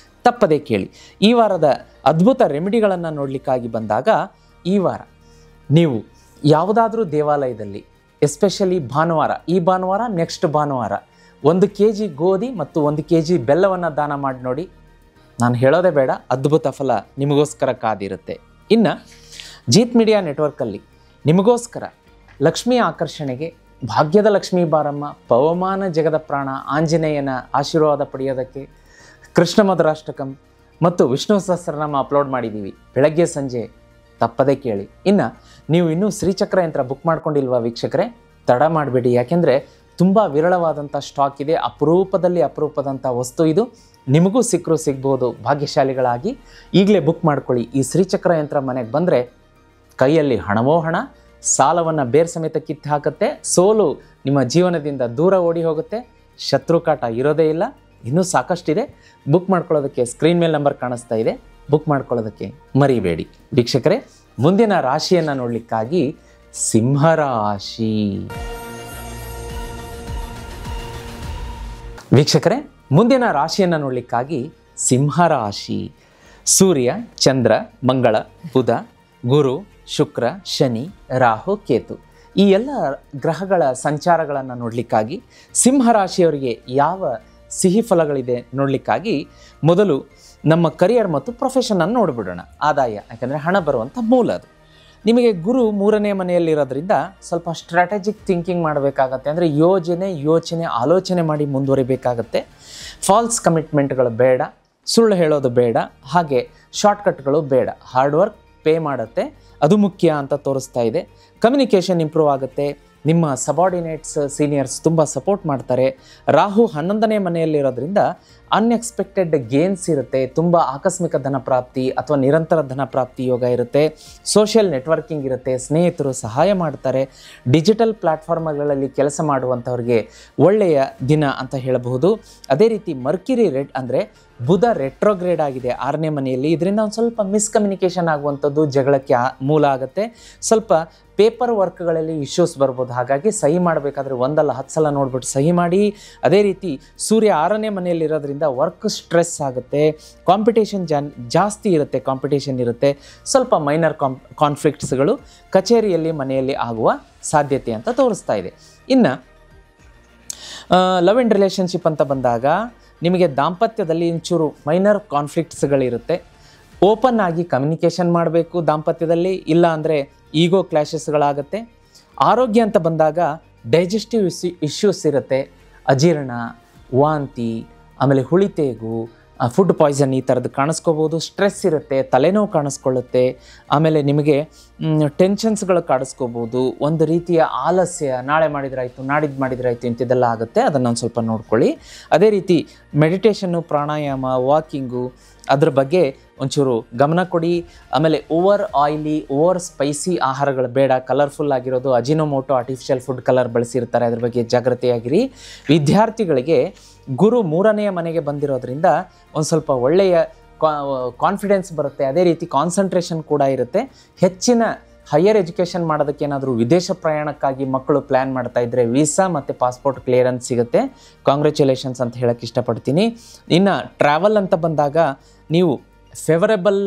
ತಪ್ಪದೇ ಕೇಳಿ. ಈ ವಾರದ ಅದ್ಭುತ ರೆಮಿಡಿಗಳನ್ನು ನೋಡಲಿಕ್ಕಾಗಿ ಬಂದಾಗ ಈ ವಾರ ನೀವು ಯಾವುದಾದ್ರೂ ದೇವಾಲಯದಲ್ಲಿ, ಎಸ್ಪೆಷಲಿ ಭಾನುವಾರ, ಈ ಭಾನುವಾರ ನೆಕ್ಸ್ಟ್ ಭಾನುವಾರ 1 kg ಗೋಧಿ ಮತ್ತು 1 kg ಬೆಲ್ಲವನ್ನು ದಾನ ಮಾಡಿ ನೋಡಿ. ನಾನು ಹೇಳೋದೇ ಬೇಡ, ಅದ್ಭುತ ಫಲ ನಿಮಗೋಸ್ಕರ ಕಾದಿರುತ್ತೆ. ಇನ್ನು ಜೀತ್ ಮೀಡಿಯಾ ನೆಟ್ವರ್ಕಲ್ಲಿ ನಿಮಗೋಸ್ಕರ ಲಕ್ಷ್ಮೀ ಆಕರ್ಷಣೆಗೆ ಭಾಗ್ಯದ ಲಕ್ಷ್ಮೀ ಬಾರಮ್ಮ, ಪವಮಾನ ಜಗದ ಪ್ರಾಣ ಆಂಜನೇಯನ ಆಶೀರ್ವಾದ ಪಡೆಯೋದಕ್ಕೆ ಕೃಷ್ಣ ಮಧುರಾಷ್ಟಕಂ ಮತ್ತು ವಿಷ್ಣು ಸಹಸ್ರನಾಮ ಅಪ್ಲೋಡ್ ಮಾಡಿದ್ದೀವಿ, ಬೆಳಗ್ಗೆ ಸಂಜೆ ತಪ್ಪದೇ ಕೇಳಿ. ಇನ್ನು ನೀವು ಇನ್ನೂ ಶ್ರೀಚಕ್ರ ಯಂತ್ರ ಬುಕ್ ಮಾಡ್ಕೊಂಡಿಲ್ವಾ ವೀಕ್ಷಕರೇ? ತಡ ಮಾಡಬೇಡಿ, ಯಾಕೆಂದರೆ ತುಂಬ ವಿರಳವಾದಂಥ ಸ್ಟಾಕ್ ಇದೆ. ಅಪರೂಪದಂಥ ವಸ್ತು ಇದು. ನಿಮಗೂ ಸಿಗ್ಬೋದು ಭಾಗ್ಯಶಾಲಿಗಳಾಗಿ. ಈಗಲೇ ಬುಕ್ ಮಾಡ್ಕೊಳ್ಳಿ. ಈ ಶ್ರೀಚಕ್ರ ಯಂತ್ರ ಮನೆಗೆ ಬಂದರೆ ಕೈಯಲ್ಲಿ ಹಣವೋ ಹಣ, ಸಾಲವನ್ನು ಬೇರ್ ಸಮೇತ ಕಿತ್ತು ಹಾಕುತ್ತೆ, ಸೋಲು ನಿಮ್ಮ ಜೀವನದಿಂದ ದೂರ ಓಡಿ ಹೋಗುತ್ತೆ, ಶತ್ರುಕಾಟ ಇರೋದೇ ಇಲ್ಲ. ಇನ್ನೂ ಸಾಕಷ್ಟಿದೆ. ಬುಕ್ ಮಾಡ್ಕೊಳ್ಳೋದಕ್ಕೆ ಸ್ಕ್ರೀನ್ ಮೇಲೆ ನಂಬರ್ ಕಾಣಿಸ್ತಾ ಇದೆ, ಬುಕ್ ಮಾಡ್ಕೊಳ್ಳೋದಕ್ಕೆ ಮರಿಬೇಡಿ. ವೀಕ್ಷಕರೇ, ಮುಂದಿನ ರಾಶಿಯನ್ನು ನೋಡಲಿಕ್ಕಾಗಿ ಸಿಂಹರಾಶಿ. ವೀಕ್ಷಕರೇ, ಮುಂದಿನ ರಾಶಿಯನ್ನು ನೋಡಲಿಕ್ಕಾಗಿ ಸಿಂಹರಾಶಿ. ಸೂರ್ಯ, ಚಂದ್ರ, ಮಂಗಳ, ಬುಧ, ಗುರು, ಶುಕ್ರ, ಶನಿ, ರಾಹು, ಕೇತು ಈ ಎಲ್ಲ ಗ್ರಹಗಳ ಸಂಚಾರಗಳನ್ನು ನೋಡಲಿಕ್ಕಾಗಿ ಸಿಂಹರಾಶಿಯವರಿಗೆ ಯಾವ ಸಿಹಿ ಫಲಗಳಿದೆ ನೋಡಲಿಕ್ಕಾಗಿ ಮೊದಲು ನಮ್ಮ ಕರಿಯರ್ ಮತ್ತು ಪ್ರೊಫೆಷನನ್ನು ನೋಡಿಬಿಡೋಣ. ಆದಾಯ, ಯಾಕಂದರೆ ಹಣ ಬರುವಂಥ ಮೂಲ ಅದು. ನಿಮಗೆ ಗುರು 3ನೇ ಮನೆಯಲ್ಲಿರೋದ್ರಿಂದ ಸ್ವಲ್ಪ ಸ್ಟ್ರಾಟಜಿಕ್ ಥಿಂಕಿಂಗ್ ಮಾಡಬೇಕಾಗತ್ತೆ. ಅಂದರೆ ಯೋಚನೆ ಆಲೋಚನೆ ಮಾಡಿ ಮುಂದುವರಿಬೇಕಾಗತ್ತೆ. ಫಾಲ್ಸ್ ಕಮಿಟ್ಮೆಂಟ್ಗಳು ಬೇಡ, ಸುಳ್ಳು ಹೇಳೋದು ಬೇಡ, ಹಾಗೆ ಶಾರ್ಟ್ಕಟ್ಗಳು ಬೇಡ. ಹಾರ್ಡ್ ವರ್ಕ್ ಪೇ ಮಾಡುತ್ತೆ, ಅದು ಮುಖ್ಯ ಅಂತ ತೋರಿಸ್ತಾ ಇದೆ. ಕಮ್ಯುನಿಕೇಷನ್ ಇಂಪ್ರೂವ್ ಆಗುತ್ತೆ. ನಿಮ್ಮ ಸಬಾರ್ಡಿನೇಟ್ಸ್, ಸೀನಿಯರ್ಸ್ ತುಂಬ ಸಪೋರ್ಟ್ ಮಾಡ್ತಾರೆ. ರಾಹು 11ನೇ ಮನೆಯಲ್ಲಿರೋದ್ರಿಂದ ಅನ್ಎಕ್ಸ್ಪೆಕ್ಟೆಡ್ ಗೇನ್ಸ್ ಇರುತ್ತೆ. ತುಂಬ ಆಕಸ್ಮಿಕ ಧನ ಪ್ರಾಪ್ತಿ ಅಥವಾ ನಿರಂತರ ಧನ ಪ್ರಾಪ್ತಿ ಯೋಗ ಇರುತ್ತೆ. ಸೋಷಿಯಲ್ ನೆಟ್ವರ್ಕಿಂಗ್ ಇರುತ್ತೆ, ಸ್ನೇಹಿತರು ಸಹಾಯ ಮಾಡ್ತಾರೆ. ಡಿಜಿಟಲ್ ಪ್ಲ್ಯಾಟ್ಫಾರ್ಮ್ಗಳಲ್ಲಿ ಕೆಲಸ ಮಾಡುವಂಥವ್ರಿಗೆ ಒಳ್ಳೆಯ ದಿನ ಅಂತ ಹೇಳಬಹುದು. ಅದೇ ರೀತಿ ಮರ್ಕ್ಯುರಿ ಅಂದರೆ ಬುಧ ರೆಟ್ರೋಗ್ರೇಡ್ ಆಗಿದೆ 6ನೇ ಮನೆಯಲ್ಲಿ. ಇದರಿಂದ ಒಂದು ಸ್ವಲ್ಪ ಮಿಸ್ಕಮ್ಯುನಿಕೇಷನ್ ಆಗುವಂಥದ್ದು ಜಗಳಕ್ಕೆ ಮೂಲ ಆಗುತ್ತೆ. ಸ್ವಲ್ಪ ಪೇಪರ್ ವರ್ಕ್ಗಳಲ್ಲಿ ಇಶ್ಯೂಸ್ ಬರ್ಬೋದು. ಹಾಗಾಗಿ ಸಹಿ ಮಾಡಬೇಕಾದ್ರೆ 1 ಅಲ್ಲ 10 ಸಲ ನೋಡ್ಬಿಟ್ಟು ಸಹಿ ಮಾಡಿ. ಅದೇ ರೀತಿ ಸೂರ್ಯ 6ನೇ ಮನೆಯಲ್ಲಿರೋದ್ರಿಂದ ವರ್ಕ್ ಸ್ಟ್ರೆಸ್ ಆಗುತ್ತೆ. ಕಾಂಪಿಟೇಷನ್ ಜಾಸ್ತಿ ಇರುತ್ತೆ, ಕಾಂಪಿಟೇಷನ್ ಇರುತ್ತೆ. ಸ್ವಲ್ಪ ಮೈನರ್ ಕಾನ್ಫ್ಲಿಕ್ಟ್ಸ್ಗಳು ಕಚೇರಿಯಲ್ಲಿ, ಮನೆಯಲ್ಲಿ ಆಗುವ ಸಾಧ್ಯತೆ ಅಂತ ತೋರಿಸ್ತಾ ಇದೆ. ಇನ್ನು ಲವ್ ಆ್ಯಂಡ್ ರಿಲೇಷನ್ಶಿಪ್ ಅಂತ ಬಂದಾಗ ನಿಮಗೆ ದಾಂಪತ್ಯದಲ್ಲಿ ಒಂಚೂರು ಮೈನರ್ ಕಾನ್ಫ್ಲಿಕ್ಟ್ಸ್ಗಳಿರುತ್ತೆ. ಓಪನ್ ಆಗಿ ಕಮ್ಯುನಿಕೇಷನ್ ಮಾಡಬೇಕು ದಾಂಪತ್ಯದಲ್ಲಿ, ಇಲ್ಲ ಅಂದರೆ ಈಗೋ ಕ್ಲಾಶಸ್ಗಳಾಗುತ್ತೆ. ಆರೋಗ್ಯ ಅಂತ ಬಂದಾಗ ಡೈಜೆಸ್ಟಿವ್ ಇಶ್ಯೂಸ್ ಇರುತ್ತೆ. ಅಜೀರ್ಣ, ವಾಂತಿ, ಆಮೇಲೆ ಹುಳಿತೇಗು, ಫುಡ್ ಪಾಯ್ಸನ್ ಈ ಥರದ್ದು ಕಾಣಿಸ್ಕೋಬೋದು. ಸ್ಟ್ರೆಸ್ ಇರುತ್ತೆ, ತಲೆನೋವು ಕಾಣಿಸ್ಕೊಳ್ಳುತ್ತೆ. ಆಮೇಲೆ ನಿಮಗೆ ಟೆನ್ಷನ್ಸ್ಗಳು ಕಾಣಿಸ್ಕೋಬೋದು. ಒಂದು ರೀತಿಯ ಆಲಸ್ಯ, ನಾಳೆ ಮಾಡಿದ್ರಾಯ್ತು, ನಾಡಿದ್ದು ಮಾಡಿದ್ರಾಯ್ತು ಇಂಥದ್ದೆಲ್ಲ ಆಗುತ್ತೆ. ಅದನ್ನು ಒಂದು ಸ್ವಲ್ಪ ನೋಡ್ಕೊಳ್ಳಿ. ಅದೇ ರೀತಿ ಮೆಡಿಟೇಷನ್ನು, ಪ್ರಾಣಾಯಾಮ, ವಾಕಿಂಗು ಅದ್ರ ಬಗ್ಗೆ ಒಂಚೂರು ಗಮನ ಕೊಡಿ. ಆಮೇಲೆ ಓವರ್ ಆಯಿಲಿ, ಓವರ್ ಸ್ಪೈಸಿ ಆಹಾರಗಳು ಬೇಡ. ಕಲರ್ಫುಲ್ ಆಗಿರೋದು, ಅಜಿನೋಮೋಟೋ, ಆರ್ಟಿಫಿಷಿಯಲ್ ಫುಡ್ ಕಲರ್ ಬಳಸಿರ್ತಾರೆ, ಅದ್ರ ಬಗ್ಗೆ ಜಾಗ್ರತೆಯಾಗಿರಿ. ವಿದ್ಯಾರ್ಥಿಗಳಿಗೆ ಗುರು 3ನೇ ಮನೆಗೆ ಬಂದಿರೋದ್ರಿಂದ ಒಂದು ಸ್ವಲ್ಪ ಒಳ್ಳೆಯ ಕಾನ್ಫಿಡೆನ್ಸ್ ಬರುತ್ತೆ. ಅದೇ ರೀತಿ ಕಾನ್ಸಂಟ್ರೇಷನ್ ಕೂಡ ಇರುತ್ತೆ. ಹೆಚ್ಚಿನ ಹೈಯರ್ ಎಜುಕೇಷನ್ ಮಾಡೋದಕ್ಕೆ ಏನಾದರೂ ವಿದೇಶ ಪ್ರಯಾಣಕ್ಕಾಗಿ ಮಕ್ಕಳು ಪ್ಲ್ಯಾನ್ ಮಾಡ್ತಾ ಇದ್ದರೆ ವೀಸಾ ಮತ್ತು ಪಾಸ್ಪೋರ್ಟ್ ಕ್ಲಿಯರೆನ್ಸ್ ಸಿಗುತ್ತೆ. ಕಾಂಗ್ರ್ಯಾಚುಲೇಷನ್ಸ್ ಅಂತ ಹೇಳೋಕ್ಕೆ ಇಷ್ಟಪಡ್ತೀನಿ. ಇನ್ನು ಟ್ರಾವೆಲ್ ಅಂತ ಬಂದಾಗ ನೀವು ಫೇವರೇಬಲ್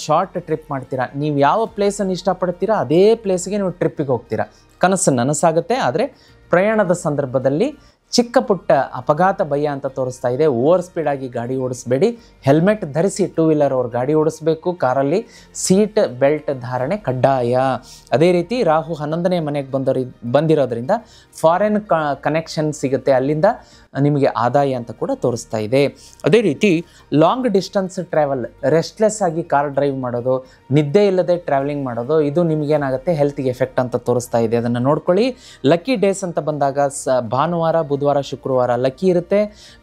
ಶಾರ್ಟ್ ಟ್ರಿಪ್ ಮಾಡ್ತೀರಾ. ನೀವು ಯಾವ ಪ್ಲೇಸನ್ನು ಇಷ್ಟಪಡ್ತೀರಾ ಅದೇ ಪ್ಲೇಸ್ಗೆ ನೀವು ಟ್ರಿಪ್ಪಿಗೆ ಹೋಗ್ತೀರಾ. ಕನಸು ನನಸಾಗುತ್ತೆ. ಆದರೆ ಪ್ರಯಾಣದ ಸಂದರ್ಭದಲ್ಲಿ ಚಿಕ್ಕ ಪುಟ್ಟ ಅಪಘಾತ ಭಯ ಅಂತ ತೋರಿಸ್ತಾ ಇದೆ. ಓವರ್ ಸ್ಪೀಡಾಗಿ ಗಾಡಿ ಓಡಿಸಬೇಡಿ, ಹೆಲ್ಮೆಟ್ ಧರಿಸಿ ಟೂ ವೀಲರ್ ಅವ್ರು ಗಾಡಿ ಓಡಿಸ್ಬೇಕು, ಕಾರಲ್ಲಿ ಸೀಟ್ ಬೆಲ್ಟ್ ಧಾರಣೆ ಕಡ್ಡಾಯ. ಅದೇ ರೀತಿ ರಾಹು 11ನೇ ಮನೆಗೆ ಬಂದಿರೋದ್ರಿಂದ ಫಾರಿನ್ ಕನೆಕ್ಷನ್ ಸಿಗುತ್ತೆ, ಅಲ್ಲಿಂದ ನಿಮಗೆ ಆದಾಯ ಅಂತ ಕೂಡ ತೋರಿಸ್ತಾ ಇದೆ. ಅದೇ ರೀತಿ ಲಾಂಗ್ ಡಿಸ್ಟೆನ್ಸ್ ಟ್ರಾವೆಲ್, ರೆಸ್ಟ್ಲೆಸ್ ಆಗಿ ಕಾರ್ ಡ್ರೈವ್ ಮಾಡೋದು, ನಿದ್ದೆ ಇಲ್ಲದೆ ಟ್ರಾವೆಲಿಂಗ್ ಮಾಡೋದು, ಇದು ನಿಮಗೇನಾಗುತ್ತೆ ಹೆಲ್ತ್ಗೆ ಎಫೆಕ್ಟ್ ಅಂತ ತೋರಿಸ್ತಾ ಇದೆ. ಅದನ್ನು ನೋಡ್ಕೊಳ್ಳಿ. ಲಕ್ಕಿ ಡೇಸ್ ಅಂತ ಬಂದಾಗ ಭಾನುವಾರ, ಬುಧವಾರ, ಶುಕ್ರವಾರ ಲಕ್ಕಿ ಇರುತ್ತೆ.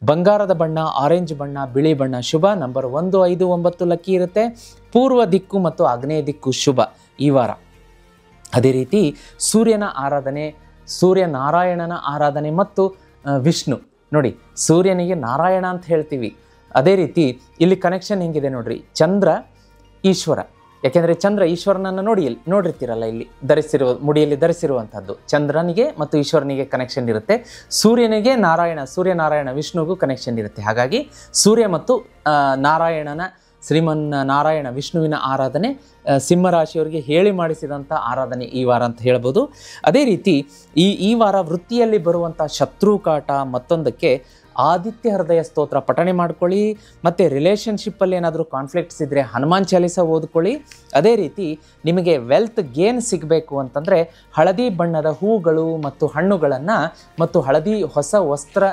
ಬಂಗಾರದ ಬಣ್ಣ, ಆರೆಂಜ್ ಬಣ್ಣ, ಬಿಳಿ ಬಣ್ಣ ಶುಭ. ನಂಬರ್ 1, 5, 9 ಲಕ್ಕಿ ಇರುತ್ತೆ. ಪೂರ್ವ ದಿಕ್ಕು ಮತ್ತು ಆಗ್ನೇಯ ದಿಕ್ಕು ಶುಭ ಈ ವಾರ. ಅದೇ ರೀತಿ ಸೂರ್ಯನ ಆರಾಧನೆ, ಸೂರ್ಯನಾರಾಯಣನ ಆರಾಧನೆ ಮತ್ತು ವಿಷ್ಣು. ನೋಡಿ, ಸೂರ್ಯನಿಗೆ ನಾರಾಯಣ ಅಂತ ಹೇಳ್ತೀವಿ. ಅದೇ ರೀತಿ ಇಲ್ಲಿ ಕನೆಕ್ಷನ್ ಹೆಂಗಿದೆ ನೋಡ್ರಿ, ಚಂದ್ರ ಈಶ್ವರ. ಯಾಕೆಂದರೆ ಚಂದ್ರ ಈಶ್ವರನನ್ನು ನೋಡಿರ್ತೀರಲ್ಲ, ಇಲ್ಲಿ ಮುಡಿಯಲ್ಲಿ ಧರಿಸಿರುವಂಥದ್ದು ಚಂದ್ರನಿಗೆ ಮತ್ತು ಈಶ್ವರನಿಗೆ ಕನೆಕ್ಷನ್ ಇರುತ್ತೆ. ಸೂರ್ಯನಿಗೆ ಸೂರ್ಯನಾರಾಯಣ ವಿಷ್ಣುಗೂ ಕನೆಕ್ಷನ್ ಇರುತ್ತೆ. ಹಾಗಾಗಿ ಸೂರ್ಯ ಮತ್ತು ಶ್ರೀಮನ್ ನಾರಾಯಣ ವಿಷ್ಣುವಿನ ಆರಾಧನೆ ಸಿಂಹರಾಶಿಯವರಿಗೆ ಹೇಳಿ ಮಾಡಿಸಿದಂಥ ಆರಾಧನೆ ಈ ವಾರ ಅಂತ ಹೇಳ್ಬೋದು. ಅದೇ ರೀತಿ ಈ ವಾರ ವೃತ್ತಿಯಲ್ಲಿ ಬರುವಂಥ ಶತ್ರುಕಾಟ ಮತ್ತೊಂದಕ್ಕೆ ಆದಿತ್ಯ ಹೃದಯ ಸ್ತೋತ್ರ ಪಠಣೆ ಮಾಡ್ಕೊಳ್ಳಿ. ಮತ್ತು ರಿಲೇಷನ್ಶಿಪ್ಪಲ್ಲಿ ಏನಾದರೂ ಕಾನ್ಫ್ಲಿಕ್ಟ್ಸ್ ಇದ್ದರೆ ಹನುಮಾನ್ ಚಾಲೀಸ ಓದ್ಕೊಳ್ಳಿ. ಅದೇ ರೀತಿ ನಿಮಗೆ ವೆಲ್ತ್ ಗೇನ್ ಸಿಗಬೇಕು ಅಂತಂದರೆ ಹಳದಿ ಬಣ್ಣದ ಹೂಗಳು ಮತ್ತು ಹಣ್ಣುಗಳನ್ನು ಮತ್ತು ಹಳದಿ ಹೊಸ ವಸ್ತ್ರ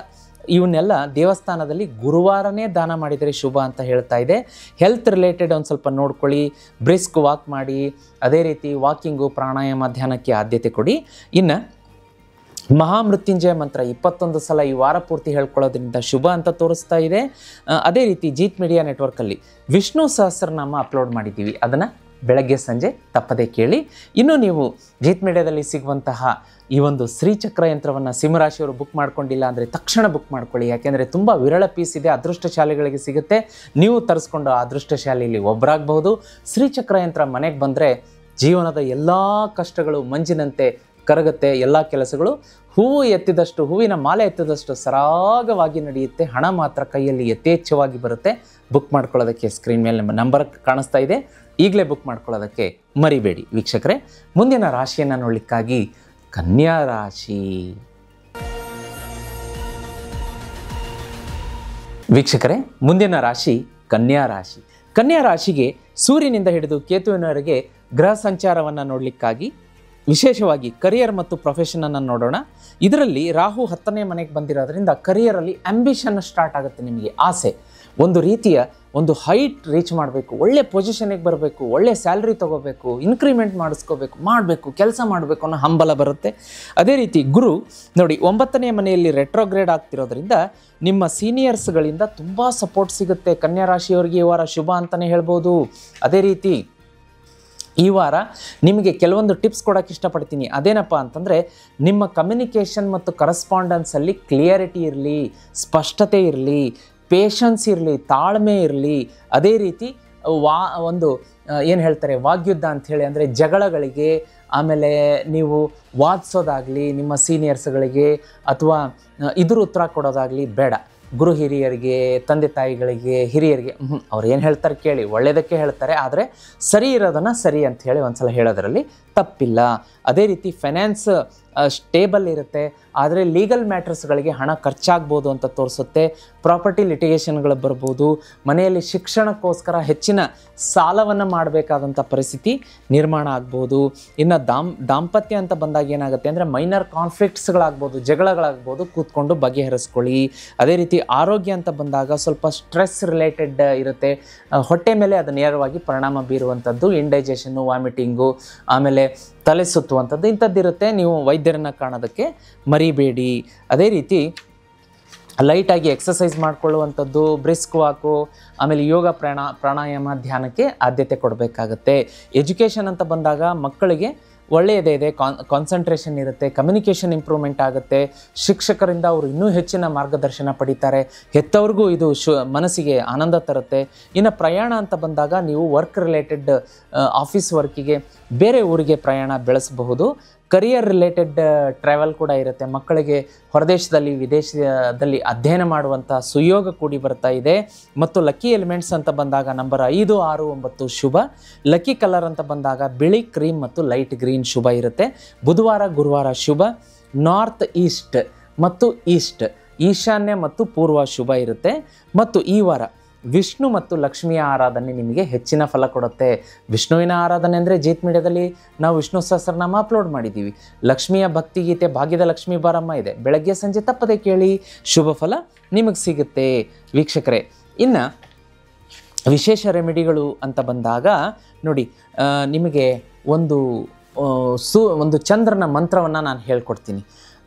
ಇವನ್ನೆಲ್ಲ ದೇವಸ್ಥಾನದಲ್ಲಿ ಗುರುವಾರನೇ ದಾನ ಮಾಡಿದರೆ ಶುಭ ಅಂತ ಹೇಳ್ತಾ ಇದೆ. ಹೆಲ್ತ್ ರಿಲೇಟೆಡ್ ಒಂದು ಸ್ವಲ್ಪ ನೋಡ್ಕೊಳ್ಳಿ, ಬ್ರಿಸ್ಕ್ ವಾಕ್ ಮಾಡಿ. ಅದೇ ರೀತಿ ವಾಕಿಂಗು, ಪ್ರಾಣಾಯಾಮ, ಧ್ಯಾನಕ್ಕೆ ಆದ್ಯತೆ ಕೊಡಿ. ಇನ್ನು ಮಹಾಮೃತ್ಯುಂಜಯ ಮಂತ್ರ 21 ಸಲ ಈ ವಾರ ಪೂರ್ತಿ ಹೇಳ್ಕೊಳ್ಳೋದ್ರಿಂದ ಶುಭ ಅಂತ ತೋರಿಸ್ತಾ ಇದೆ. ಅದೇ ರೀತಿ ಜೀತ್ ಮೀಡಿಯಾ ನೆಟ್ವರ್ಕಲ್ಲಿ ವಿಷ್ಣು ಸಹಸ್ರನಾಮ ಅಪ್ಲೋಡ್ ಮಾಡಿದ್ದೀವಿ, ಅದನ್ನು ಬೆಳಗ್ಗೆ ಸಂಜೆ ತಪ್ಪದೇ ಕೇಳಿ. ಇನ್ನು ನೀವು ಜೀತ್ ಮೀಡಿಯಾದಲ್ಲಿ ಸಿಗುವಂತಹ ಈ ಒಂದು ಶ್ರೀಚಕ್ರ ಯಂತ್ರವನ್ನು ಸಿಂಹರಾಶಿಯವರು ಬುಕ್ ಮಾಡ್ಕೊಂಡಿಲ್ಲ ಅಂದರೆ ತಕ್ಷಣ ಬುಕ್ ಮಾಡ್ಕೊಳ್ಳಿ. ಯಾಕೆಂದರೆ ತುಂಬ ವಿರಳ ಪೀಸ್ ಇದೆ, ಅದೃಷ್ಟಶಾಲಿಗಳಿಗೆ ಸಿಗುತ್ತೆ. ನೀವು ತರಿಸ್ಕೊಂಡು ಆ ಅದೃಷ್ಟಶಾಲಿಯಲ್ಲಿ ಒಬ್ಬರಾಗಬಹುದು. ಶ್ರೀಚಕ್ರ ಯಂತ್ರ ಮನೆಗೆ ಬಂದರೆ ಜೀವನದ ಎಲ್ಲ ಕಷ್ಟಗಳು ಮಂಜಿನಂತೆ ಕರಗುತ್ತೆ. ಎಲ್ಲ ಕೆಲಸಗಳು ಹೂವಿನ ಮಾಲೆ ಎತ್ತಿದಷ್ಟು ಸರಾಗವಾಗಿ ನಡೆಯುತ್ತೆ. ಹಣ ಮಾತ್ರ ಕೈಯಲ್ಲಿ ಯಥೇಚ್ಛವಾಗಿ ಬರುತ್ತೆ. ಬುಕ್ ಮಾಡ್ಕೊಳ್ಳೋದಕ್ಕೆ ಸ್ಕ್ರೀನ್ ಮೇಲೆ ನಮ್ಮ ನಂಬರ್ ಕಾಣಿಸ್ತಾ ಇದೆ, ಈಗಲೇ ಬುಕ್ ಮಾಡ್ಕೊಳ್ಳೋದಕ್ಕೆ ಮರಿಬೇಡಿ. ವೀಕ್ಷಕರೇ, ಮುಂದಿನ ರಾಶಿಯನ್ನು ನೋಡಲಿಕ್ಕಾಗಿ ಕನ್ಯಾ ರಾಶಿ. ವೀಕ್ಷಕರೇ, ಮುಂದಿನ ರಾಶಿ ಕನ್ಯಾ ರಾಶಿ. ಕನ್ಯಾ ರಾಶಿಗೆ ಸೂರ್ಯನಿಂದ ಹಿಡಿದು ಕೇತುವಿನವರೆಗೆ ಗ್ರಹ ಸಂಚಾರವನ್ನು ನೋಡಲಿಕ್ಕಾಗಿ ವಿಶೇಷವಾಗಿ ಕರಿಯರ್ ಮತ್ತು ಪ್ರೊಫೆಷನನ್ನು ನೋಡೋಣ. ಇದರಲ್ಲಿ ರಾಹು 10ನೇ ಮನೆಗೆ ಬಂದಿರೋದ್ರಿಂದ ಕರಿಯರಲ್ಲಿ ಆಂಬಿಷನ್ ಸ್ಟಾರ್ಟ್ ಆಗುತ್ತೆ. ನಿಮಗೆ ಆಸೆ, ಒಂದು ರೀತಿಯ ಒಂದು ಹೈಟ್ ರೀಚ್ ಮಾಡಬೇಕು, ಒಳ್ಳೆ ಪೊಸಿಷನಿಗೆ ಬರಬೇಕು, ಒಳ್ಳೆ ಸ್ಯಾಲ್ರಿ ತೊಗೋಬೇಕು, ಇನ್ಕ್ರಿಮೆಂಟ್ ಮಾಡಬೇಕು, ಕೆಲಸ ಮಾಡಬೇಕು ಅನ್ನೋ ಹಂಬಲ ಬರುತ್ತೆ. ಅದೇ ರೀತಿ ಗುರು ನೋಡಿ 9ನೇ ಮನೆಯಲ್ಲಿ ರೆಟ್ರೋಗ್ರೇಡ್ ಆಗ್ತಿರೋದ್ರಿಂದ ನಿಮ್ಮ ಸೀನಿಯರ್ಸ್ಗಳಿಂದ ತುಂಬ ಸಪೋರ್ಟ್ ಸಿಗುತ್ತೆ. ಕನ್ಯಾ ರಾಶಿಯವರಿಗೆ ಈ ವಾರ ಶುಭ ಅಂತಲೇ ಹೇಳ್ಬೋದು. ಅದೇ ರೀತಿ ಈ ವಾರ ನಿಮಗೆ ಕೆಲವೊಂದು ಟಿಪ್ಸ್ ಕೊಡೋಕ್ಕೆ ಇಷ್ಟಪಡ್ತೀನಿ. ಅದೇನಪ್ಪ ಅಂತಂದರೆ, ನಿಮ್ಮ ಕಮ್ಯುನಿಕೇಷನ್ ಮತ್ತು ಕರೆಸ್ಪಾಂಡೆನ್ಸಲ್ಲಿ ಕ್ಲಿಯರಿಟಿ ಇರಲಿ, ಸ್ಪಷ್ಟತೆ ಇರಲಿ, ಪೇಷನ್ಸ್ ಇರಲಿ, ತಾಳ್ಮೆ ಇರಲಿ. ಅದೇ ರೀತಿ ಏನು ಹೇಳ್ತಾರೆ ವಾಗ್ಯುದ್ಧ ಅಂಥೇಳಿ, ಅಂದರೆ ಜಗಳಗಳಿಗೆ ಆಮೇಲೆ ನೀವು ವಾದಿಸೋದಾಗಲಿ ನಿಮ್ಮ ಸೀನಿಯರ್ಸ್ಗಳಿಗೆ ಅಥವಾ ಇದ್ರ ಉತ್ತರ ಕೊಡೋದಾಗಲಿ ಬೇಡ. ಗುರು ಹಿರಿಯರಿಗೆ, ತಂದೆ ತಾಯಿಗಳಿಗೆ, ಹಿರಿಯರಿಗೆ ಅವ್ರು ಏನು ಹೇಳ್ತಾರೆ ಕೇಳಿ, ಒಳ್ಳೆಯದಕ್ಕೆ ಹೇಳ್ತಾರೆ. ಆದರೆ ಸರಿ ಇರೋದನ್ನು ಸರಿ ಅಂಥೇಳಿ ಒಂದು ಸಲ ಹೇಳೋದರಲ್ಲಿ ತಪ್ಪಿಲ್ಲ. ಅದೇ ರೀತಿ ಫೈನಾನ್ಸ್ ಸ್ಟೇಬಲ್ ಇರುತ್ತೆ, ಆದರೆ ಲೀಗಲ್ ಮ್ಯಾಟರ್ಸ್ಗಳಿಗೆ ಹಣ ಖರ್ಚಾಗ್ಬೋದು ಅಂತ ತೋರಿಸುತ್ತೆ. ಪ್ರಾಪರ್ಟಿ ಲಿಟಿಗೇಷನ್ಗಳು ಬರ್ಬೋದು. ಮನೆಯಲ್ಲಿ ಶಿಕ್ಷಣಕ್ಕೋಸ್ಕರ ಹೆಚ್ಚಿನ ಸಾಲವನ್ನು ಮಾಡಬೇಕಾದಂಥ ಪರಿಸ್ಥಿತಿ ನಿರ್ಮಾಣ ಆಗ್ಬೋದು. ಇನ್ನು ದಾಂಪತ್ಯ ಅಂತ ಬಂದಾಗ ಏನಾಗುತ್ತೆ ಅಂದರೆ ಮೈನರ್ ಕಾನ್ಫ್ಲಿಕ್ಟ್ಸ್ಗಳಾಗ್ಬೋದು, ಜಗಳಗಳಾಗ್ಬೋದು, ಕೂತ್ಕೊಂಡು ಬಗೆಹರಿಸ್ಕೊಳ್ಳಿ. ಅದೇ ರೀತಿ ಆರೋಗ್ಯ ಅಂತ ಬಂದಾಗ ಸ್ವಲ್ಪ ಸ್ಟ್ರೆಸ್ ರಿಲೇಟೆಡ್ ಇರುತ್ತೆ. ಹೊಟ್ಟೆ ಮೇಲೆ ಅದು ನೇರವಾಗಿ ಪರಿಣಾಮ ಬೀರುವಂಥದ್ದು, ಇಂಡೈಜೆಷನ್ನು, ವಾಮಿಟಿಂಗು, ಆಮೇಲೆ ತಲೆ ಸುತ್ತುವಂಥದ್ದು ಇಂಥದ್ದಿರುತ್ತೆ. ನೀವು ವೈದ್ಯರನ್ನು ಕಾಣೋದಕ್ಕೆ ಮರಿಬೇಡಿ. ಅದೇ ರೀತಿ ಲೈಟಾಗಿ ಎಕ್ಸಸೈಸ್ ಮಾಡಿಕೊಳ್ಳುವಂಥದ್ದು, ಬ್ರಿಸ್ಕ್ ವಾಕು, ಆಮೇಲೆ ಯೋಗ, ಪ್ರಾಣಾಯಾಮ, ಧ್ಯಾನಕ್ಕೆ ಆದ್ಯತೆ ಕೊಡಬೇಕಾಗತ್ತೆ. ಎಜುಕೇಷನ್ ಅಂತ ಬಂದಾಗ ಮಕ್ಕಳಿಗೆ ಒಳ್ಳೆಯದೇ ಇದೆ, ಕಾನ್ಸಂಟ್ರೇಷನ್ ಇರುತ್ತೆ, ಕಮ್ಯುನಿಕೇಷನ್ ಇಂಪ್ರೂವ್ಮೆಂಟ್ ಆಗುತ್ತೆ. ಶಿಕ್ಷಕರಿಂದ ಅವರು ಇನ್ನೂ ಹೆಚ್ಚಿನ ಮಾರ್ಗದರ್ಶನ ಪಡಿತಾರೆ. ಹೆತ್ತವ್ರಿಗೂ ಇದು ಮನಸ್ಸಿಗೆ ಆನಂದ ತರುತ್ತೆ. ಇನ್ನು ಪ್ರಯಾಣ ಅಂತ ಬಂದಾಗ ನೀವು ವರ್ಕ್ ರಿಲೇಟೆಡ್ ಆಫೀಸ್ ವರ್ಕಿಗೆ ಬೇರೆ ಊರಿಗೆ ಪ್ರಯಾಣ ಬೆಳೆಸಬಹುದು. ಕರಿಯರ್ ರಿಲೇಟೆಡ್ ಟ್ರಾವೆಲ್ ಕೂಡ ಇರುತ್ತೆ. ಮಕ್ಕಳಿಗೆ ಹೊರದೇಶದಲ್ಲಿ, ವಿದೇಶದಲ್ಲಿ ಅಧ್ಯಯನ ಮಾಡುವಂಥ ಸುಯೋಗ ಕೂಡಿ ಬರ್ತಾ ಇದೆ. ಮತ್ತು ಲಕ್ಕಿ ಎಲಿಮೆಂಟ್ಸ್ ಅಂತ ಬಂದಾಗ ನಂಬರ್ 5, 6, 9 ಶುಭ. ಲಕ್ಕಿ ಕಲರ್ ಅಂತ ಬಂದಾಗ ಬಿಳಿ, ಕ್ರೀಮ್ ಮತ್ತು ಲೈಟ್ ಗ್ರೀನ್ ಶುಭ ಇರುತ್ತೆ. ಬುಧವಾರ, ಗುರುವಾರ ಶುಭ. ನಾರ್ತ್ ಈಸ್ಟ್ ಮತ್ತು ಈಸ್ಟ್, ಈಶಾನ್ಯ ಮತ್ತು ಪೂರ್ವ ಶುಭ ಇರುತ್ತೆ. ಮತ್ತು ಈ ವಾರ ವಿಷ್ಣು ಮತ್ತು ಲಕ್ಷ್ಮಿಯ ಆರಾಧನೆ ನಿಮಗೆ ಹೆಚ್ಚಿನ ಫಲ ಕೊಡುತ್ತೆ. ವಿಷ್ಣುವಿನ ಆರಾಧನೆ ಅಂದರೆ ಜೀತ್ ಮೀಡಿಯಾದಲ್ಲಿ ನಾವು ವಿಷ್ಣು ಸಹಸ್ರನಾಮ ಅಪ್ಲೋಡ್ ಮಾಡಿದ್ದೀವಿ. ಲಕ್ಷ್ಮಿಯ ಭಕ್ತಿಗೀತೆ ಭಾಗ್ಯದ ಲಕ್ಷ್ಮೀ ಬಾರಮ್ಮ ಇದೆ, ಬೆಳಗ್ಗೆ ಸಂಜೆ ತಪ್ಪದೆ ಕೇಳಿ, ಶುಭ ಫಲ ನಿಮಗೆ ಸಿಗುತ್ತೆ ವೀಕ್ಷಕರೇ. ಇನ್ನು ವಿಶೇಷ ರೆಮಿಡಿಗಳು ಅಂತ ಬಂದಾಗ ನೋಡಿ, ನಿಮಗೆ ಒಂದು ಚಂದ್ರನ ಮಂತ್ರವನ್ನು ನಾನು ಹೇಳ್ಕೊಡ್ತೀನಿ.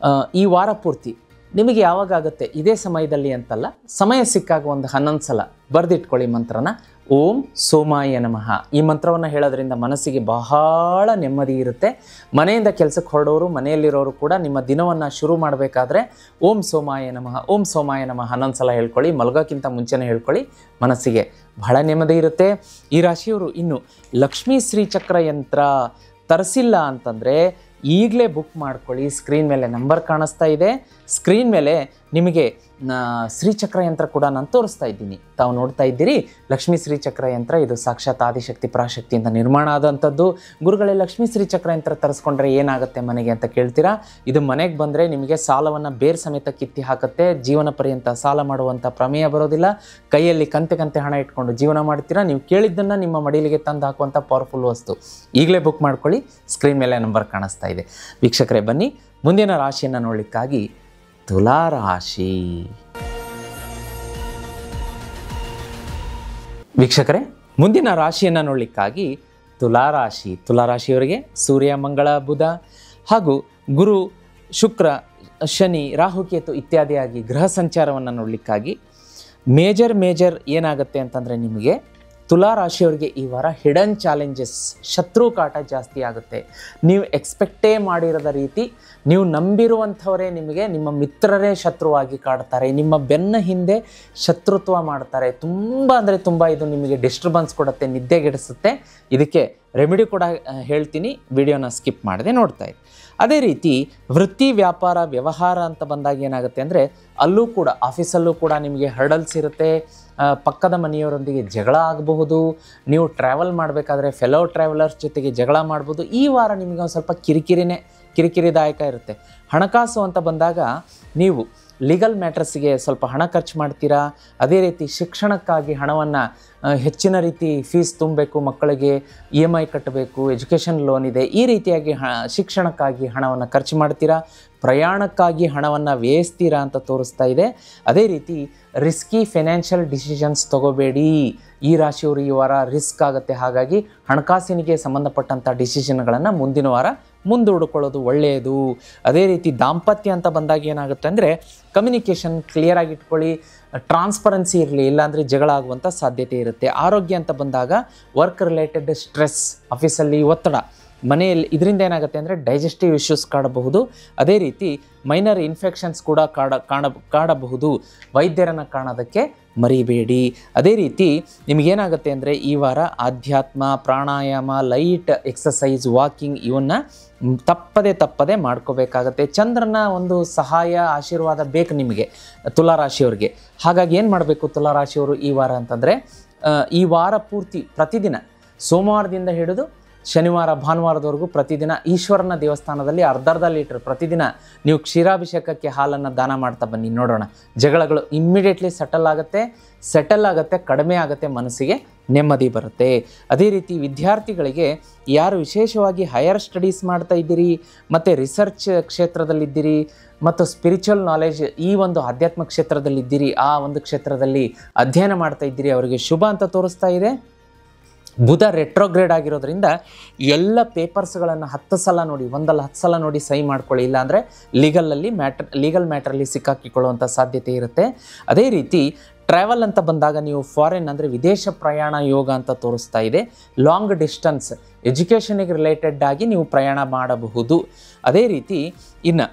ಈ ವಾರ ಪೂರ್ತಿ ನಿಮಗೆ ಯಾವಾಗ ಆಗುತ್ತೆ, ಇದೇ ಸಮಯದಲ್ಲಿ ಅಂತಲ್ಲ, ಸಮಯ ಸಿಕ್ಕಾಗ ಒಂದು 11 ಸಲ ಬರೆದಿಟ್ಕೊಳ್ಳಿ ಮಂತ್ರನ. ಓಂ ಸೋಮಾಯ ನಮಃ. ಈ ಮಂತ್ರವನ್ನು ಹೇಳೋದ್ರಿಂದ ಮನಸ್ಸಿಗೆ ಬಹಳ ನೆಮ್ಮದಿ ಇರುತ್ತೆ. ಮನೆಯಿಂದ ಕೆಲಸಕ್ಕೆ ಹೊರಡೋರು, ಮನೆಯಲ್ಲಿರೋರು ಕೂಡ ನಿಮ್ಮ ದಿನವನ್ನು ಶುರು ಮಾಡಬೇಕಾದ್ರೆ ಓಂ ಸೋಮಾಯ ನಮಃ, ಓಂ ಸೋಮಾಯ ನಮಃ 11 ಸಲ ಹೇಳ್ಕೊಳ್ಳಿ. ಮಲಗೋಕ್ಕಿಂತ ಮುಂಚೆನೇ ಹೇಳ್ಕೊಳ್ಳಿ, ಮನಸ್ಸಿಗೆ ಬಹಳ ನೆಮ್ಮದಿ ಇರುತ್ತೆ. ಈ ರಾಶಿಯವರು ಇನ್ನು ಲಕ್ಷ್ಮೀ ಶ್ರೀಚಕ್ರ ಯಂತ್ರ ತರಿಸಿಲ್ಲ ಅಂತಂದರೆ ಈಗಲೇ ಬುಕ್ ಮಾಡ್ಕೊಳ್ಳಿ. ಸ್ಕ್ರೀನ್ ಮೇಲೆ ನಂಬರ್ ಕಾಣಿಸ್ತಾ ಇದೆ, ಸ್ಕ್ರೀನ್ ಮೇಲೆ ನಿಮಗೆ ಶ್ರೀಚಕ್ರ ಯಂತ್ರ ಕೂಡ ನಾನು ತೋರಿಸ್ತಾ ಇದ್ದೀನಿ. ತಾವು ನೋಡ್ತಾ ಇದ್ದೀರಿ ಲಕ್ಷ್ಮೀ ಶ್ರೀಚಕ್ರ ಯಂತ್ರ. ಇದು ಸಾಕ್ಷಾತ್ ಆದಿಶಕ್ತಿ ಪರಾಶಕ್ತಿಯಿಂದ ನಿರ್ಮಾಣ ಆದಂಥದ್ದು. ಗುರುಗಳೇ, ಲಕ್ಷ್ಮೀ ಶ್ರೀಚಕ್ರ ಯಂತ್ರ ತರಿಸ್ಕೊಂಡ್ರೆ ಏನಾಗುತ್ತೆ ಮನೆಗೆ ಅಂತ ಕೇಳ್ತೀರಾ? ಇದು ಮನೆಗೆ ಬಂದರೆ ನಿಮಗೆ ಸಾಲವನ್ನು ಬೇರ್ ಸಮೇತ ಕಿತ್ತಿ ಹಾಕುತ್ತೆ. ಜೀವನ ಪರ್ಯಂತ ಸಾಲ ಮಾಡುವಂಥ ಪ್ರಮೇಯ ಬರೋದಿಲ್ಲ. ಕೈಯಲ್ಲಿ ಕಂತೆ ಹಣ ಇಟ್ಕೊಂಡು ಜೀವನ ಮಾಡ್ತೀರಾ. ನೀವು ಕೇಳಿದ್ದನ್ನು ನಿಮ್ಮ ಮಡಿಲಿಗೆ ತಂದು ಹಾಕುವಂಥ ಪವರ್ಫುಲ್ ವಸ್ತು. ಈಗಲೇ ಬುಕ್ ಮಾಡ್ಕೊಳ್ಳಿ, ಸ್ಕ್ರೀನ್ ಮೇಲೆ ನಂಬರ್ ಕಾಣಿಸ್ತಾ ಇದೆ. ವೀಕ್ಷಕರೇ, ಬನ್ನಿ ಮುಂದಿನ ರಾಶಿಯನ್ನು ನೋಡಲಿಕ್ಕಾಗಿ ತುಲಾ ರಾಶಿ. ವೀಕ್ಷಕರೇ, ಮುಂದಿನ ರಾಶಿಯನ್ನು ನೋಡಲಿಕ್ಕಾಗಿ ತುಲಾ ರಾಶಿ. ತುಲಾ ರಾಶಿಯವರಿಗೆ ಸೂರ್ಯ, ಮಂಗಳ, ಬುಧ ಹಾಗೂ ಗುರು, ಶುಕ್ರ, ಶನಿ, ರಾಹುಕೇತು ಇತ್ಯಾದಿಯಾಗಿ ಗ್ರಹ ಸಂಚಾರವನ್ನು ನೋಡಲಿಕ್ಕಾಗಿ ಮೇಜರ್ ಏನಾಗುತ್ತೆ ಅಂತಂದರೆ ನಿಮಗೆ ತುಲಾ ರಾಶಿಯವರಿಗೆ ಈ ವಾರ ಹಿಡನ್ ಚಾಲೆಂಜಸ್, ಶತ್ರು ಕಾಟ ಜಾಸ್ತಿ ಆಗುತ್ತೆ. ನೀವು ಎಕ್ಸ್ಪೆಕ್ಟೇ ಮಾಡಿರದ ರೀತಿ ನೀವು ನಂಬಿರುವಂಥವರೇ ನಿಮಗೆ ನಿಮ್ಮ ಮಿತ್ರರೇ ಶತ್ರುವಾಗಿ ಕಾಡ್ತಾರೆ, ನಿಮ್ಮ ಬೆನ್ನ ಹಿಂದೆ ಶತ್ರುತ್ವ ಮಾಡ್ತಾರೆ. ತುಂಬ ಇದು ನಿಮಗೆ ಡಿಸ್ಟರ್ಬೆನ್ಸ್ ಕೊಡುತ್ತೆ, ನಿದ್ದೆಗೆಡಿಸುತ್ತೆ. ಇದಕ್ಕೆ ರೆಮಿಡಿ ಕೂಡ ಹೇಳ್ತೀನಿ, ವಿಡಿಯೋನ ಸ್ಕಿಪ್ ಮಾಡದೆ ನೋಡ್ತಾ ಇರಿ. ಅದೇ ರೀತಿ ವೃತ್ತಿ, ವ್ಯಾಪಾರ, ವ್ಯವಹಾರ ಅಂತ ಬಂದಾಗ ಏನಾಗುತ್ತೆ ಅಂದರೆ ಅಲ್ಲೂ ಕೂಡ, ಆಫೀಸಲ್ಲೂ ಕೂಡ ನಿಮಗೆ ಹರ್ಡಲ್ಸ್ ಇರುತ್ತೆ. ಪಕ್ಕದ ಮನೆಯವರೊಂದಿಗೆ ಜಗಳ ಆಗಬಹುದು. ನೀವು ಟ್ರಾವೆಲ್ ಮಾಡಬೇಕಾದ್ರೆ ಫೆಲೋ ಟ್ರಾವೆಲರ್ಸ್ ಜೊತೆಗೆ ಜಗಳ ಮಾಡ್ಬೋದು. ಈ ವಾರ ನಿಮಗೆ ಒಂದು ಸ್ವಲ್ಪ ಕಿರಿಕಿರಿದಾಯಕ ಇರುತ್ತೆ. ಹಣಕಾಸು ಅಂತ ಬಂದಾಗ ನೀವು ಲೀಗಲ್ ಮ್ಯಾಟರ್ಸ್ಗೆ ಸ್ವಲ್ಪ ಹಣ ಖರ್ಚು ಮಾಡ್ತೀರಾ. ಅದೇ ರೀತಿ ಶಿಕ್ಷಣಕ್ಕಾಗಿ ಹಣವನ್ನು ಹೆಚ್ಚಿನ ರೀತಿ ಫೀಸ್ ತುಂಬಬೇಕು, ಮಕ್ಕಳಿಗೆ EMI ಕಟ್ಟಬೇಕು, ಎಜುಕೇಷನ್ ಲೋನ್ ಇದೆ. ಈ ರೀತಿಯಾಗಿ ಶಿಕ್ಷಣಕ್ಕಾಗಿ ಹಣವನ್ನು ಖರ್ಚು ಮಾಡ್ತೀರಾ. ಪ್ರಯಾಣಕ್ಕಾಗಿ ಹಣವನ್ನು ವ್ಯಯಿಸ್ತೀರಾ ಅಂತ ತೋರಿಸ್ತಾ ಇದೆ. ಅದೇ ರೀತಿ ರಿಸ್ಕಿ ಫೈನಾನ್ಷಿಯಲ್ ಡಿಸಿಷನ್ಸ್ ತಗೋಬೇಡಿ. ಈ ರಾಶಿಯವರು ಈ ವಾರ ರಿಸ್ಕ್ ಆಗುತ್ತೆ. ಹಾಗಾಗಿ ಹಣಕಾಸಿನಿಗೆ ಸಂಬಂಧಪಟ್ಟಂಥ ಡಿಸಿಷನ್ಗಳನ್ನು ಮುಂದಿನ ವಾರ ಮುಂದೂಡಿಕೊಳ್ಳೋದು ಒಳ್ಳೆಯದು. ಅದೇ ರೀತಿ ದಾಂಪತ್ಯ ಅಂತ ಬಂದಾಗ ಏನಾಗುತ್ತೆ ಅಂದರೆ ಕಮ್ಯುನಿಕೇಷನ್ ಕ್ಲಿಯರಾಗಿ ಇಟ್ಕೊಳ್ಳಿ, ಟ್ರಾನ್ಸ್ಪರೆನ್ಸಿ ಇರಲಿ, ಇಲ್ಲಾಂದರೆ ಜಗಳ ಆಗುವಂಥ ಸಾಧ್ಯತೆ ಇರುತ್ತೆ. ಆರೋಗ್ಯ ಅಂತ ಬಂದಾಗ ವರ್ಕ್ ರಿಲೇಟೆಡ್ ಸ್ಟ್ರೆಸ್, ಆಫೀಸಲ್ಲಿ ಒತ್ತಡ, ಮನೆಯಲ್ಲಿ ಇದರಿಂದ ಏನಾಗುತ್ತೆ ಅಂದರೆ ಡೈಜೆಸ್ಟಿವ್ ಇಶ್ಯೂಸ್ ಕಾಡಬಹುದು. ಅದೇ ರೀತಿ ಮೈನರ್ ಇನ್ಫೆಕ್ಷನ್ಸ್ ಕೂಡ ಕಾಡಬಹುದು. ವೈದ್ಯರನ್ನು ಕಾಣೋದಕ್ಕೆ ಮರಿಬೇಡಿ. ಅದೇ ರೀತಿ ನಿಮಗೇನಾಗುತ್ತೆ ಅಂದರೆ ಈ ವಾರ ಆಧ್ಯಾತ್ಮ, ಪ್ರಾಣಾಯಾಮ, ಲೈಟ್ ಎಕ್ಸಸೈಸ್, ವಾಕಿಂಗ್ ಇವನ್ನು ತಪ್ಪದೆ ಮಾಡ್ಕೋಬೇಕಾಗತ್ತೆ. ಚಂದ್ರನ ಒಂದು ಸಹಾಯ, ಆಶೀರ್ವಾದ ಬೇಕು ನಿಮಗೆ ತುಲಾರಾಶಿಯವ್ರಿಗೆ. ಹಾಗಾಗಿ ಏನು ಮಾಡಬೇಕು ತುಲಾರಾಶಿಯವರು ಈ ವಾರ ಅಂತಂದರೆ, ಈ ವಾರ ಪೂರ್ತಿ ಪ್ರತಿದಿನ ಸೋಮವಾರದಿಂದ ಹಿಡಿದು ಶನಿವಾರ, ಭಾನುವಾರದವರೆಗೂ ಪ್ರತಿದಿನ ಈಶ್ವರನ ದೇವಸ್ಥಾನದಲ್ಲಿ ಅರ್ಧ ಲೀಟರ್ ಪ್ರತಿದಿನ ನೀವು ಕ್ಷೀರಾಭಿಷೇಕಕ್ಕೆ ಹಾಲನ್ನು ದಾನ ಮಾಡ್ತಾ ಬನ್ನಿ. ನೋಡೋಣ, ಜಗಳಗಳು ಇಮ್ಮಿಡಿಯೇಟ್ಲಿ ಸೆಟಲ್ ಆಗುತ್ತೆ, ಕಡಿಮೆ ಆಗುತ್ತೆ, ಮನಸ್ಸಿಗೆ ನೆಮ್ಮದಿ ಬರುತ್ತೆ. ಅದೇ ರೀತಿ ವಿದ್ಯಾರ್ಥಿಗಳಿಗೆ ಯಾರು ವಿಶೇಷವಾಗಿ ಹೈಯರ್ ಸ್ಟಡೀಸ್ ಮಾಡ್ತಾ ಇದ್ದೀರಿ ಮತ್ತು ರಿಸರ್ಚ್ ಕ್ಷೇತ್ರದಲ್ಲಿದ್ದೀರಿ ಮತ್ತು ಸ್ಪಿರಿಚುವಲ್ ನಾಲೆಜ್, ಈ ಒಂದು ಆಧ್ಯಾತ್ಮ ಕ್ಷೇತ್ರದಲ್ಲಿದ್ದೀರಿ, ಆ ಒಂದು ಕ್ಷೇತ್ರದಲ್ಲಿ ಅಧ್ಯಯನ ಮಾಡ್ತಾ ಇದ್ದೀರಿ, ಅವರಿಗೆ ಶುಭ ಅಂತ ತೋರಿಸ್ತಾ ಇದೆ. ಬುಧ ರೆಟ್ರೋಗ್ರೇಡ್ ಆಗಿರೋದ್ರಿಂದ ಎಲ್ಲ ಪೇಪರ್ಸ್ಗಳನ್ನು 10 ಸಲ ನೋಡಿ, 10 ಸಲ ನೋಡಿ ಸಹಿ ಮಾಡ್ಕೊಳ್ಳಿ, ಇಲ್ಲಾಂದರೆ ಲೀಗಲ್ ಮ್ಯಾಟ್ರಲ್ಲಿ ಸಿಕ್ಕಾಕಿಕೊಳ್ಳುವಂಥ ಸಾಧ್ಯತೆ ಇರುತ್ತೆ. ಅದೇ ರೀತಿ ಟ್ರಾವೆಲ್ ಅಂತ ಬಂದಾಗ ನೀವು ಫಾರಿನ್ ಅಂದರೆ ವಿದೇಶ ಪ್ರಯಾಣ ಯೋಗ ಅಂತ ತೋರಿಸ್ತಾ ಇದೆ. ಲಾಂಗ್ ಡಿಸ್ಟೆನ್ಸ್ ಎಜುಕೇಷನಿಗೆ ರಿಲೇಟೆಡ್ ಆಗಿ ನೀವು ಪ್ರಯಾಣ ಮಾಡಬಹುದು. ಅದೇ ರೀತಿ ಇನ್ನು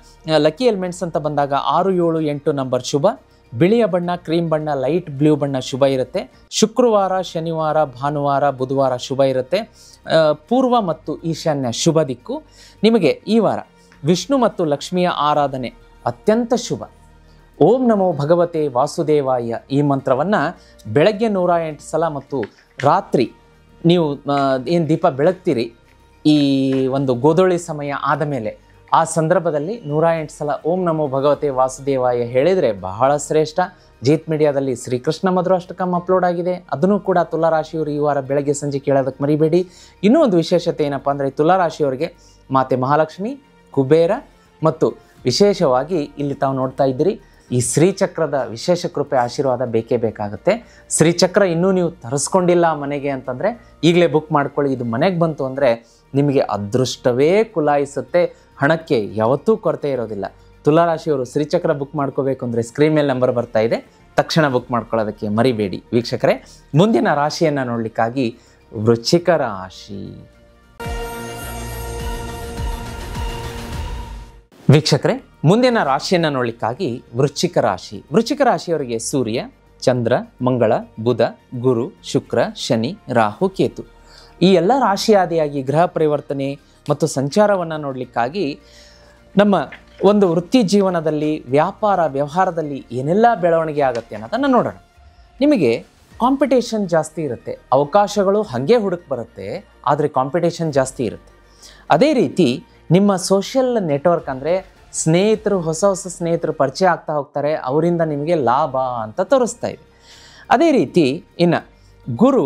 ಲಕ್ಕಿ ಎಲಿಮೆಂಟ್ಸ್ ಅಂತ ಬಂದಾಗ 6, 7, 8 ನಂಬರ್ ಶುಭ. ಬಿಳಿಯ ಬಣ್ಣ, ಕ್ರೀಮ್ ಬಣ್ಣ, ಲೈಟ್ ಬ್ಲೂ ಬಣ್ಣ ಶುಭ ಇರುತ್ತೆ. ಶುಕ್ರವಾರ, ಶನಿವಾರ, ಭಾನುವಾರ, ಬುಧವಾರ ಶುಭ ಇರುತ್ತೆ. ಪೂರ್ವ ಮತ್ತು ಈಶಾನ್ಯ ಶುಭ ದಿಕ್ಕು. ನಿಮಗೆ ಈ ವಾರ ವಿಷ್ಣು ಮತ್ತು ಲಕ್ಷ್ಮಿಯ ಆರಾಧನೆ ಅತ್ಯಂತ ಶುಭ. ಓಂ ನಮೋ ಭಗವತೆ ವಾಸುದೇವಾಯ ಈ ಮಂತ್ರವನ್ನು ಬೆಳಗ್ಗೆ 108 ಸಲ ಮತ್ತು ರಾತ್ರಿ ನೀವು ಏನು ದೀಪ ಬೆಳಗ್ತೀರಿ ಈ ಒಂದು ಗೋಧೂಳಿ ಸಮಯ ಆದ ಮೇಲೆ ಆ ಸಂದರ್ಭದಲ್ಲಿ 108 ಸಲ ಓಂ ನಮೋ ಭಗವತೆ ವಾಸುದೇವಾಯ ಹೇಳಿದರೆ ಬಹಳ ಶ್ರೇಷ್ಠ. ಜೀತ್ ಮೀಡಿಯಾದಲ್ಲಿ ಶ್ರೀಕೃಷ್ಣ ಮಧುರಾಷ್ಟಕಂ ಅಪ್ಲೋಡ್ ಆಗಿದೆ, ಅದನ್ನು ಕೂಡ ತುಲಾರಾಶಿಯವರು ಈ ವಾರ ಬೆಳಗ್ಗೆ ಸಂಜೆ ಕೇಳೋದಕ್ಕೆ ಮರಿಬೇಡಿ. ಇನ್ನೂ ಒಂದು ವಿಶೇಷತೆ ಏನಪ್ಪ ಅಂದರೆ ತುಲಾರಾಶಿಯವರಿಗೆ ಮಾತೆ ಮಹಾಲಕ್ಷ್ಮಿ, ಕುಬೇರ ಮತ್ತು ವಿಶೇಷವಾಗಿ ಇಲ್ಲಿ ತಾವು ನೋಡ್ತಾ ಇದ್ದೀರಿ ಈ ಶ್ರೀಚಕ್ರದ ವಿಶೇಷ ಕೃಪೆ ಆಶೀರ್ವಾದ ಬೇಕೇ ಬೇಕಾಗುತ್ತೆ. ಶ್ರೀಚಕ್ರ ಇನ್ನೂ ನೀವು ತರಿಸ್ಕೊಂಡಿಲ್ಲ ಮನೆಗೆ ಅಂತಂದರೆ ಈಗಲೇ ಬುಕ್ ಮಾಡ್ಕೊಳ್ಳಿ. ಇದು ಮನೆಗೆ ಬಂತು ಅಂದರೆ ನಿಮಗೆ ಅದೃಷ್ಟವೇ ಕುಲಾಯಿಸುತ್ತೆ, ಹಣಕ್ಕೆ ಯಾವತ್ತೂ ಕೊರತೆ ಇರೋದಿಲ್ಲ. ತುಲಾರಾಶಿಯವರು ಶ್ರೀಚಕ್ರ ಬುಕ್ ಮಾಡ್ಕೋಬೇಕು ಅಂದರೆ ಸ್ಕ್ರೀನ್ ಮೇಲೆ ನಂಬರ್ ಬರ್ತಾ ಇದೆ, ತಕ್ಷಣ ಬುಕ್ ಮಾಡ್ಕೊಳ್ಳೋದಕ್ಕೆ ಮರಿಬೇಡಿ. ವೀಕ್ಷಕರೇ, ಮುಂದಿನ ರಾಶಿಯನ್ನು ನೋಡಲಿಕ್ಕಾಗಿ ವೃಶ್ಚಿಕ ರಾಶಿ. ವೀಕ್ಷಕರೇ, ಮುಂದಿನ ರಾಶಿಯನ್ನು ನೋಡಲಿಕ್ಕಾಗಿ ವೃಶ್ಚಿಕ ರಾಶಿ. ವೃಶ್ಚಿಕ ರಾಶಿಯವರಿಗೆ ಸೂರ್ಯ, ಚಂದ್ರ, ಮಂಗಳ, ಬುಧ, ಗುರು, ಶುಕ್ರ, ಶನಿ, ರಾಹು, ಕೇತು ಈ ಎಲ್ಲ ರಾಶಿಯಾದಿಯಾಗಿ ಗ್ರಹ ಪರಿವರ್ತನೆ ಮತ್ತು ಸಂಚಾರವನ್ನು ನೋಡಲಿಕ್ಕಾಗಿ ನಮ್ಮ ಒಂದು ವೃತ್ತಿ ಜೀವನದಲ್ಲಿ, ವ್ಯಾಪಾರ ವ್ಯವಹಾರದಲ್ಲಿ ಏನೆಲ್ಲ ಬೆಳವಣಿಗೆ ಆಗುತ್ತೆ ಅನ್ನೋದನ್ನು ನೋಡೋಣ. ನಿಮಗೆ ಕಾಂಪಿಟೇಷನ್ ಜಾಸ್ತಿ ಇರುತ್ತೆ, ಅವಕಾಶಗಳು ಹಾಗೆ ಹುಡುಕ್ ಬರುತ್ತೆ, ಆದರೆ ಕಾಂಪಿಟೇಷನ್ ಜಾಸ್ತಿ ಇರುತ್ತೆ. ಅದೇ ರೀತಿ ನಿಮ್ಮ ಸೋಷಿಯಲ್ ನೆಟ್ವರ್ಕ್ ಅಂದರೆ ಸ್ನೇಹಿತರು, ಹೊಸ ಹೊಸ ಸ್ನೇಹಿತರು ಪರಿಚಯ ಆಗ್ತಾ ಹೋಗ್ತಾರೆ, ಅವರಿಂದ ನಿಮಗೆ ಲಾಭ ಅಂತ ತೋರಿಸ್ತಾ ಇದೆ. ಅದೇ ರೀತಿ ಇನ್ನು ಗುರು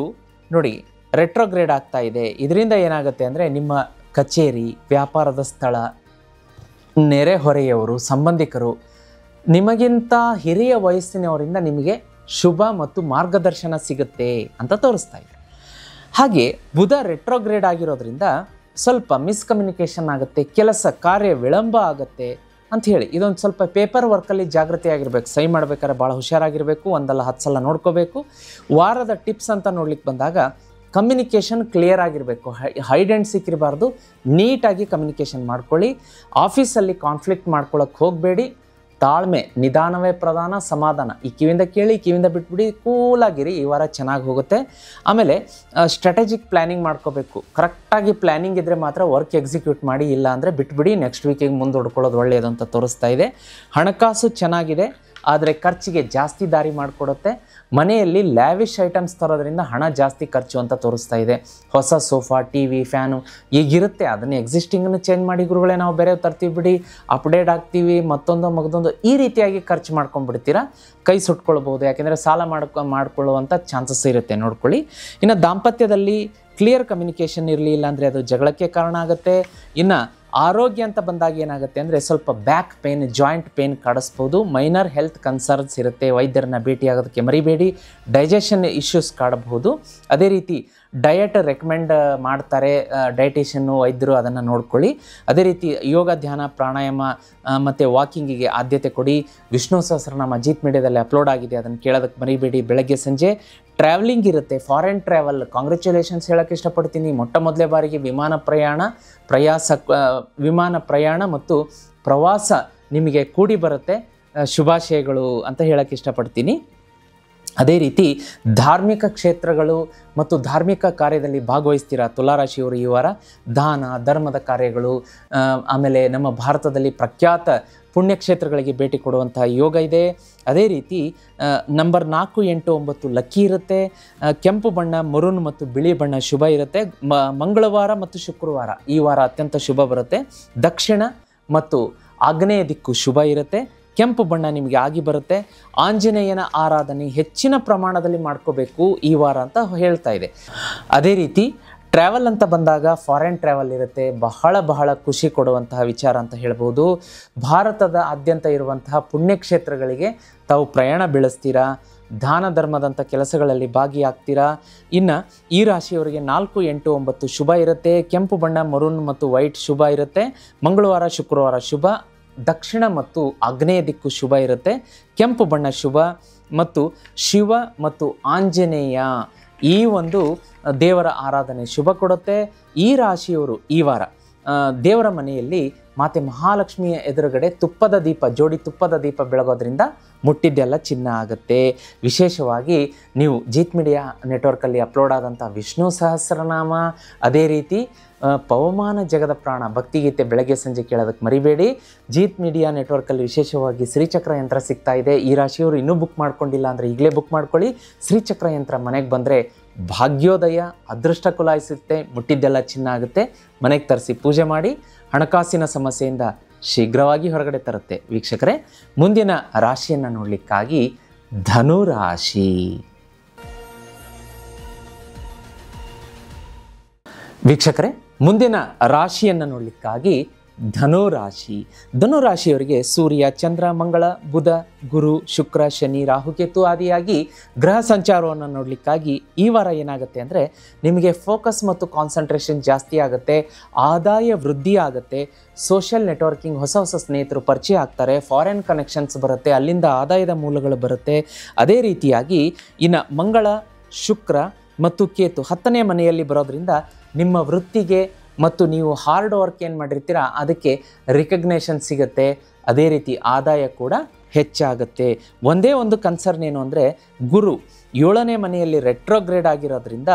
ನೋಡಿ ರೆಟ್ರೋಗ್ರೇಡ್ ಆಗ್ತಾ ಇದೆ. ಇದರಿಂದ ಏನಾಗುತ್ತೆ ಅಂದರೆ ನಿಮ್ಮ ಕಚೇರಿ, ವ್ಯಾಪಾರದ ಸ್ಥಳ, ನೆರೆಹೊರೆಯವರು, ಸಂಬಂಧಿಕರು, ನಿಮಗಿಂತ ಹಿರಿಯ ವಯಸ್ಸಿನವರಿಂದ ನಿಮಗೆ ಶುಭ ಮತ್ತು ಮಾರ್ಗದರ್ಶನ ಸಿಗುತ್ತೆ ಅಂತ ತೋರಿಸ್ತಾ ಇದೆ. ಹಾಗೆ ಬುಧ ರೆಟ್ರೋಗ್ರೇಡ್ ಆಗಿರೋದ್ರಿಂದ ಸ್ವಲ್ಪ ಮಿಸ್ಕಮ್ಯುನಿಕೇಷನ್ ಆಗುತ್ತೆ, ಕೆಲಸ ಕಾರ್ಯ ವಿಳಂಬ ಆಗುತ್ತೆ ಅಂಥೇಳಿ ಇದೊಂದು ಸ್ವಲ್ಪ ಪೇಪರ್ ವರ್ಕಲ್ಲಿ ಜಾಗೃತಿ ಆಗಿರಬೇಕು. ಸಹಿ ಮಾಡಬೇಕಾದ್ರೆ ಭಾಳ ಹುಷಾರಾಗಿರಬೇಕು, ಒಂದಲ್ಲ 10 ಸಲ ನೋಡ್ಕೋಬೇಕು. ವಾರದ ಟಿಪ್ಸ್ ಅಂತ ನೋಡ್ಲಿಕ್ಕೆ ಬಂದಾಗ ಕಮ್ಯುನಿಕೇಷನ್ ಕ್ಲಿಯರ್ ಆಗಿರಬೇಕು, ಹೈಡ್ ಆ್ಯಂಡ್ ಸೀಕ್ ಇರಬಾರ್ದು, ನೀಟಾಗಿ ಕಮ್ಯುನಿಕೇಷನ್ ಮಾಡ್ಕೊಳ್ಳಿ. ಆಫೀಸಲ್ಲಿ ಕಾನ್ಫ್ಲಿಕ್ಟ್ ಮಾಡ್ಕೊಳ್ಳೋಕ್ಕೆ ಹೋಗಬೇಡಿ. ತಾಳ್ಮೆ, ನಿಧಾನವೇ ಪ್ರಧಾನ, ಸಮಾಧಾನ. ಈ ಕಿವಿಯಿಂದ ಕೇಳಿ ಕಿವಿಯಿಂದ ಬಿಟ್ಬಿಡಿ, ಕೂಲಾಗಿರಿ. ಈ ವಾರ ಚೆನ್ನಾಗಿ ಹೋಗುತ್ತೆ. ಆಮೇಲೆ ಸ್ಟ್ರಾಟಜಿಕ್ ಪ್ಲ್ಯಾನಿಂಗ್ ಮಾಡ್ಕೋಬೇಕು. ಕರೆಕ್ಟಾಗಿ ಪ್ಲ್ಯಾನಿಂಗ್ ಇದ್ದರೆ ಮಾತ್ರ ವರ್ಕ್ ಎಕ್ಸಿಕ್ಯೂಟ್ ಮಾಡಿ, ಇಲ್ಲ ಅಂದರೆ ಬಿಟ್ಬಿಡಿ. ನೆಕ್ಸ್ಟ್ ವೀಕಿಗೆ ಮುಂದೆ ಹುಡ್ಕೊಳ್ಳೋದು ಒಳ್ಳೆಯದು ಅಂತ ತೋರಿಸ್ತಾ ಇದೆ. ಹಣಕಾಸು ಚೆನ್ನಾಗಿದೆ, ಆದರೆ ಖರ್ಚಿಗೆ ಜಾಸ್ತಿ ದಾರಿ ಮಾಡಿಕೊಡುತ್ತೆ. ಮನೆಯಲ್ಲಿ ಲ್ಯಾವಿಶ್ ಐಟಮ್ಸ್ ತರೋದ್ರಿಂದ ಹಣ ಜಾಸ್ತಿ ಖರ್ಚು ಅಂತ ತೋರಿಸ್ತಾ ಇದೆ. ಹೊಸ ಸೋಫಾ, ಟಿ ವಿ, ಫ್ಯಾನು ಈಗಿರುತ್ತೆ, ಅದನ್ನು ಎಕ್ಸಿಸ್ಟಿಂಗನ್ನು ಚೇಂಜ್ ಮಾಡಿ ಗುರುಗಳೇ ನಾವು ಬೇರೆ ತರ್ತೀವಿ ಬಿಡಿ, ಅಪ್ಡೇಟ್ ಆಗ್ತೀವಿ, ಮತ್ತೊಂದು ಈ ರೀತಿಯಾಗಿ ಖರ್ಚು ಮಾಡ್ಕೊಂಡ್ಬಿಡ್ತೀರಾ, ಕೈ ಸುಟ್ಕೊಳ್ಬೋದು. ಯಾಕೆಂದರೆ ಸಾಲ ಮಾಡ್ಕೊಳ್ಳುವಂಥ ಚಾನ್ಸಸ್ ಇರುತ್ತೆ, ನೋಡ್ಕೊಳ್ಳಿ. ಇನ್ನು ದಾಂಪತ್ಯದಲ್ಲಿ ಕ್ಲಿಯರ್ ಕಮ್ಯುನಿಕೇಷನ್ ಇರಲಿಲ್ಲ ಅಂದರೆ ಅದು ಜಗಳಕ್ಕೆ ಕಾರಣ ಆಗುತ್ತೆ. ಇನ್ನು ಆರೋಗ್ಯ ಅಂತ ಬಂದಾಗ ಏನಾಗುತ್ತೆ ಅಂದರೆ ಸ್ವಲ್ಪ ಬ್ಯಾಕ್ ಪೇನ್, ಜಾಯಿಂಟ್ ಪೇನ್ ಕಾಡಿಸ್ಬೋದು. ಮೈನರ್ ಹೆಲ್ತ್ ಕನ್ಸರ್ನ್ಸ್ ಇರುತ್ತೆ, ವೈದ್ಯರನ್ನ ಭೇಟಿಯಾಗೋದಕ್ಕೆ ಮರಿಬೇಡಿ. ಡೈಜೆಷನ್ ಇಶ್ಯೂಸ್ ಕಾಡಬಹುದು. ಅದೇ ರೀತಿ ಡಯಟ್ ರೆಕಮೆಂಡ್ ಮಾಡ್ತಾರೆ ಡಯಟಿಷನ್ನು, ವೈದ್ಯರು, ಅದನ್ನು ನೋಡ್ಕೊಳ್ಳಿ. ಅದೇ ರೀತಿ ಯೋಗ, ಧ್ಯಾನ, ಪ್ರಾಣಾಯಾಮ ಮತ್ತು ವಾಕಿಂಗಿಗೆ ಆದ್ಯತೆ ಕೊಡಿ. ವಿಷ್ಣು ಸಹಸ್ರನಾಮ ಜೀತ್ ಮೀಡಿಯಾದಲ್ಲಿ ಅಪ್ಲೋಡ್ ಆಗಿದೆ, ಅದನ್ನು ಕೇಳೋದಕ್ಕೆ ಮರಿಬೇಡಿ. ಬೆಳಗ್ಗೆ ಸಂಜೆ ಟ್ರಾವೆಲಿಂಗ್ ಇರುತ್ತೆ, ಫಾರಿನ್ ಟ್ರಾವೆಲ್. ಕಾಂಗ್ರ್ಯಾಚುಲೇಷನ್ಸ್ ಹೇಳೋಕ್ಕೆ ಇಷ್ಟಪಡ್ತೀನಿ. ಮೊದಲೇ ಬಾರಿಗೆ ವಿಮಾನ ಪ್ರಯಾಣ ಮತ್ತು ಪ್ರವಾಸ ನಿಮಗೆ ಕೂಡಿ ಬರುತ್ತೆ. ಶುಭಾಶಯಗಳು ಅಂತ ಹೇಳೋಕ್ಕೆ ಇಷ್ಟಪಡ್ತೀನಿ. ಅದೇ ರೀತಿ ಧಾರ್ಮಿಕ ಕ್ಷೇತ್ರಗಳು ಮತ್ತು ಧಾರ್ಮಿಕ ಕಾರ್ಯದಲ್ಲಿ ಭಾಗವಹಿಸ್ತೀರಾ ತುಲಾರಾಶಿಯವರು ಈ ವಾರ. ದಾನ ಧರ್ಮದ ಕಾರ್ಯಗಳು, ಆಮೇಲೆ ನಮ್ಮ ಭಾರತದಲ್ಲಿ ಪ್ರಖ್ಯಾತ ಪುಣ್ಯಕ್ಷೇತ್ರಗಳಿಗೆ ಭೇಟಿ ಕೊಡುವಂತಹ ಯೋಗ ಇದೆ. ಅದೇ ರೀತಿ ನಂಬರ್ 4, 8, 9 ಲಕ್ಕಿ ಇರುತ್ತೆ. ಕೆಂಪು ಬಣ್ಣ, ಮರೂನ್ ಮತ್ತು ಬಿಳಿ ಬಣ್ಣ ಶುಭ ಇರುತ್ತೆ. ಮಂಗಳವಾರ ಮತ್ತು ಶುಕ್ರವಾರ ಈ ವಾರ ಅತ್ಯಂತ ಶುಭ ಬರುತ್ತೆ. ದಕ್ಷಿಣ ಮತ್ತು ಆಗ್ನೇಯ ದಿಕ್ಕು ಶುಭ ಇರುತ್ತೆ. ಕೆಂಪು ಬಣ್ಣ ನಿಮಗೆ ಆಗಿ ಬರುತ್ತೆ. ಆಂಜನೇಯನ ಆರಾಧನೆ ಹೆಚ್ಚಿನ ಪ್ರಮಾಣದಲ್ಲಿ ಮಾಡ್ಕೋಬೇಕು ಈ ವಾರ ಅಂತ ಹೇಳ್ತಾ ಇದೆ. ಅದೇ ರೀತಿ ಟ್ರಾವೆಲ್ ಅಂತ ಬಂದಾಗ ಫಾರಿನ್ ಟ್ರಾವೆಲ್ ಇರುತ್ತೆ, ಬಹಳ ಖುಷಿ ಕೊಡುವಂತಹ ವಿಚಾರ ಅಂತ ಹೇಳ್ಬೋದು. ಭಾರತದ ಆದ್ಯಂತ ಇರುವಂತಹ ಪುಣ್ಯಕ್ಷೇತ್ರಗಳಿಗೆ ತಾವು ಪ್ರಯಾಣ ಬೆಳೆಸ್ತೀರಾ, ದಾನ ಧರ್ಮದಂಥ ಕೆಲಸಗಳಲ್ಲಿ ಭಾಗಿಯಾಗ್ತೀರಾ. ಇನ್ನು ಈ ರಾಶಿಯವರಿಗೆ 4, 8, 9 ಶುಭ ಇರುತ್ತೆ. ಕೆಂಪು ಬಣ್ಣ, ಮರೂನ್ ಮತ್ತು ವೈಟ್ ಶುಭ ಇರುತ್ತೆ. ಮಂಗಳವಾರ ಶುಕ್ರವಾರ ಶುಭ. ದಕ್ಷಿಣ ಮತ್ತು ಆಗ್ನೇಯ ದಿಕ್ಕು ಶುಭ ಇರುತ್ತೆ. ಕೆಂಪು ಬಣ್ಣ ಶುಭ ಮತ್ತು ಶಿವ ಮತ್ತು ಆಂಜನೇಯ ಈ ಒಂದು ದೇವರ ಆರಾಧನೆ ಶುಭ ಕೊಡುತ್ತೆ. ಈ ರಾಶಿಯವರು ಈ ವಾರ ದೇವರ ಮನೆಯಲ್ಲಿ ಮಾತೆ ಮಹಾಲಕ್ಷ್ಮಿಯ ಎದುರುಗಡೆ ಜೋಡಿ ತುಪ್ಪದ ದೀಪ ಬೆಳಗೋದ್ರಿಂದ ಮುಟ್ಟಿದ್ದೆಲ್ಲ ಚಿನ್ನ ಆಗುತ್ತೆ. ವಿಶೇಷವಾಗಿ ನೀವು ಜೀತ್ ಮೀಡಿಯಾ ನೆಟ್ವರ್ಕಲ್ಲಿ ಅಪ್ಲೋಡ್ ಆದಂಥ ವಿಷ್ಣು ಸಹಸ್ರನಾಮ, ಅದೇ ರೀತಿ ಪವಮಾನ ಜಗದ ಪ್ರಾಣ ಭಕ್ತಿಗೀತೆ ಬೆಳಗ್ಗೆ ಸಂಜೆ ಕೇಳೋದಕ್ಕೆ ಮರಿಬೇಡಿ. ಜೀತ್ ಮೀಡಿಯಾ ನೆಟ್ವರ್ಕಲ್ಲಿ ವಿಶೇಷವಾಗಿ ಶ್ರೀಚಕ್ರ ಯಂತ್ರ ಸಿಗ್ತಾ ಇದೆ. ಈ ರಾಶಿಯವರು ಇನ್ನೂ ಬುಕ್ ಮಾಡ್ಕೊಂಡಿಲ್ಲ ಅಂದರೆ ಈಗಲೇ ಬುಕ್ ಮಾಡ್ಕೊಳ್ಳಿ. ಶ್ರೀಚಕ್ರ ಯಂತ್ರ ಮನೆಗೆ ಬಂದರೆ ಭಾಗ್ಯೋದಯ, ಅದೃಷ್ಟ ಕುಲಾಯಿಸುತ್ತೆ, ಮುಟ್ಟಿದ್ದೆಲ್ಲ ಚಿನ್ನ ಆಗುತ್ತೆ. ಮನೆಗೆ ತರಿಸಿ ಪೂಜೆ ಮಾಡಿ ಹಣಕಾಸಿನ ಸಮಸ್ಯೆಯಿಂದ ಶೀಘ್ರವಾಗಿ ಹೊರಗಡೆ ತರುತ್ತೆ. ವೀಕ್ಷಕರೇ, ಮುಂದಿನ ರಾಶಿಯನ್ನು ನೋಡಲಿಕ್ಕಾಗಿ ಧನುರಾಶಿ. ವೀಕ್ಷಕರೇ, ಮುಂದಿನ ರಾಶಿಯನ್ನು ನೋಡಲಿಕ್ಕಾಗಿ ಧನುರಾಶಿ. ಧನುರಾಶಿಯವರಿಗೆ ಸೂರ್ಯ, ಚಂದ್ರ, ಮಂಗಳ, ಬುಧ, ಗುರು, ಶುಕ್ರ, ಶನಿ, ರಾಹುಕೇತು ಆದಿಯಾಗಿ ಗ್ರಹ ಸಂಚಾರವನ್ನು ನೋಡಲಿಕ್ಕಾಗಿ ಈ ವಾರ ಏನಾಗುತ್ತೆ ಅಂದರೆ ನಿಮಗೆ ಫೋಕಸ್ ಮತ್ತು ಕಾನ್ಸಂಟ್ರೇಷನ್ ಜಾಸ್ತಿ ಆಗುತ್ತೆ, ಆದಾಯ ವೃದ್ಧಿ ಆಗುತ್ತೆ, ಸೋಷಿಯಲ್ ನೆಟ್ವರ್ಕಿಂಗ್, ಹೊಸ ಹೊಸ ಸ್ನೇಹಿತರು ಪರಿಚಯ ಆಗ್ತಾರೆ, ಫಾರಿನ್ ಕನೆಕ್ಷನ್ಸ್ ಬರುತ್ತೆ, ಅಲ್ಲಿಂದ ಆದಾಯದ ಮೂಲಗಳು ಬರುತ್ತೆ. ಅದೇ ರೀತಿಯಾಗಿ ಇನ್ನು ಮಂಗಳ, ಶುಕ್ರ ಮತ್ತು ಕೇತು 10ನೇ ಮನೆಯಲ್ಲಿ ಬರೋದ್ರಿಂದ ನಿಮ್ಮ ವೃತ್ತಿಗೆ ಮತ್ತು ನೀವು ಹಾರ್ಡ್ ವರ್ಕ್ ಏನು ಮಾಡಿರ್ತೀರ ಅದಕ್ಕೆ ರಿಕಗ್ನೇಷನ್ ಸಿಗುತ್ತೆ. ಅದೇ ರೀತಿ ಆದಾಯ ಕೂಡ ಹೆಚ್ಚಾಗುತ್ತೆ. ಒಂದೇ ಒಂದು ಕನ್ಸರ್ನ್ ಏನು ಅಂದರೆ ಗುರು 7ನೇ ಮನೆಯಲ್ಲಿ ರೆಟ್ರೋಗ್ರೇಡ್ ಆಗಿರೋದ್ರಿಂದ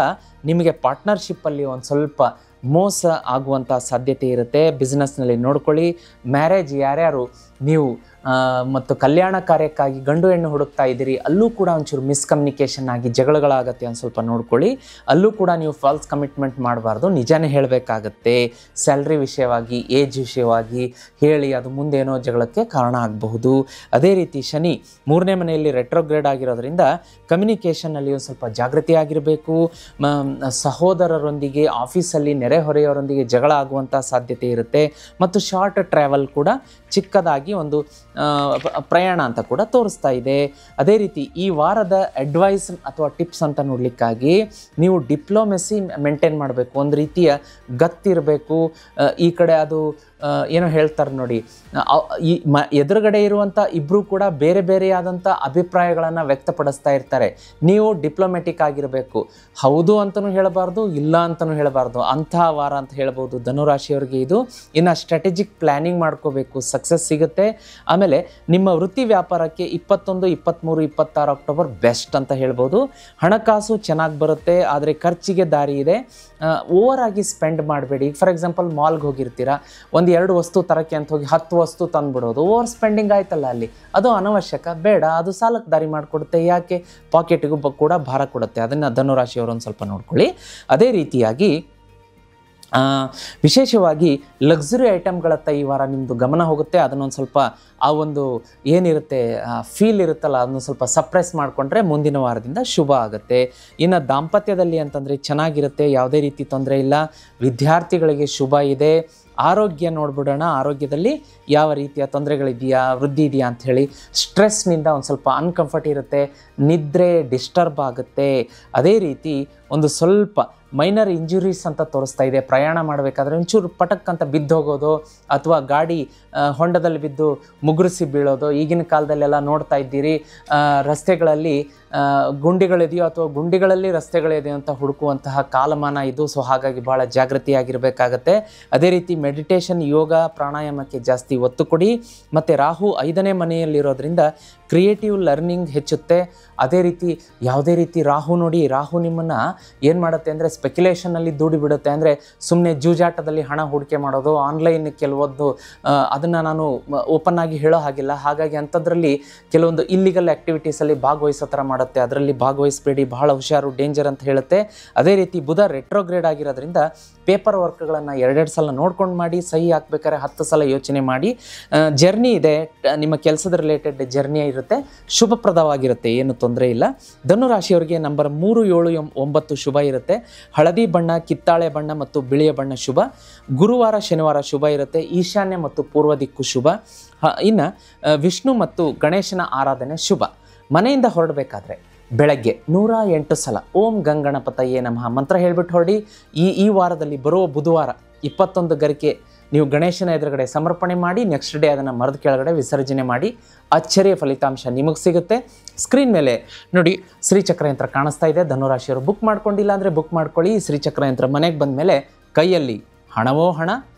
ನಿಮಗೆ ಪಾರ್ಟ್ನರ್ಶಿಪ್ಪಲ್ಲಿ ಒಂದು ಸ್ವಲ್ಪ ಮೋಸ ಆಗುವಂಥ ಸಾಧ್ಯತೆ ಇರುತ್ತೆ. ಬಿಸ್ನೆಸ್ನಲ್ಲಿ ನೋಡ್ಕೊಳ್ಳಿ. ಮ್ಯಾರೇಜ್ ಯಾರ್ಯಾರು ನೀವು ಮತ್ತು ಕಲ್ಯಾಣ ಕಾರ್ಯಕ್ಕಾಗಿ ಗಂಡು ಹೆಣ್ಣು ಹುಡುಕ್ತಾ ಇದ್ದೀರಿ, ಅಲ್ಲೂ ಕೂಡ ಒಂಚೂರು ಮಿಸ್ಕಮ್ಯುನಿಕೇಷನ್ ಆಗಿ ಜಗಳಗಳಾಗತ್ತೆ, ಒಂದು ಸ್ವಲ್ಪ ನೋಡ್ಕೊಳ್ಳಿ. ಅಲ್ಲೂ ಕೂಡ ನೀವು ಫಾಲ್ಸ್ ಕಮಿಟ್ಮೆಂಟ್ ಮಾಡಬಾರ್ದು, ನಿಜಾನೇ ಹೇಳಬೇಕಾಗತ್ತೆ. ಸ್ಯಾಲ್ರಿ ವಿಷಯವಾಗಿ, ಏಜ್ ವಿಷಯವಾಗಿ ಹೇಳಿ ಅದು ಮುಂದೇನೋ ಜಗಳಕ್ಕೆ ಕಾರಣ ಆಗಬಹುದು. ಅದೇ ರೀತಿ ಶನಿ 3ನೇ ಮನೆಯಲ್ಲಿ ರೆಟ್ರೋಗ್ರೇಡ್ ಆಗಿರೋದ್ರಿಂದ ಕಮ್ಯುನಿಕೇಷನ್ನಲ್ಲಿ ಒಂದು ಸ್ವಲ್ಪ ಜಾಗೃತಿ ಆಗಿರಬೇಕು. ಸಹೋದರರೊಂದಿಗೆ, ಆಫೀಸಲ್ಲಿ ನೆರೆಹೊರೆಯವರೊಂದಿಗೆ ಜಗಳ ಆಗುವಂಥ ಸಾಧ್ಯತೆ ಇರುತ್ತೆ. ಮತ್ತು ಶಾರ್ಟ್ ಟ್ರಾವೆಲ್ ಕೂಡ ಚಿಕ್ಕದಾಗಿ ಒಂದು ಪ್ರಯಾಣ ಅಂತ ಕೂಡ ತೋರಿಸ್ತಾ ಇದೆ. ಅದೇ ರೀತಿ ಈ ವಾರದ ಅಡ್ವೈಸ್ ಅಥವಾ ಟಿಪ್ಸ್ ಅಂತ ನೋಡಲಿಕ್ಕಾಗಿ ನೀವು ಡಿಪ್ಲೊಮೆಸಿ ಮೇಂಟೈನ್ ಮಾಡಬೇಕು, ಒಂದು ರೀತಿಯ ಗತ್ತಿರಬೇಕು. ಈ ಕಡೆ ಅದು ಏನೋ ಹೇಳ್ತಾರೆ ನೋಡಿ, ಈ ಎದುರುಗಡೆ ಇರುವಂಥ ಇಬ್ಬರು ಕೂಡ ಬೇರೆ ಬೇರೆಯಾದಂಥ ಅಭಿಪ್ರಾಯಗಳನ್ನು ವ್ಯಕ್ತಪಡಿಸ್ತಾ ಇರ್ತಾರೆ. ನೀವು ಡಿಪ್ಲೊಮೆಟಿಕ್ ಆಗಿರಬೇಕು, ಹೌದು ಅಂತಲೂ ಹೇಳಬಾರ್ದು, ಇಲ್ಲ ಅಂತಲೂ ಹೇಳಬಾರ್ದು, ಅಂಥ ವಾರ ಅಂತ ಹೇಳ್ಬೋದು ಧನುರಾಶಿಯವರಿಗೆ ಇದು. ಇನ್ನು ಸ್ಟ್ರಾಟಜಿಕ್ ಪ್ಲ್ಯಾನಿಂಗ್ ಮಾಡ್ಕೋಬೇಕು, ಸಕ್ಸಸ್ ಸಿಗುತ್ತೆ. ಆಮೇಲೆ ನಿಮ್ಮ ವೃತ್ತಿ ವ್ಯಾಪಾರಕ್ಕೆ 21, 23, 26 ಅಕ್ಟೋಬರ್ ಬೆಸ್ಟ್ ಅಂತ ಹೇಳ್ಬೋದು. ಹಣಕಾಸು ಚೆನ್ನಾಗಿ ಬರುತ್ತೆ, ಆದರೆ ಖರ್ಚಿಗೆ ದಾರಿ ಇದೆ. ಓವರ್ ಆಗಿ ಸ್ಪೆಂಡ್ ಮಾಡಬೇಡಿ. ಫಾರ್ ಎಕ್ಸಾಂಪಲ್ ಮಾಲ್ಗೆ ಹೋಗಿರ್ತೀರಾ, 1-2 ವಸ್ತು ತರಕ್ಕೆ ಅಂತ ಹೋಗಿ 10 ವಸ್ತು ತಂದುಬಿಡೋದು, ಓವರ್ ಸ್ಪೆಂಡಿಂಗ್ ಆಯ್ತಲ್ಲ ಅಲ್ಲಿ, ಅದು ಅನವಶ್ಯಕ, ಬೇಡ. ಅದು ಸಾಲಕ್ಕೆ ದಾರಿ ಮಾಡಿಕೊಡುತ್ತೆ, ಯಾಕೆ ಪಾಕೆಟ್ಗೂ ಕೂಡ ಭಾರ ಕೊಡುತ್ತೆ. ಅದನ್ನು ಧನುರಾಶಿಯವರು ಒಂದು ಸ್ವಲ್ಪ ನೋಡ್ಕೊಳ್ಳಿ. ಅದೇ ರೀತಿಯಾಗಿ ವಿಶೇಷವಾಗಿ ಲಕ್ಸುರಿ ಐಟಮ್ಗಳತ್ತ ಈ ವಾರ ನಿಮ್ಮದು ಗಮನ ಹೋಗುತ್ತೆ. ಅದನ್ನೊಂದು ಸ್ವಲ್ಪ ಆ ಒಂದು ಏನಿರುತ್ತೆ ಫೀಲ್ ಇರುತ್ತಲ್ಲ ಅದನ್ನು ಸ್ವಲ್ಪ ಸಪ್ರೆಸ್ ಮಾಡಿಕೊಂಡ್ರೆ ಮುಂದಿನ ವಾರದಿಂದ ಶುಭ ಆಗುತ್ತೆ. ಇನ್ನು ದಾಂಪತ್ಯದಲ್ಲಿ ಅಂತಂದರೆ ಚೆನ್ನಾಗಿರುತ್ತೆ, ಯಾವುದೇ ರೀತಿ ತೊಂದರೆ ಇಲ್ಲ. ವಿದ್ಯಾರ್ಥಿಗಳಿಗೆ ಶುಭ ಇದೆ. ಆರೋಗ್ಯ ನೋಡ್ಬಿಡೋಣ, ಆರೋಗ್ಯದಲ್ಲಿ ಯಾವ ರೀತಿಯ ತೊಂದರೆಗಳಿದೆಯಾ, ವೃದ್ಧಿ ಇದೆಯಾ ಅಂಥೇಳಿ. ಸ್ಟ್ರೆಸ್ನಿಂದ ಒಂದು ಸ್ವಲ್ಪ ಅನ್ಕಂಫರ್ಟ್ ಇರುತ್ತೆ, ನಿದ್ರೆ ಡಿಸ್ಟರ್ಬ್ ಆಗುತ್ತೆ. ಅದೇ ರೀತಿ ಒಂದು ಸ್ವಲ್ಪ ಮೈನರ್ ಇಂಜುರೀಸ್ ಅಂತ ತೋರಿಸ್ತಾ ಇದೆ. ಪ್ರಯಾಣ ಮಾಡಬೇಕಾದ್ರೆ ಒಂಚೂರು ಪಟಕ್ ಅಂತ ಬಿದ್ದೋಗೋದು ಅಥವಾ ಗಾಡಿ ಹೊಂಡದಲ್ಲಿ ಬಿದ್ದು ಮುಗುರಿಸಿ ಬೀಳೋದು, ಈಗಿನ ಕಾಲದಲ್ಲೆಲ್ಲ ನೋಡ್ತಾ ಇದ್ದೀರಿ. ರಸ್ತೆಗಳಲ್ಲಿ ಗುಂಡಿಗಳಿದೆಯೋ ಅಥವಾ ಗುಂಡಿಗಳಲ್ಲಿ ರಸ್ತೆಗಳಿದೆಯೋ ಅಂತ ಹುಡುಕುವಂತಹ ಕಾಲಮಾನ ಇದು. ಸೊ ಹಾಗಾಗಿ ಭಾಳ ಜಾಗೃತಿಯಾಗಿರಬೇಕಾಗತ್ತೆ. ಅದೇ ರೀತಿ ಮೆಡಿಟೇಷನ್, ಯೋಗ, ಪ್ರಾಣಾಯಾಮಕ್ಕೆ ಜಾಸ್ತಿ ಒತ್ತು ಕೊಡಿ. ಮತ್ತು ರಾಹು 5ನೇ ಮನೆಯಲ್ಲಿರೋದ್ರಿಂದ ಕ್ರಿಯೇಟಿವ್ ಲರ್ನಿಂಗ್ ಹೆಚ್ಚುತ್ತೆ. ಅದೇ ರೀತಿ ಯಾವುದೇ ರೀತಿ ರಾಹು ನೋಡಿ, ರಾಹು ನಿಮ್ಮನ್ನು ಏನು ಮಾಡುತ್ತೆ ಅಂದರೆ ಸ್ಪೆಕ್ಯುಲೇಷನಲ್ಲಿ ದೂಡಿ ಬಿಡುತ್ತೆ. ಅಂದರೆ ಸುಮ್ಮನೆ ಜೂಜಾಟದಲ್ಲಿ ಹಣ ಹೂಡಿಕೆ ಮಾಡೋದು, ಆನ್ಲೈನ್ ಕೆಲವೊಂದು ಅದನ್ನು ನಾನು ಓಪನ್ ಆಗಿ ಹೇಳೋ ಹಾಗಿಲ್ಲ. ಹಾಗಾಗಿ ಅಂಥದ್ರಲ್ಲಿ ಕೆಲವೊಂದು ಇಲ್ಲಿಗಲ್ ಆ್ಯಕ್ಟಿವಿಟೀಸಲ್ಲಿ ಭಾಗವಹಿಸೋ ಥರ ಮಾಡುತ್ತೆ. ಅದರಲ್ಲಿ ಭಾಗವಹಿಸಬೇಡಿ, ಬಹಳ ಹುಷಾರು, ಡೇಂಜರ್ ಅಂತ ಹೇಳುತ್ತೆ. ಅದೇ ರೀತಿ ಬುಧ ರೆಟ್ರೋಗ್ರೇಡ್ ಆಗಿರೋದ್ರಿಂದ ಪೇಪರ್ ವರ್ಕ್ಗಳನ್ನು 2 ಸಲ ನೋಡ್ಕೊಂಡು ಮಾಡಿ, ಸಹಿ ಹಾಕ್ಬೇಕಾದ್ರೆ 10 ಸಲ ಯೋಚನೆ ಮಾಡಿ. ಜರ್ನಿ ಇದೆ, ನಿಮ್ಮ ಕೆಲಸದ ರಿಲೇಟೆಡ್ ಜರ್ನಿ ಇರುತ್ತೆ, ಶುಭಪ್ರದವಾಗಿರುತ್ತೆ, ಏನು ತೊಂದರೆ ಇಲ್ಲ. ಧನುರಾಶಿಯವರಿಗೆ ನಂಬರ್ 3, 7, 9 ಶುಭ ಇರುತ್ತೆ. ಹಳದಿ ಬಣ್ಣ, ಕಿತ್ತಾಳೆ ಬಣ್ಣ ಮತ್ತು ಬಿಳಿಯ ಬಣ್ಣ ಶುಭ. ಗುರುವಾರ, ಶನಿವಾರ ಶುಭ ಇರುತ್ತೆ. ಈಶಾನ್ಯ ಮತ್ತು ಪೂರ್ವ ದಿಕ್ಕು ಶುಭ. ಇನ್ನು ವಿಷ್ಣು ಮತ್ತು ಗಣೇಶನ ಆರಾಧನೆ ಶುಭ. ಮನೆಯಿಂದ ಹೊರಡಬೇಕಾದ್ರೆ ಬೆಳಗ್ಗೆ 108 ಸಲ ಓಂ ಗಂಗಣಪತಯೇ ನಮಃ ಮಂತ್ರ ಹೇಳಿಬಿಟ್ಟು ಹೊರಡಿ. ಈ ವಾರದಲ್ಲಿ ಬರುವ ಬುಧವಾರ 21 ಗರಿಕೆ ನೀವು ಗಣೇಶನ ಎದುರುಗಡೆ ಸಮರ್ಪಣೆ ಮಾಡಿ, ನೆಕ್ಸ್ಟ್ ಡೇ ಅದನ್ನು ಮರದ ಕೆಳಗಡೆ ವಿಸರ್ಜನೆ ಮಾಡಿ. ಅಚ್ಚರಿಯ ಫಲಿತಾಂಶ ನಿಮಗೆ ಸಿಗುತ್ತೆ. ಸ್ಕ್ರೀನ್ ಮೇಲೆ ನೋಡಿ ಶ್ರೀಚಕ್ರ ಯಂತ್ರ ಕಾಣಿಸ್ತಾ ಇದೆ. ಧನುರಾಶಿಯವರು ಬುಕ್ ಮಾಡ್ಕೊಂಡಿಲ್ಲ ಅಂದರೆ ಬುಕ್ ಮಾಡ್ಕೊಳ್ಳಿ. ಈ ಶ್ರೀಚಕ್ರ ಯಂತ್ರ ಮನೆಗೆ ಬಂದ ಮೇಲೆ ಕೈಯಲ್ಲಿ ಹಣವೋ ಹಣ,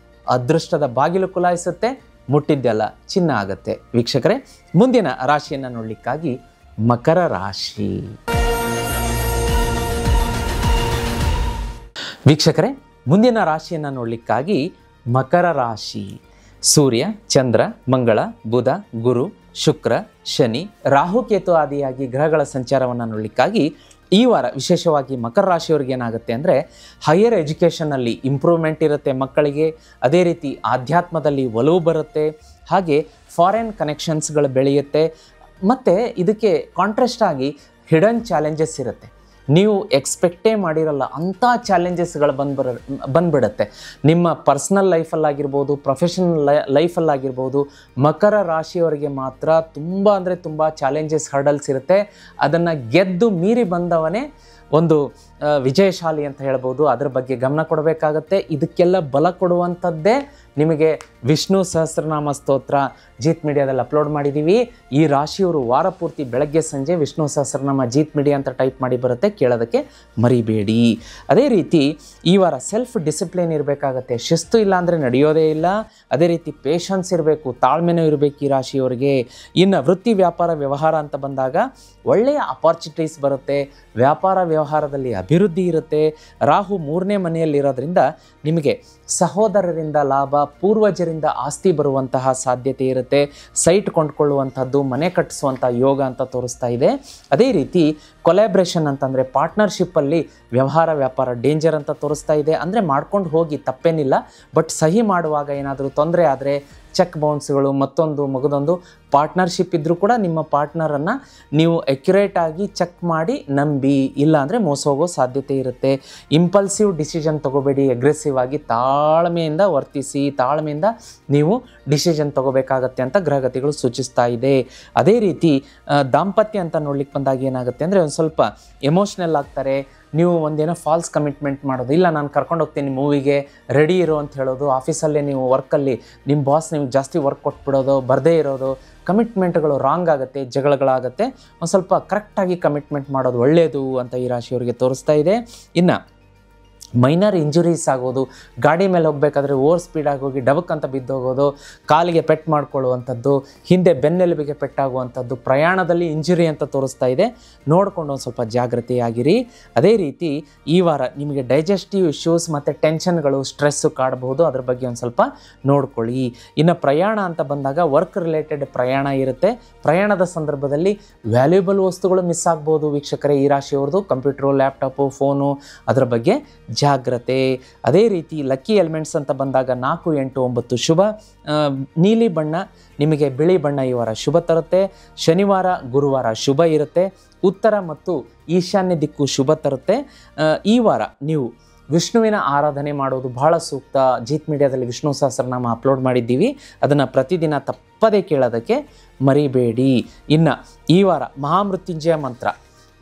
ಅದೃಷ್ಟದ ಬಾಗಿಲು ಕುಲಾಯಿಸುತ್ತೆ, ಮುಟ್ಟಿದ್ದೆಲ್ಲ ಚಿನ್ನ ಆಗುತ್ತೆ. ವೀಕ್ಷಕರೇ, ಮುಂದಿನ ರಾಶಿಯನ್ನು ನೋಡಲಿಕ್ಕಾಗಿ ಮಕರ ರಾಶಿ. ವೀಕ್ಷಕರೇ, ಮುಂದಿನ ರಾಶಿಯನ್ನು ನೋಡಲಿಕ್ಕಾಗಿ ಮಕರ ರಾಶಿ. ಸೂರ್ಯ, ಚಂದ್ರ, ಮಂಗಳ, ಬುಧ, ಗುರು, ಶುಕ್ರ, ಶನಿ, ರಾಹುಕೇತು ಆದಿಯಾಗಿ ಗ್ರಹಗಳ ಸಂಚಾರವನ್ನು ನೋಡಲಿಕ್ಕಾಗಿ ಈ ವಾರ ವಿಶೇಷವಾಗಿ ಮಕರ ರಾಶಿಯವ್ರಿಗೆ ಏನಾಗುತ್ತೆ ಅಂದರೆ ಹೈಯರ್ ಎಜುಕೇಷನ್ನಲ್ಲಿ ಇಂಪ್ರೂವ್ಮೆಂಟ್ ಇರುತ್ತೆ ಮಕ್ಕಳಿಗೆ. ಅದೇ ರೀತಿ ಆಧ್ಯಾತ್ಮದಲ್ಲಿ ಒಲವು ಬರುತ್ತೆ, ಹಾಗೆ ಫಾರಿನ್ ಕನೆಕ್ಷನ್ಸ್ಗಳು ಬೆಳೆಯುತ್ತೆ. ಮತ್ತು ಇದಕ್ಕೆ ಕಾಂಟ್ರಾಸ್ಟ್ ಆಗಿ ಹಿಡನ್ ಚಾಲೆಂಜಸ್ ಇರುತ್ತೆ, ನೀವು ಎಕ್ಸ್ಪೆಕ್ಟೇ ಮಾಡಿರಲ್ಲ ಅಂಥ ಚಾಲೆಂಜಸ್ಗಳು ಬಂದ್ಬಿಡುತ್ತೆ ನಿಮ್ಮ ಪರ್ಸ್ನಲ್ ಲೈಫಲ್ಲಾಗಿರ್ಬೋದು, ಪ್ರೊಫೆಷನಲ್ ಲೈಫಲ್ಲಾಗಿರ್ಬೋದು. ಮಕರ ರಾಶಿಯವರಿಗೆ ಮಾತ್ರ ತುಂಬ ಅಂದರೆ ತುಂಬ ಚಾಲೆಂಜಸ್, ಹರ್ಡಲ್ಸ್ ಇರುತ್ತೆ. ಅದನ್ನು ಗೆದ್ದು ಮೀರಿ ಬಂದವನೇ ಒಂದು ವಿಜಯಶಾಲಿ ಅಂತ ಹೇಳ್ಬೋದು. ಅದರ ಬಗ್ಗೆ ಗಮನ ಕೊಡಬೇಕಾಗತ್ತೆ. ಇದಕ್ಕೆಲ್ಲ ಬಲ ಕೊಡುವಂಥದ್ದೇ ನಿಮಗೆ ವಿಷ್ಣು ಸಹಸ್ರನಾಮ ಸ್ತೋತ್ರ ಜೀತ್ ಮೀಡಿಯಾದಲ್ಲಿ ಅಪ್ಲೋಡ್ ಮಾಡಿದ್ದೀವಿ. ಈ ರಾಶಿಯವರು ವಾರ ಪೂರ್ತಿ ಬೆಳಗ್ಗೆ ಸಂಜೆ ವಿಷ್ಣು ಸಹಸ್ರನಾಮ ಜೀತ್ ಮೀಡಿಯಾ ಅಂತ ಟೈಪ್ ಮಾಡಿ ಬರುತ್ತೆ, ಕೇಳೋದಕ್ಕೆ ಮರಿಬೇಡಿ. ಅದೇ ರೀತಿ ಈ ವಾರ ಸೆಲ್ಫ್ ಡಿಸಿಪ್ಲಿನ್ ಇರಬೇಕಾಗತ್ತೆ, ಶಿಸ್ತು ಇಲ್ಲ ಅಂದರೆ ನಡೆಯೋದೇ ಇಲ್ಲ. ಅದೇ ರೀತಿ ಪೇಷನ್ಸ್ ಇರಬೇಕು, ತಾಳ್ಮೆನೂ ಇರಬೇಕು ಈ ರಾಶಿಯವರಿಗೆ. ಇನ್ನು ವೃತ್ತಿ ವ್ಯಾಪಾರ ವ್ಯವಹಾರ ಅಂತ ಬಂದಾಗ ಒಳ್ಳೆಯ ಅಪಾರ್ಚುನಿಟೀಸ್ ಬರುತ್ತೆ, ವ್ಯಾಪಾರ ವ್ಯವಹಾರದಲ್ಲಿ ಅಭಿವೃದ್ಧಿ ಇರುತ್ತೆ. ರಾಹು 3ನೇ ಮನೆಯಲ್ಲಿರೋದ್ರಿಂದ ನಿಮಗೆ ಸಹೋದರರಿಂದ ಲಾಭ, ಪೂರ್ವಜರಿಂದ ಆಸ್ತಿ ಬರುವಂತಹ ಸಾಧ್ಯತೆ ಇರುತ್ತೆ. ಸೈಟ್ ಕೊಂಡ್ಕೊಳ್ಳುವಂಥದ್ದು, ಮನೆ ಕಟ್ಟಿಸುವಂಥ ಯೋಗ ಅಂತ ತೋರಿಸ್ತಾ ಇದೆ. ಅದೇ ರೀತಿ ಕೊಲಾಬ್ರೇಷನ್ ಅಂತಂದರೆ ಪಾರ್ಟ್ನರ್ಶಿಪ್ಪಲ್ಲಿ ವ್ಯವಹಾರ ವ್ಯಾಪಾರ ಡೇಂಜರ್ ಅಂತ ತೋರಿಸ್ತಾ ಇದೆ. ಅಂದರೆ ಮಾಡ್ಕೊಂಡು ಹೋಗಿ ತಪ್ಪೇನಿಲ್ಲ, ಬಟ್ ಸಹಿ ಮಾಡುವಾಗ ಏನಾದರೂ ತೊಂದರೆ ಆದರೆ ಚೆಕ್ ಬೌನ್ಸ್ಗಳು, ಮತ್ತೊಂದು ಮಗದೊಂದು ಪಾರ್ಟ್ನರ್ಶಿಪ್ ಇದ್ದರೂ ಕೂಡ ನಿಮ್ಮ ಪಾರ್ಟ್ನರನ್ನು ನೀವು ಆಗಿ ಚೆಕ್ ಮಾಡಿ ನಂಬಿ, ಇಲ್ಲ ಅಂದರೆ ಮೋಸ ಹೋಗೋ ಸಾಧ್ಯತೆ ಇರುತ್ತೆ. ಇಂಪಲ್ಸಿವ್ ಡಿಸಿಷನ್ ತೊಗೋಬೇಡಿ, ಅಗ್ರೆಸಿವ್ ಆಗಿ ತಾಳ್ಮೆಯಿಂದ ವರ್ತಿಸಿ, ತಾಳ್ಮೆಯಿಂದ ನೀವು ಡಿಸಿಷನ್ ತೊಗೋಬೇಕಾಗತ್ತೆ ಅಂತ ಗ್ರಹಗತಿಗಳು ಸೂಚಿಸ್ತಾ ಇದೆ. ಅದೇ ರೀತಿ ದಾಂಪತ್ಯ ಅಂತ ನೋಡ್ಲಿಕ್ಕೆ ಬಂದಾಗ ಏನಾಗುತ್ತೆ ಅಂದರೆ ಒಂದು ಸ್ವಲ್ಪ ಎಮೋಷ್ನಲ್ ಆಗ್ತಾರೆ. ನೀವು ಒಂದೇನೋ ಫಾಲ್ಸ್ ಕಮಿಟ್ಮೆಂಟ್ ಮಾಡೋದು, ಇಲ್ಲ ನಾನು ಕರ್ಕೊಂಡು ಹೋಗ್ತೀನಿ ಮೂವಿಗೆ ರೆಡಿ ಇರೋ ಅಂತ ಹೇಳೋದು, ಆಫೀಸಲ್ಲೇ ನೀವು ವರ್ಕಲ್ಲಿ ನಿಮ್ಮ ಬಾಸ್ ನಿಮ್ಗೆ ಜಾಸ್ತಿ ವರ್ಕ್ ಕೊಟ್ಬಿಡೋದು, ಬರದೇ ಇರೋದು, ಕಮಿಟ್ಮೆಂಟ್ಗಳು ರಾಂಗ್ ಆಗುತ್ತೆ, ಜಗಳಗಳಾಗುತ್ತೆ. ಒಂದು ಸ್ವಲ್ಪ ಕರೆಕ್ಟಾಗಿ ಕಮಿಟ್ಮೆಂಟ್ ಮಾಡೋದು ಒಳ್ಳೆಯದು ಅಂತ ಈ ರಾಶಿಯವರಿಗೆ ತೋರಿಸ್ತಾ ಇದೆ. ಇನ್ನು ಮೈನರ್ ಇಂಜುರೀಸ್ ಆಗೋದು, ಗಾಡಿ ಮೇಲೆ ಹೋಗಬೇಕಾದ್ರೆ ಓವರ್ ಸ್ಪೀಡಾಗಿ ಹೋಗಿ ಡಬಕ್ ಅಂತ ಬಿದ್ದೋಗೋದು, ಕಾಲಿಗೆ ಪೆಟ್ಟು ಮಾಡ್ಕೊಳ್ಳುವಂಥದ್ದು, ಹಿಂದೆ ಬೆನ್ನೆಲುಬಿಗೆ ಪೆಟ್ಟಾಗುವಂಥದ್ದು, ಪ್ರಯಾಣದಲ್ಲಿ ಇಂಜುರಿ ಅಂತ ತೋರಿಸ್ತಾ ಇದೆ. ನೋಡಿಕೊಂಡು ಒಂದು ಸ್ವಲ್ಪ ಜಾಗೃತಿಯಾಗಿರಿ. ಅದೇ ರೀತಿ ಈ ವಾರ ನಿಮಗೆ ಡೈಜೆಸ್ಟಿವ್ ಇಶ್ಯೂಸ್ ಮತ್ತು ಟೆನ್ಷನ್ಗಳು, ಸ್ಟ್ರೆಸ್ಸು ಕಾಡಬಹುದು, ಅದ್ರ ಬಗ್ಗೆ ಒಂದು ಸ್ವಲ್ಪ ನೋಡ್ಕೊಳ್ಳಿ. ಇನ್ನು ಪ್ರಯಾಣ ಅಂತ ಬಂದಾಗ ವರ್ಕ್ ರಿಲೇಟೆಡ್ ಪ್ರಯಾಣ ಇರುತ್ತೆ. ಪ್ರಯಾಣದ ಸಂದರ್ಭದಲ್ಲಿ ವ್ಯಾಲ್ಯೂಬಲ್ ವಸ್ತುಗಳು ಮಿಸ್ ಆಗ್ಬೋದು ವೀಕ್ಷಕರೇ ಈ ರಾಶಿಯವ್ರದ್ದು, ಕಂಪ್ಯೂಟರು, ಲ್ಯಾಪ್ಟಾಪು, ಫೋನು, ಅದರ ಬಗ್ಗೆ ಜಾಗ್ರತೆ. ಅದೇ ರೀತಿ ಲಕ್ಕಿ ಎಲಿಮೆಂಟ್ಸ್ ಅಂತ ಬಂದಾಗ 4, 8, 9 ಶುಭ. ನೀಲಿ ಬಣ್ಣ, ನಿಮಗೆ ಬಿಳಿ ಬಣ್ಣ ಈ ವಾರ ಶುಭ ತರುತ್ತೆ. ಶನಿವಾರ, ಗುರುವಾರ ಶುಭ ಇರುತ್ತೆ. ಉತ್ತರ ಮತ್ತು ಈಶಾನ್ಯ ದಿಕ್ಕು ಶುಭ ತರುತ್ತೆ. ಈ ವಾರ ನೀವು ವಿಷ್ಣುವಿನ ಆರಾಧನೆ ಮಾಡೋದು ಬಹಳ ಸೂಕ್ತ. ಜೀತ್ ಮೀಡಿಯಾದಲ್ಲಿ ವಿಷ್ಣು ಸಹಸ್ರನಾಮ ಅಪ್ಲೋಡ್ ಮಾಡಿದ್ದೀವಿ, ಅದನ್ನು ಪ್ರತಿದಿನ ತಪ್ಪದೇ ಕೇಳೋದಕ್ಕೆ ಮರಿಬೇಡಿ. ಇನ್ನು ಈ ವಾರ ಮಹಾಮೃತ್ಯುಂಜಯ ಮಂತ್ರ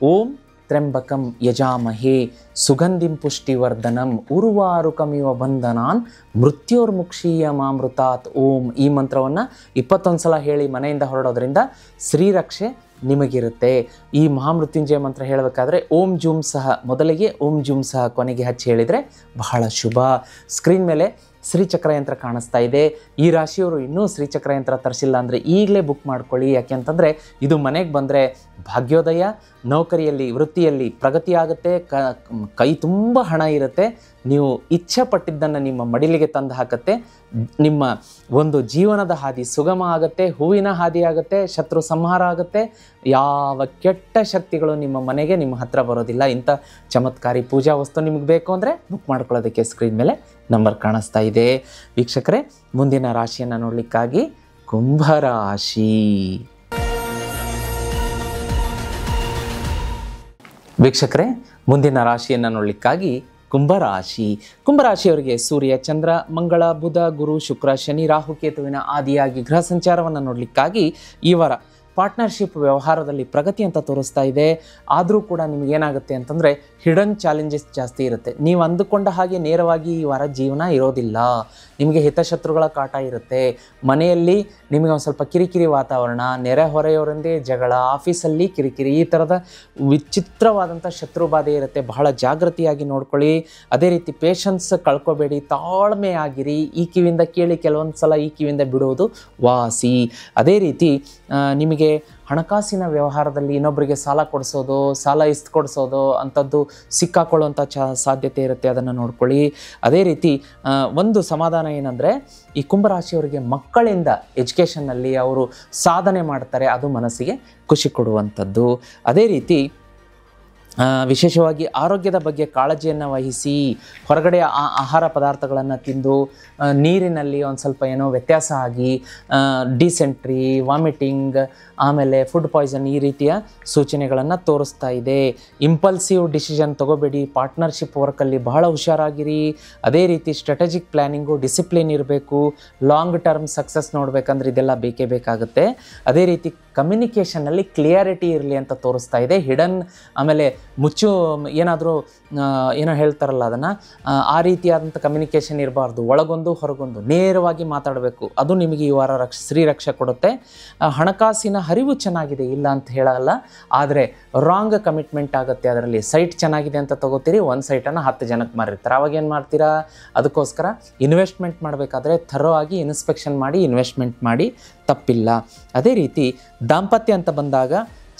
ಓಂ ತ್ರ್ಯಂಬಕಂ ಯಜಾಮಹೇ ಸುಗಂಧಿಂ ಪುಷ್ಟಿವರ್ಧನಂ ಉರ್ವಾರುಕಮಿವ ಬಂಧನಾನ್ ಮೃತ್ಯೋರ್ಮುಕ್ಷೀಯಮಾಮೃತಾತ್ ಓಂ. ಈ ಮಂತ್ರವನ್ನು 21 ಸಲ ಹೇಳಿ ಮನೆಯಿಂದ ಹೊರಡೋದ್ರಿಂದ ಶ್ರೀರಕ್ಷೆ ನಿಮಗಿರುತ್ತೆ. ಈ ಮಹಾಮೃತ್ಯುಂಜಯ ಮಂತ್ರ ಹೇಳಬೇಕಾದ್ರೆ ಓಂ ಜೂಮ್ ಸಹ ಮೊದಲಿಗೆ, ಓಂ ಜೂಮ್ ಸಹ ಕೊನೆಗೆ ಹಚ್ಚಿ ಹೇಳಿದರೆ ಬಹಳ ಶುಭ. ಸ್ಕ್ರೀನ್ ಮೇಲೆ ಶ್ರೀಚಕ್ರ ಯಂತ್ರ ಕಾಣಿಸ್ತಾ ಇದೆ. ಈ ರಾಶಿಯವರು ಇನ್ನೂ ಶ್ರೀಚಕ್ರ ಯಂತ್ರ ತರಿಸಿಲ್ಲ ಅಂದರೆ ಈಗಲೇ ಬುಕ್ ಮಾಡ್ಕೊಳ್ಳಿ. ಯಾಕೆಂತಂದರೆ ಇದು ಮನೆಗೆ ಬಂದರೆ ಭಾಗ್ಯೋದಯ, ನೌಕರಿಯಲ್ಲಿ ವೃತ್ತಿಯಲ್ಲಿ ಪ್ರಗತಿ ಆಗುತ್ತೆ, ಕೈ ತುಂಬ ಹಣ ಇರುತ್ತೆ, ನೀವು ಇಚ್ಛೆ ಪಟ್ಟಿದ್ದನ್ನು ನಿಮ್ಮ ಮಡಿಲಿಗೆ ತಂದು ಹಾಕತ್ತೆ. ನಿಮ್ಮ ಒಂದು ಜೀವನದ ಹಾದಿ ಸುಗಮ ಆಗುತ್ತೆ, ಹೂವಿನ ಹಾದಿ ಆಗುತ್ತೆ, ಶತ್ರು ಸಂಹಾರ ಆಗುತ್ತೆ. ಯಾವ ಕೆಟ್ಟ ಶಕ್ತಿಗಳು ನಿಮ್ಮ ಮನೆಗೆ ನಿಮ್ಮ ಹತ್ರ ಬರೋದಿಲ್ಲ. ಇಂಥ ಚಮತ್ಕಾರಿ ಪೂಜಾ ವಸ್ತು ನಿಮಗೆ ಬೇಕು ಅಂದರೆ ಬುಕ್ ಮಾಡ್ಕೊಳ್ಳೋದಕ್ಕೆ ಸ್ಕ್ರೀನ್ ಮೇಲೆ ನಂಬರ್ ಕಾಣಿಸ್ತಾ ಇದೆ. ವೀಕ್ಷಕರೇ, ಮುಂದಿನ ರಾಶಿಯನ್ನು ನೋಡಲಿಕ್ಕಾಗಿ ಕುಂಭರಾಶಿ. ವೀಕ್ಷಕರೇ, ಮುಂದಿನ ರಾಶಿಯನ್ನು ನೋಡಲಿಕ್ಕಾಗಿ ಕುಂಭರಾಶಿಯವರಿಗೆ ಸೂರ್ಯ, ಚಂದ್ರ, ಮಂಗಳ, ಬುಧ, ಗುರು, ಶುಕ್ರ, ಶನಿ, ರಾಹುಕೇತುವಿನ ಆದಿಯಾಗಿ ಗ್ರಹ ಸಂಚಾರವನ್ನು ನೋಡಲಿಕ್ಕಾಗಿ ಈ ವಾರ ಪಾರ್ಟ್ನರ್ಶಿಪ್ ವ್ಯವಹಾರದಲ್ಲಿ ಪ್ರಗತಿ ಅಂತ ತೋರಿಸ್ತಾ ಇದೆ. ಆದರೂ ಕೂಡ ನಿಮಗೇನಾಗುತ್ತೆ ಅಂತಂದರೆ ಹಿಡನ್ ಚಾಲೆಂಜಸ್ ಜಾಸ್ತಿ ಇರುತ್ತೆ. ನೀವು ಅಂದುಕೊಂಡ ಹಾಗೆ ನೇರವಾಗಿ ಈ ವಾರ ಜೀವನ ಇರೋದಿಲ್ಲ. ನಿಮಗೆ ಹಿತಶತ್ರುಗಳ ಕಾಟ ಇರುತ್ತೆ. ಮನೆಯಲ್ಲಿ ನಿಮಗೆ ಒಂದು ಸ್ವಲ್ಪ ಕಿರಿಕಿರಿ ವಾತಾವರಣ, ನೆರೆಹೊರೆಯವರೊಂದೇ ಜಗಳ, ಆಫೀಸಲ್ಲಿ ಕಿರಿಕಿರಿ, ಈ ಥರದ ವಿಚಿತ್ರವಾದಂಥ ಶತ್ರುಬಾಧೆ ಇರುತ್ತೆ. ಬಹಳ ಜಾಗೃತಿಯಾಗಿ ನೋಡ್ಕೊಳ್ಳಿ. ಅದೇ ರೀತಿ ಪೇಷನ್ಸ್ ಕಳ್ಕೊಬೇಡಿ, ತಾಳ್ಮೆ ಆಗಿರಿ. ಈ ಕಿವಿಯಿಂದ ಕೇಳಿ ಕೆಲವೊಂದು ಸಲ ಈ ಕಿವಿಯಿಂದ ಬಿಡೋದು ವಾಸಿ. ಅದೇ ರೀತಿ ನಿಮಗೆ ಹಣಕಾಸಿನ ವ್ಯವಹಾರದಲ್ಲಿ ಇನ್ನೊಬ್ಬರಿಗೆ ಸಾಲ ಕೊಡಿಸೋದು, ಸಾಲ ಕೊಡಿಸೋದು ಅಂಥದ್ದು ಸಿಕ್ಕಾಕೊಳ್ಳುವಂಥ ಸಾಧ್ಯತೆ ಇರುತ್ತೆ, ಅದನ್ನು ನೋಡ್ಕೊಳ್ಳಿ. ಅದೇ ರೀತಿ ಒಂದು ಸಮಾಧಾನ ಏನಂದರೆ, ಈ ಕುಂಭರಾಶಿಯವರಿಗೆ ಮಕ್ಕಳಿಂದ ಎಜುಕೇಷನ್ನಲ್ಲಿ ಅವರು ಸಾಧನೆ ಮಾಡ್ತಾರೆ, ಅದು ಮನಸ್ಸಿಗೆ ಖುಷಿ ಕೊಡುವಂಥದ್ದು. ಅದೇ ರೀತಿ ವಿಶೇಷವಾಗಿ ಆರೋಗ್ಯದ ಬಗ್ಗೆ ಕಾಳಜಿಯನ್ನು ವಹಿಸಿ, ಹೊರಗಡೆ ಆಹಾರ ಪದಾರ್ಥಗಳನ್ನು ತಿಂದು ನೀರಿನಲ್ಲಿ ಒಂದು ಸ್ವಲ್ಪ ಏನೋ ವ್ಯತ್ಯಾಸ ಆಗಿ ಡಿಸೆಂಟ್ರಿ, ವಾಮಿಟಿಂಗ್, ಆಮೇಲೆ ಫುಡ್ ಪಾಯ್ಸನ್ ಈ ರೀತಿಯ ಸೂಚನೆಗಳನ್ನು ತೋರಿಸ್ತಾ ಇದೆ. ಇಂಪಲ್ಸಿವ್ ಡಿಸಿಷನ್ ತೊಗೋಬೇಡಿ, ಪಾರ್ಟ್ನರ್ಶಿಪ್ ವರ್ಕಲ್ಲಿ ಬಹಳ ಹುಷಾರಾಗಿರಿ. ಅದೇ ರೀತಿ ಸ್ಟ್ರಾಟಜಿಕ್ ಪ್ಲ್ಯಾನಿಂಗು, ಡಿಸಿಪ್ಲಿನ್ ಇರಬೇಕು. ಲಾಂಗ್ ಟರ್ಮ್ ಸಕ್ಸಸ್ ನೋಡಬೇಕಂದ್ರೆ ಇದೆಲ್ಲ ಬೇಕೇ ಬೇಕಾಗುತ್ತೆ. ಅದೇ ರೀತಿ ಕಮ್ಯುನಿಕೇಷನ್ನಲ್ಲಿ ಕ್ಲಿಯರಿಟಿ ಇರಲಿ ಅಂತ ತೋರಿಸ್ತಾ ಇದೆ. ಹಿಡನ್ ಆಮೇಲೆ ಏನಾದರೂ ಏನೋ ಹೇಳ್ತಾರಲ್ಲ ಅದನ್ನು, ಆ ರೀತಿಯಾದಂಥ ಕಮ್ಯುನಿಕೇಷನ್ ಇರಬಾರ್ದು. ಒಳಗೊಂದು ಹೊರಗೊಂದು ನೇರವಾಗಿ ಮಾತಾಡಬೇಕು. ಅದು ನಿಮಗೆ ಈ ವಾರ ಶ್ರೀರಕ್ಷೆ ಕೊಡುತ್ತೆ. ಹಣಕಾಸಿನ ಹರಿವು ಚೆನ್ನಾಗಿದೆ, ಇಲ್ಲ ಅಂತ ಹೇಳಲ್ಲ, ಆದರೆ ರಾಂಗ್ ಕಮಿಟ್ಮೆಂಟ್ ಆಗುತ್ತೆ. ಅದರಲ್ಲಿ ಸೈಟ್ ಚೆನ್ನಾಗಿದೆ ಅಂತ ತಗೋತೀರಿ, ಒಂದು ಸೈಟನ್ನು 10 ಜನಕ್ಕೆ ಮಾರಿರ್ತಾರೆ. ಅವಾಗ ಏನು ಮಾಡ್ತೀರಾ? ಅದಕ್ಕೋಸ್ಕರ ಇನ್ವೆಸ್ಟ್ಮೆಂಟ್ ಮಾಡಬೇಕಾದ್ರೆ ಥರೋ ಆಗಿ ಇನ್ಸ್ಪೆಕ್ಷನ್ ಮಾಡಿ ಇನ್ವೆಸ್ಟ್ಮೆಂಟ್ ಮಾಡಿ, ತಪ್ಪಿಲ್ಲ. ಅದೇ ರೀತಿ ದಾಂಪತ್ಯ ಅಂತ ಬಂದಾಗ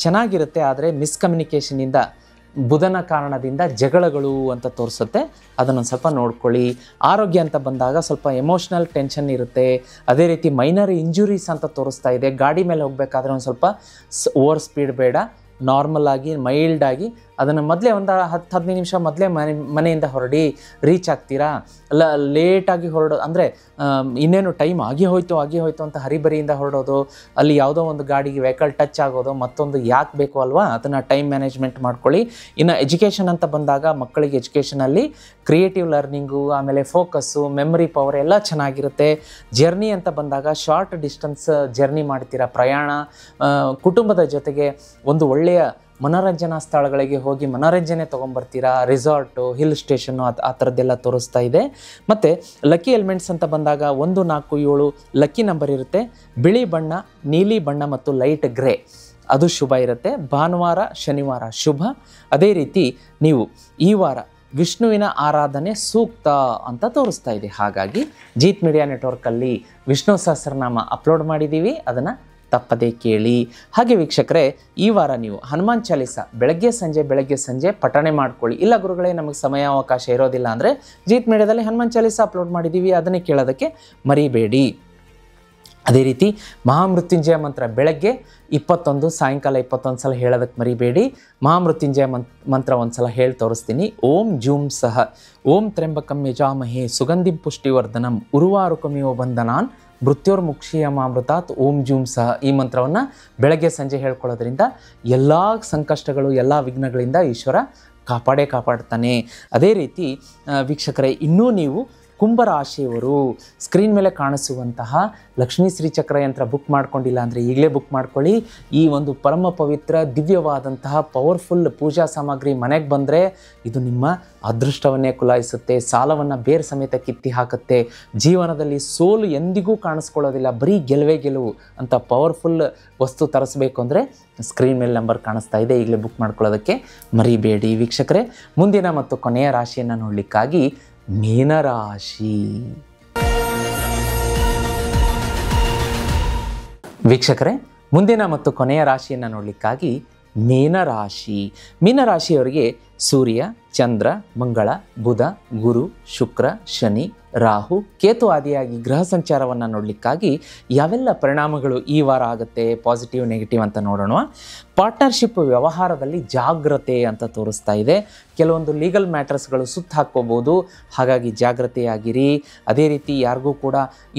ಚೆನ್ನಾಗಿರುತ್ತೆ, ಆದರೆ ಮಿಸ್ಕಮ್ಯುನಿಕೇಷನಿಂದ, ಬುಧನ ಕಾರಣದಿಂದ ಜಗಳಗಳು ಅಂತ ತೋರಿಸುತ್ತೆ, ಅದನ್ನೊಂದು ಸ್ವಲ್ಪ ನೋಡ್ಕೊಳ್ಳಿ. ಆರೋಗ್ಯ ಅಂತ ಬಂದಾಗ ಸ್ವಲ್ಪ ಎಮೋಷ್ನಲ್ ಟೆನ್ಷನ್ ಇರುತ್ತೆ. ಅದೇ ರೀತಿ ಮೈನರ್ ಇಂಜುರೀಸ್ ಅಂತ ತೋರಿಸ್ತಾ ಇದೆ. ಗಾಡಿ ಮೇಲೆ ಹೋಗಬೇಕಾದ್ರೆ ಒಂದು ಸ್ವಲ್ಪ ಓವರ್ ಸ್ಪೀಡ್ ಬೇಡ, ನಾರ್ಮಲ್ ಆಗಿ ಮೈಲ್ಡಾಗಿ ಅದನ್ನು ಮೊದಲೇ ಒಂದು 10-15 ನಿಮಿಷ ಮೊದಲೇ ಮನೆಯಿಂದ ಹೊರಡಿ. ರೀಚ್ ಆಗ್ತೀರಾ, ಲೇಟಾಗಿ ಹೊರಡೋದು ಅಂದರೆ ಇನ್ನೇನು ಟೈಮ್ ಆಗಿ ಹೋಯ್ತು ಅಂತ ಹರಿಬರಿಯಿಂದ ಹೊರಡೋದು, ಅಲ್ಲಿ ಯಾವುದೋ ಒಂದು ಗಾಡಿಗೆ ವೆಹಿಕಲ್ ಟಚ್ ಆಗೋದು, ಮತ್ತೊಂದು ಯಾಕೆ ಬೇಕು ಅಲ್ವಾ, ಅದನ್ನು ಟೈಮ್ ಮ್ಯಾನೇಜ್ಮೆಂಟ್ ಮಾಡ್ಕೊಳ್ಳಿ. ಇನ್ನು ಎಜುಕೇಷನ್ ಅಂತ ಬಂದಾಗ ಮಕ್ಕಳಿಗೆ ಎಜುಕೇಷನಲ್ಲಿ ಕ್ರಿಯೇಟಿವ್ ಲರ್ನಿಂಗು, ಆಮೇಲೆ ಫೋಕಸ್ಸು, ಮೆಮರಿ ಪವರ್ ಎಲ್ಲ ಚೆನ್ನಾಗಿರುತ್ತೆ. ಜರ್ನಿ ಅಂತ ಬಂದಾಗ ಶಾರ್ಟ್ ಡಿಸ್ಟೆನ್ಸ್ ಜರ್ನಿ ಮಾಡ್ತೀರಾ, ಪ್ರಯಾಣ, ಕುಟುಂಬದ ಜೊತೆಗೆ ಒಂದು ಒಳ್ಳೆಯ ಮನೋರಂಜನಾ ಸ್ಥಳಗಳಿಗೆ ಹೋಗಿ ಮನೋರಂಜನೆ ತೊಗೊಂಬರ್ತೀರಾ. ರಿಸಾರ್ಟು, ಹಿಲ್ ಸ್ಟೇಷನ್ನು ಆ ಥರದ್ದೆಲ್ಲ ತೋರಿಸ್ತಾ ಇದೆ. ಮತ್ತು ಲಕ್ಕಿ ಎಲಿಮೆಂಟ್ಸ್ ಅಂತ ಬಂದಾಗ 1, 4, 7 ಲಕ್ಕಿ ನಂಬರ್ ಇರುತ್ತೆ. ಬಿಳಿ ಬಣ್ಣ, ನೀಲಿ ಬಣ್ಣ ಮತ್ತು ಲೈಟ್ ಗ್ರೇ ಅದು ಶುಭ ಇರುತ್ತೆ. ಭಾನುವಾರ, ಶನಿವಾರ ಶುಭ. ಅದೇ ರೀತಿ ನೀವು ಈ ವಾರ ವಿಷ್ಣುವಿನ ಆರಾಧನೆ ಸೂಕ್ತ ಅಂತ ತೋರಿಸ್ತಾ ಇದೆ. ಹಾಗಾಗಿ ಜೀತ್ ಮೀಡಿಯಾ ನೆಟ್ವರ್ಕಲ್ಲಿ ವಿಷ್ಣು ಸಹಸ್ರನಾಮ ಅಪ್ಲೋಡ್ ಮಾಡಿದ್ದೀವಿ, ಅದನ್ನು ತಪ್ಪದೇ ಕೇಳಿ. ಹಾಗೆ ವೀಕ್ಷಕರೇ, ಈ ವಾರ ನೀವು ಹನುಮಾನ್ ಚಾಲೀಸ ಬೆಳಗ್ಗೆ ಸಂಜೆ ಪಠಣೆ ಮಾಡ್ಕೊಳ್ಳಿ. ಇಲ್ಲ ಗುರುಗಳೇ, ನಮಗೆ ಸಮಯ ಅವಕಾಶ ಇರೋದಿಲ್ಲ ಅಂದರೆ ಜೀತ್ ಮೀಡಿಯಾದಲ್ಲಿ ಹನುಮಾನ್ ಚಾಲೀಸ ಅಪ್ಲೋಡ್ ಮಾಡಿದ್ದೀವಿ, ಅದನ್ನೇ ಕೇಳೋದಕ್ಕೆ ಮರಿಬೇಡಿ. ಅದೇ ರೀತಿ ಮಹಾಮೃತ್ಯುಂಜಯ ಮಂತ್ರ ಬೆಳಗ್ಗೆ 21, ಸಾಯಂಕಾಲ 21 ಸಲ ಹೇಳೋದಕ್ಕೆ ಮರಿಬೇಡಿ. ಮಹಾಮೃತ್ಯುಂಜಯ ಮಂತ್ರ ಒಂದು ಸಲ ಹೇಳಿ ತೋರಿಸ್ತೀನಿ. ಓಂ ಜೂಂ ಸಹ ಓಂ ತ್ರ್ಯಂಬಕಂ ಯಜಾಮಹೇ ಸುಗಂಧಿಂ ಪುಷ್ಟಿವರ್ಧನಂ ಉರ್ವಾರುಕಮಿವ ಬಂಧನಾನ್ ಮೃತ್ಯೋರ್ಮುಕ್ಷೀಯಮಾಮೃತಾತ್ ಓಂ ಜೂಂ ಸಹ. ಈ ಮಂತ್ರವನ್ನು ಬೆಳಗ್ಗೆ ಸಂಜೆ ಹೇಳ್ಕೊಳ್ಳೋದ್ರಿಂದ ಎಲ್ಲ ಸಂಕಷ್ಟಗಳು, ಎಲ್ಲ ವಿಘ್ನಗಳಿಂದ ಈಶ್ವರ ಕಾಪಾಡ್ತಾನೆ. ಅದೇ ರೀತಿ ವೀಕ್ಷಕರೇ, ಇನ್ನೂ ನೀವು ಕುಂಭರಾಶಿಯವರು ಸ್ಕ್ರೀನ್ ಮೇಲೆ ಕಾಣಿಸುವಂತಹ ಲಕ್ಷ್ಮೀ ಶ್ರೀಚಕ್ರ ಯಂತ್ರ ಬುಕ್ ಮಾಡ್ಕೊಂಡಿಲ್ಲ ಅಂದರೆ ಈಗಲೇ ಬುಕ್ ಮಾಡ್ಕೊಳ್ಳಿ. ಈ ಒಂದು ಪರಮ ಪವಿತ್ರ ದಿವ್ಯವಾದಂತಹ ಪವರ್ಫುಲ್ ಪೂಜಾ ಸಾಮಗ್ರಿ ಮನೆಗೆ ಬಂದರೆ ಇದು ನಿಮ್ಮ ಅದೃಷ್ಟವನ್ನೇ ಕುಲಾಯಿಸುತ್ತೆ, ಸಾಲವನ್ನು ಬೇರೆ ಸಮೇತ ಕಿತ್ತಿ ಹಾಕುತ್ತೆ. ಜೀವನದಲ್ಲಿ ಸೋಲು ಎಂದಿಗೂ ಕಾಣಿಸ್ಕೊಳ್ಳೋದಿಲ್ಲ, ಬರೀ ಗೆಲುವು ಅಂತ ಪವರ್ಫುಲ್ ವಸ್ತು ತರಿಸ್ಬೇಕು ಅಂದರೆ ಸ್ಕ್ರೀನ್ ಮೇಲೆ ನಂಬರ್ ಕಾಣಿಸ್ತಾ ಇದೆ, ಈಗಲೇ ಬುಕ್ ಮಾಡ್ಕೊಳ್ಳೋದಕ್ಕೆ ಮರಿಬೇಡಿ. ವೀಕ್ಷಕರೇ, ಮುಂದಿನ ಮತ್ತು ಕೊನೆಯ ರಾಶಿಯನ್ನು ನೋಡಲಿಕ್ಕಾಗಿ ಮೀನರಾಶಿ. ವೀಕ್ಷಕರೇ, ಮುಂದಿನ ಮತ್ತು ಕೊನೆಯ ರಾಶಿಯನ್ನು ನೋಡಲಿಕ್ಕಾಗಿ ಮೀನರಾಶಿಯವರಿಗೆ ಸೂರ್ಯ, ಚಂದ್ರ, ಮಂಗಳ, ಬುಧ, ಗುರು, ಶುಕ್ರ, ಶನಿ, ರಾಹು, ಕೇತು ಆದಿಯಾಗಿ ಗ್ರಹ ಸಂಚಾರವನ್ನು ನೋಡಲಿಕ್ಕಾಗಿ ಯಾವೆಲ್ಲ ಪರಿಣಾಮಗಳು ಈ ವಾರ ಆಗುತ್ತೆ, ಪಾಸಿಟಿವ್ ನೆಗೆಟಿವ್ ಅಂತ ನೋಡೋಣ. ಪಾರ್ಟ್ನರ್ಶಿಪ್ ವ್ಯವಹಾರದಲ್ಲಿ ಜಾಗ್ರತೆ ಅಂತ ತೋರಿಸ್ತಾ ಇದೆ. ಕೆಲವೊಂದು ಲೀಗಲ್ ಮ್ಯಾಟರ್ಸ್ಗಳು ಸುತ್ತ ಹಾಕ್ಕೋಬೋದು, ಹಾಗಾಗಿ ಜಾಗ್ರತೆಯಾಗಿರಿ. ಅದೇ ರೀತಿ ಯಾರಿಗೂ ಕೂಡ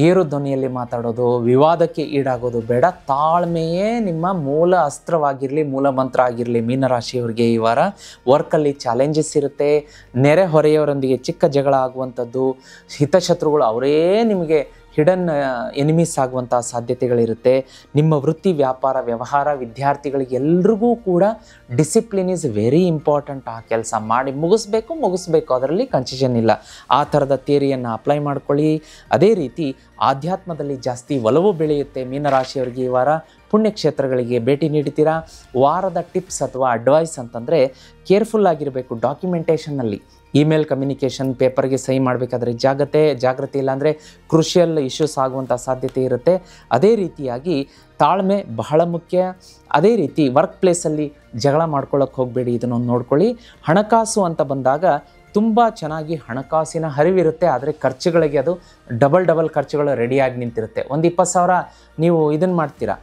ಏರು ಧ್ವನಿಯಲ್ಲಿ ಮಾತಾಡೋದು, ವಿವಾದಕ್ಕೆ ಈಡಾಗೋದು ಬೇಡ. ತಾಳ್ಮೆಯೇ ನಿಮ್ಮ ಮೂಲ ಅಸ್ತ್ರವಾಗಿರಲಿ, ಮೂಲ ಮಂತ್ರ ಆಗಿರಲಿ. ಮೀನರಾಶಿಯವರಿಗೆ ಈ ವಾರ ವರ್ಕಲ್ಲಿ ಚಾಲೆಂಜಸ್ ಇರುತ್ತೆ. ನೆರೆ ಹೊರೆಯವರೊಂದಿಗೆ ಚಿಕ್ಕ ಜಗಳ ಆಗುವಂಥದ್ದು, ಹಿತಶತ್ರುಗಳು ಅವರೇ ನಿಮಗೆ ಹಿಡನ್ ಎನಿಮೀಸ್ ಆಗುವಂಥ ಸಾಧ್ಯತೆಗಳಿರುತ್ತೆ. ನಿಮ್ಮ ವೃತ್ತಿ, ವ್ಯಾಪಾರ, ವ್ಯವಹಾರ, ವಿದ್ಯಾರ್ಥಿಗಳಿಗೆ ಎಲ್ರಿಗೂ ಕೂಡ ಡಿಸಿಪ್ಲಿನ್ ಈಸ್ ವೆರಿ ಇಂಪಾರ್ಟೆಂಟ್. ಆ ಕೆಲಸ ಮಾಡಿ ಮುಗಿಸ್ಬೇಕು, ಅದರಲ್ಲಿ ಕನ್ಫ್ಯೂಷನ್ ಇಲ್ಲ. ಆ ಥರದ ಥಿಯರಿಯನ್ನು ಅಪ್ಲೈ ಮಾಡ್ಕೊಳ್ಳಿ. ಅದೇ ರೀತಿ ಆಧ್ಯಾತ್ಮದಲ್ಲಿ ಜಾಸ್ತಿ ಒಲವು ಬೆಳೆಯುತ್ತೆ. ಮೀನರಾಶಿಯವರಿಗೆ ಈ ವಾರ ಪುಣ್ಯಕ್ಷೇತ್ರಗಳಿಗೆ ಭೇಟಿ ನೀಡ್ತೀರಾ. ವಾರದ ಟಿಪ್ಸ್ ಅಥವಾ ಅಡ್ವೈಸ್ ಅಂತಂದರೆ ಕೇರ್ಫುಲ್ ಆಗಿರಬೇಕು ಡಾಕ್ಯುಮೆಂಟೇಷನ್ನಲ್ಲಿ. ಇಮೇಲ್ ಕಮ್ಯುನಿಕೇಷನ್, ಪೇಪರ್ಗೆ ಸಹಿ ಮಾಡಬೇಕಾದ್ರೆ ಜಾಗ್ರತೆ ಇಲ್ಲಾಂದರೆ ಕ್ರುಷಿಯಲ್ ಇಶ್ಯೂಸ್ ಆಗುವಂಥ ಸಾಧ್ಯತೆ ಇರುತ್ತೆ. ಅದೇ ರೀತಿಯಾಗಿ ತಾಳ್ಮೆ ಬಹಳ ಮುಖ್ಯ. ಅದೇ ರೀತಿ ವರ್ಕ್ ಪ್ಲೇಸಲ್ಲಿ ಜಗಳ ಮಾಡ್ಕೊಳ್ಳೋಕೆ ಹೋಗಬೇಡಿ, ಇದನ್ನೊಂದು ನೋಡ್ಕೊಳ್ಳಿ. ಹಣಕಾಸು ಅಂತ ಬಂದಾಗ ತುಂಬ ಚೆನ್ನಾಗಿ ಹಣಕಾಸಿನ ಹರಿವಿರುತ್ತೆ, ಆದರೆ ಖರ್ಚುಗಳಿಗೆ ಅದು ಡಬಲ್ ಖರ್ಚುಗಳು ರೆಡಿಯಾಗಿ ನಿಂತಿರುತ್ತೆ. ಒಂದು 20,000 ನೀವು ಇದನ್ನು ಮಾಡ್ತೀರಾ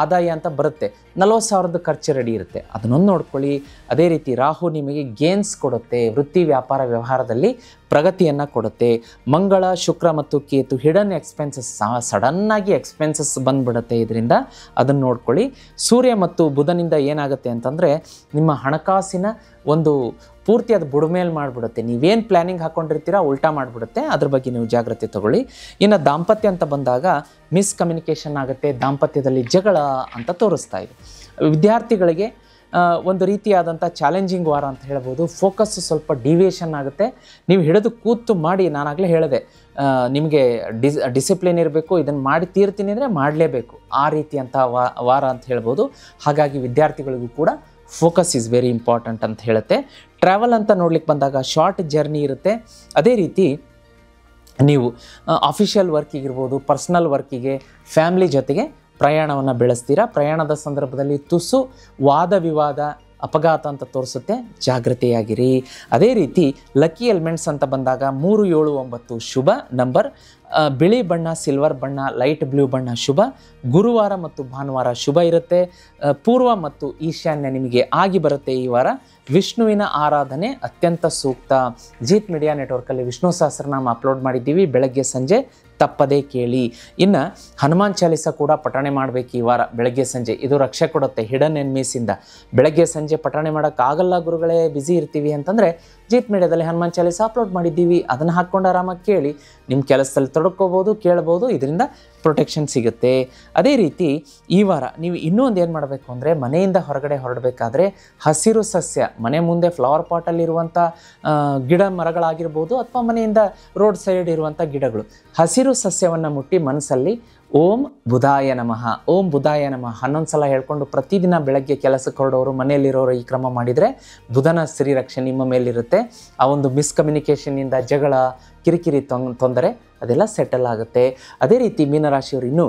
ಆದಾಯ ಅಂತ ಬರುತ್ತೆ, 40,000ದ ಖರ್ಚು ರೆಡಿ ಇರುತ್ತೆ, ಅದನ್ನೊಂದು ನೋಡ್ಕೊಳ್ಳಿ. ಅದೇ ರೀತಿ ರಾಹು ನಿಮಗೆ ಗೇನ್ಸ್ ಕೊಡುತ್ತೆ, ವೃತ್ತಿ ವ್ಯಾಪಾರ ವ್ಯವಹಾರದಲ್ಲಿ ಪ್ರಗತಿಯನ್ನು ಕೊಡುತ್ತೆ. ಮಂಗಳ, ಶುಕ್ರ ಮತ್ತು ಕೇತು ಹಿಡನ್ ಎಕ್ಸ್ಪೆನ್ಸಸ್, ಸಡನ್ನಾಗಿ ಎಕ್ಸ್ಪೆನ್ಸಸ್ ಬಂದುಬಿಡುತ್ತೆ, ಇದರಿಂದ ಅದನ್ನು ನೋಡ್ಕೊಳ್ಳಿ. ಸೂರ್ಯ ಮತ್ತು ಬುಧನಿಂದ ಏನಾಗುತ್ತೆ ಅಂತಂದರೆ ನಿಮ್ಮ ಹಣಕಾಸಿನ ಒಂದು ಪೂರ್ತಿ ಅದು ಬುಡಮೇಲೆ ಮಾಡಿಬಿಡುತ್ತೆ. ನೀವೇನು ಪ್ಲ್ಯಾನಿಂಗ್ ಹಾಕ್ಕೊಂಡಿರ್ತೀರಾ ಉಲ್ಟಾ ಮಾಡಿಬಿಡುತ್ತೆ, ಅದ್ರ ಬಗ್ಗೆ ನೀವು ಜಾಗ್ರತೆ ತಗೊಳ್ಳಿ. ಇನ್ನು ದಾಂಪತ್ಯ ಅಂತ ಬಂದಾಗ ಮಿಸ್ಕಮ್ಯುನಿಕೇಷನ್ ಆಗುತ್ತೆ, ದಾಂಪತ್ಯದಲ್ಲಿ ಜಗಳ ಅಂತ ತೋರಿಸ್ತಾ ಇದೆ. ವಿದ್ಯಾರ್ಥಿಗಳಿಗೆ ಒಂದು ರೀತಿಯಾದಂಥ ಚಾಲೆಂಜಿಂಗ್ ವಾರ ಅಂತ ಹೇಳ್ಬೋದು. ಫೋಕಸ್ ಸ್ವಲ್ಪ ಡಿವಿಯೇಷನ್ ಆಗುತ್ತೆ. ನೀವು ಹಿಡಿದು ಕೂತು ಮಾಡಿ, ನಾನಾಗಲೇ ಹೇಳಿದೆ ನಿಮಗೆ ಡಿಸಿಪ್ಲಿನ್ ಇರಬೇಕು, ಇದನ್ನು ಮಾಡಿ ತೀರ್ತೀನಿ ಅಂದರೆ ಮಾಡಲೇಬೇಕು, ಆ ರೀತಿಯಂಥ ವಾರ ಅಂತ ಹೇಳ್ಬೋದು. ಹಾಗಾಗಿ ವಿದ್ಯಾರ್ಥಿಗಳಿಗೂ ಕೂಡ ಫೋಕಸ್ ಈಸ್ ವೆರಿ ಇಂಪಾರ್ಟೆಂಟ್ ಅಂತ ಹೇಳುತ್ತೆ. ಟ್ರಾವೆಲ್ ಅಂತ ನೋಡ್ಲಿಕ್ಕೆ ಬಂದಾಗ ಶಾರ್ಟ್ ಜರ್ನಿ ಇರುತ್ತೆ. ಅದೇ ರೀತಿ ನೀವು ಅಫಿಷಿಯಲ್ ವರ್ಕಿಗಿರ್ಬೋದು, ಪರ್ಸ್ನಲ್ ವರ್ಕಿಗೆ, ಫ್ಯಾಮ್ಲಿ ಜೊತೆಗೆ ಪ್ರಯಾಣವನ್ನು ಬೆಳೆಸ್ತೀರಾ. ಪ್ರಯಾಣದ ಸಂದರ್ಭದಲ್ಲಿ ತುಸು ವಾದ ವಿವಾದ, ಅಪಘಾತ ಅಂತ ತೋರಿಸುತ್ತೆ, ಜಾಗೃತೆಯಾಗಿರಿ. ಅದೇ ರೀತಿ ಲಕ್ಕಿ ಎಲಿಮೆಂಟ್ಸ್ ಅಂತ ಬಂದಾಗ 3, 7, 9 ಶುಭ ನಂಬರ್. ಬಿಳಿ ಬಣ್ಣ, ಸಿಲ್ವರ್ ಬಣ್ಣ, ಲೈಟ್ ಬ್ಲೂ ಬಣ್ಣ ಶುಭ. ಗುರುವಾರ ಮತ್ತು ಭಾನುವಾರ ಶುಭ ಇರುತ್ತೆ. ಪೂರ್ವ ಮತ್ತು ಈಶಾನ್ಯ ನಿಮಗೆ ಆಗಿ ಬರುತ್ತೆ ಈ ವಾರ. ವಿಷ್ಣುವಿನ ಆರಾಧನೆ ಅತ್ಯಂತ ಸೂಕ್ತ. ಜೀತ್ ಮೀಡಿಯಾ ನೆಟ್ವರ್ಕಲ್ಲಿ ವಿಷ್ಣು ಸಹಸ್ರನಾಮ ಅಪ್ಲೋಡ್ ಮಾಡಿದ್ದೀವಿ, ಬೆಳಗ್ಗೆ ಸಂಜೆ ತಪ್ಪದೇ ಕೇಳಿ. ಇನ್ನು ಹನುಮಾನ್ ಚಾಲಿಸ ಕೂಡ ಪಠಣೆ ಮಾಡಬೇಕು ಈ ವಾರ ಬೆಳಗ್ಗೆ ಸಂಜೆ, ಇದು ರಕ್ಷೆ ಕೊಡುತ್ತೆ ಹಿಡನ್ ಎನ್ಮೀಸಿಂದ. ಬೆಳಗ್ಗೆ ಸಂಜೆ ಪಠಣೆ ಮಾಡೋಕ್ಕಾಗಲ್ಲ ಗುರುಗಳೇ, ಬ್ಯುಸಿ ಇರ್ತೀವಿ ಅಂತಂದರೆ ಜೀತ್ ಮೀಡಿಯಾದಲ್ಲಿ ಹನುಮಾನ್ ಚಾಲಿಸ ಅಪ್ಲೋಡ್ ಮಾಡಿದ್ದೀವಿ, ಅದನ್ನು ಹಾಕ್ಕೊಂಡು ಆರಾಮಾಗಿ ಕೇಳಿ. ನಿಮ್ಮ ಕೆಲಸದಲ್ಲಿ ತೊಡಕೋಬೋದು, ಕೇಳ್ಬೋದು, ಇದರಿಂದ ಪ್ರೊಟೆಕ್ಷನ್ ಸಿಗುತ್ತೆ. ಅದೇ ರೀತಿ ಈ ವಾರ ನೀವು ಇನ್ನೂ ಒಂದು ಏನು ಮಾಡಬೇಕು ಅಂದರೆ, ಮನೆಯಿಂದ ಹೊರಗಡೆ ಹೊರಡಬೇಕಾದ್ರೆ ಹಸಿರು ಸಸ್ಯ, ಮನೆ ಮುಂದೆ ಫ್ಲವರ್ ಪಾಟಲ್ಲಿರುವಂಥ ಗಿಡ ಮರಗಳಾಗಿರ್ಬೋದು, ಅಥವಾ ಮನೆಯಿಂದ ರೋಡ್ ಸೈಡ್ ಇರುವಂಥ ಗಿಡಗಳು, ಹಸಿರು ಸಸ್ಯವನ್ನು ಮುಟ್ಟಿ ಮನಸ್ಸಲ್ಲಿ ಓಂ ಬುಧಾಯ ನಮಃ, ಓಂ ಬುಧಾಯ ನಮಃ 11 ಸಲ ಹೇಳ್ಕೊಂಡು ಪ್ರತಿದಿನ ಬೆಳಗ್ಗೆ ಕೆಲಸಕ್ಕೆ ಹೊರಡೋರು, ಮನೆಯಲ್ಲಿರೋರು ಈ ಕ್ರಮ ಮಾಡಿದರೆ ಬುಧನ ಶ್ರೀರಕ್ಷೆ ನಿಮ್ಮ ಮೇಲಿರುತ್ತೆ. ಆ ಒಂದು ಮಿಸ್ಕಮ್ಯುನಿಕೇಷನ್ನಿಂದ ಜಗಳ, ಕಿರಿಕಿರಿ ತೊಂದರೆ ಅದೆಲ್ಲ ಸೆಟಲ್ ಆಗುತ್ತೆ. ಅದೇ ರೀತಿ ಮೀನರಾಶಿಯವರು ಇನ್ನೂ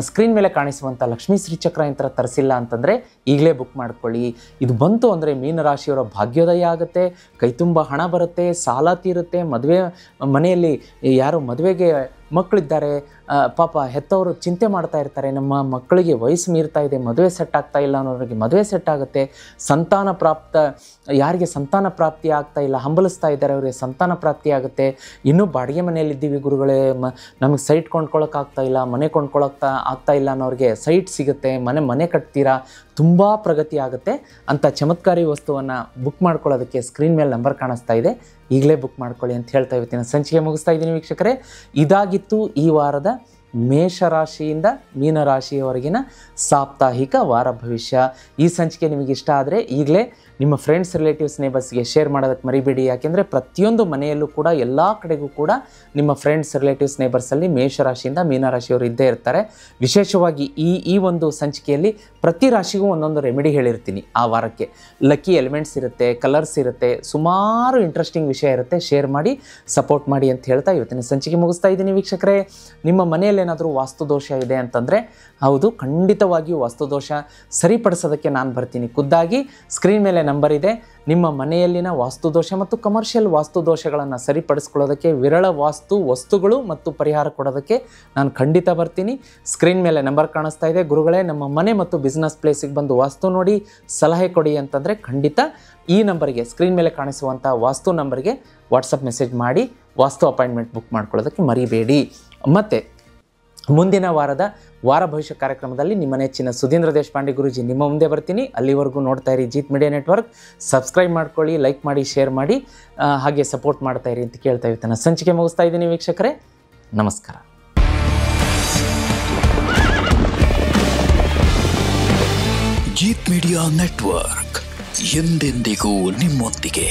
ಸ್ಕ್ರೀನ್ ಮೇಲೆ ಕಾಣಿಸುವಂಥ ಲಕ್ಷ್ಮೀ ಶ್ರೀಚಕ್ರ ಯಂತ್ರ ತರಿಸಿಲ್ಲ ಅಂತಂದರೆ ಈಗಲೇ ಬುಕ್ ಮಾಡ್ಕೊಳ್ಳಿ. ಇದು ಬಂತು ಅಂದರೆ ಮೀನರಾಶಿಯವರ ಭಾಗ್ಯೋದಯ ಆಗುತ್ತೆ, ಕೈತುಂಬ ಹಣ ಬರುತ್ತೆ, ಸಾಲ ತೀರುತ್ತೆ. ಮದುವೆ ಮನೆಯಲ್ಲಿ ಯಾರು ಮದುವೆಗೆ ಮಕ್ಕಳಿದ್ದಾರೆ, ಪಾಪ ಹೆತ್ತವರು ಚಿಂತೆ ಮಾಡ್ತಾ ಇರ್ತಾರೆ, ನಮ್ಮ ಮಕ್ಕಳಿಗೆ ವಯಸ್ಸು ಮೀರ್ತಾ ಇದೆ, ಮದುವೆ ಸೆಟ್ ಆಗ್ತಾ ಇಲ್ಲ ಅನ್ನೋರಿಗೆ ಮದುವೆ ಸೆಟ್ ಆಗುತ್ತೆ. ಸಂತಾನ ಪ್ರಾಪ್ತ, ಯಾರಿಗೆ ಸಂತಾನ ಪ್ರಾಪ್ತಿ ಆಗ್ತಾ ಇಲ್ಲ, ಹಂಬಲಿಸ್ತಾ ಇದ್ದಾರೆ ಅವರಿಗೆ ಸಂತಾನ ಪ್ರಾಪ್ತಿ ಆಗುತ್ತೆ. ಇನ್ನೂ ಬಾಡಿಗೆ ಮನೆಯಲ್ಲಿದ್ದೀವಿ ಗುರುಗಳೇ, ನಮಗೆ ಸೈಟ್ ಕೊಂಡ್ಕೊಳ್ಳೋಕ್ಕಾಗ್ತಾ ಇಲ್ಲ, ಮನೆ ಆಗ್ತಾ ಇಲ್ಲ ಅನ್ನೋರಿಗೆ ಸೈಟ್ ಸಿಗುತ್ತೆ, ಮನೆ ಕಟ್ತೀರಾ, ತುಂಬ ಪ್ರಗತಿ ಆಗುತ್ತೆ ಅಂತ ಚಮತ್ಕಾರಿ ವಸ್ತುವನ್ನು ಬುಕ್ ಮಾಡ್ಕೊಳ್ಳೋದಕ್ಕೆ ಸ್ಕ್ರೀನ್ ಮೇಲೆ ನಂಬರ್ ಕಾಣಿಸ್ತಾ ಇದೆ, ಈಗಲೇ ಬುಕ್ ಮಾಡ್ಕೊಳ್ಳಿ ಅಂತ ಹೇಳ್ತಾ ಇವತ್ತಿನ ಸಂಚಿಕೆ ಮುಗಿಸ್ತಾ ಇದ್ದೀನಿ ವೀಕ್ಷಕರೇ. ಇದಾಗಿತ್ತು ಈ ವಾರದ ಮೇಷರಾಶಿಯಿಂದ ಮೀನರಾಶಿಯವರೆಗಿನ ಸಾಪ್ತಾಹಿಕ ವಾರ ಭವಿಷ್ಯ. ಈ ಸಂಚಿಕೆ ನಿಮಗೆ ಇಷ್ಟ ಆದರೆ ಈಗಲೇ ನಿಮ್ಮ ಫ್ರೆಂಡ್ಸ್, ರಿಲೇಟಿವ್ಸ್, ನೇಬರ್ಸ್ಗೆ ಶೇರ್ ಮಾಡೋದಕ್ಕೆ ಮರಿಬೇಡಿ. ಯಾಕೆಂದರೆ ಪ್ರತಿಯೊಂದು ಮನೆಯಲ್ಲೂ ಕೂಡ ಎಲ್ಲ ಕಡೆಗೂ ಕೂಡ ನಿಮ್ಮ ಫ್ರೆಂಡ್ಸ್, ರಿಲೇಟಿವ್ಸ್, ನೇಬರ್ಸಲ್ಲಿ ಮೇಷರಾಶಿಯಿಂದ ಮೀನರಾಶಿಯವರು ಇದ್ದೇ ಇರ್ತಾರೆ. ವಿಶೇಷವಾಗಿ ಈ ಒಂದು ಸಂಚಿಕೆಯಲ್ಲಿ ಪ್ರತಿ ರಾಶಿಗೂ ಒಂದೊಂದು ರೆಮಿಡಿ ಹೇಳಿರ್ತೀನಿ. ಆ ವಾರಕ್ಕೆ ಲಕ್ಕಿ ಎಲಿಮೆಂಟ್ಸ್ ಇರುತ್ತೆ, ಕಲರ್ಸ್ ಇರುತ್ತೆ, ಸುಮಾರು ಇಂಟ್ರೆಸ್ಟಿಂಗ್ ವಿಷಯ ಇರುತ್ತೆ. ಶೇರ್ ಮಾಡಿ, ಸಪೋರ್ಟ್ ಮಾಡಿ ಅಂತ ಹೇಳ್ತಾ ಇವತ್ತಿನ ಸಂಚಿಕೆ ಮುಗಿಸ್ತಾ ಇದ್ದೀನಿ ವೀಕ್ಷಕರೇ. ನಿಮ್ಮ ಮನೆಯಲ್ಲಿ ಏನಾದರೂ ವಾಸ್ತುದೋಷ ಇದೆ ಅಂತಂದರೆ, ಹೌದು, ಖಂಡಿತವಾಗಿಯೂ ವಾಸ್ತುದೋಷ ಸರಿಪಡಿಸೋದಕ್ಕೆ ನಾನು ಬರ್ತೀನಿ ಖುದ್ದಾಗಿ. ಸ್ಕ್ರೀನ್ ಮೇಲೆ ನಂಬರ್ ಇದೆ. ನಿಮ್ಮ ಮನೆಯಲ್ಲಿನ ವಾಸ್ತುದೋಷ ಮತ್ತು ಕಮರ್ಷಿಯಲ್ ವಾಸ್ತುದೋಷಗಳನ್ನು ಸರಿಪಡಿಸ್ಕೊಳ್ಳೋದಕ್ಕೆ, ವಿರಳ ವಾಸ್ತು ವಸ್ತುಗಳು ಮತ್ತು ಪರಿಹಾರ ಕೊಡೋದಕ್ಕೆ ನಾನು ಖಂಡಿತ ಬರ್ತೀನಿ. ಸ್ಕ್ರೀನ್ ಮೇಲೆ ನಂಬರ್ ಕಾಣಿಸ್ತಾ ಇದೆ. ಗುರುಗಳೇ, ನಮ್ಮ ಮನೆ ಮತ್ತು ಬಿಸ್ನೆಸ್ ಪ್ಲೇಸಿಗೆ ಬಂದು ವಾಸ್ತು ನೋಡಿ ಸಲಹೆ ಕೊಡಿ ಅಂತಂದರೆ ಖಂಡಿತ ಈ ನಂಬರಿಗೆ, ಸ್ಕ್ರೀನ್ ಮೇಲೆ ಕಾಣಿಸುವಂಥ ವಾಸ್ತು ನಂಬರ್ಗೆ ವಾಟ್ಸಪ್ ಮೆಸೇಜ್ ಮಾಡಿ ವಾಸ್ತು ಅಪಾಯಿಂಟ್ಮೆಂಟ್ ಬುಕ್ ಮಾಡ್ಕೊಳ್ಳೋದಕ್ಕೆ ಮರಿಬೇಡಿ. ಮತ್ತು ಮುಂದಿನ ವಾರದ ವಾರ ಭವಿಷ್ಯ ಕಾರ್ಯಕ್ರಮದಲ್ಲಿ ನಿಮ್ಮ ನೆಚ್ಚಿನ ಸುಧೀಂದ್ರ ದೇಶಪಾಂಡೆ ಗುರೂಜಿ ನಿಮ್ಮ ಮುಂದೆ ಬರ್ತೀನಿ. ಅಲ್ಲಿವರೆಗೂ ನೋಡ್ತಾ ಇರಿ ಜೀತ್ ಮೀಡಿಯಾ ನೆಟ್ವರ್ಕ್. ಸಬ್ಸ್ಕ್ರೈಬ್ ಮಾಡ್ಕೊಳ್ಳಿ, ಲೈಕ್ ಮಾಡಿ, ಶೇರ್ ಮಾಡಿ, ಹಾಗೆ ಸಪೋರ್ಟ್ ಮಾಡ್ತಾ ಇರಿ ಅಂತ ಕೇಳ್ತಾ ಇರ್ತಾನೆ. ಸಂಚಿಕೆ ಮುಗಿಸ್ತಾ ಇದ್ದೀನಿ ವೀಕ್ಷಕರೇ. ನಮಸ್ಕಾರ. ಜೀತ್ ಮೀಡಿಯಾ ನೆಟ್ವರ್ಕ್ ಎಂದೆಂದಿಗೂ ನಿಮ್ಮೊಂದಿಗೆ.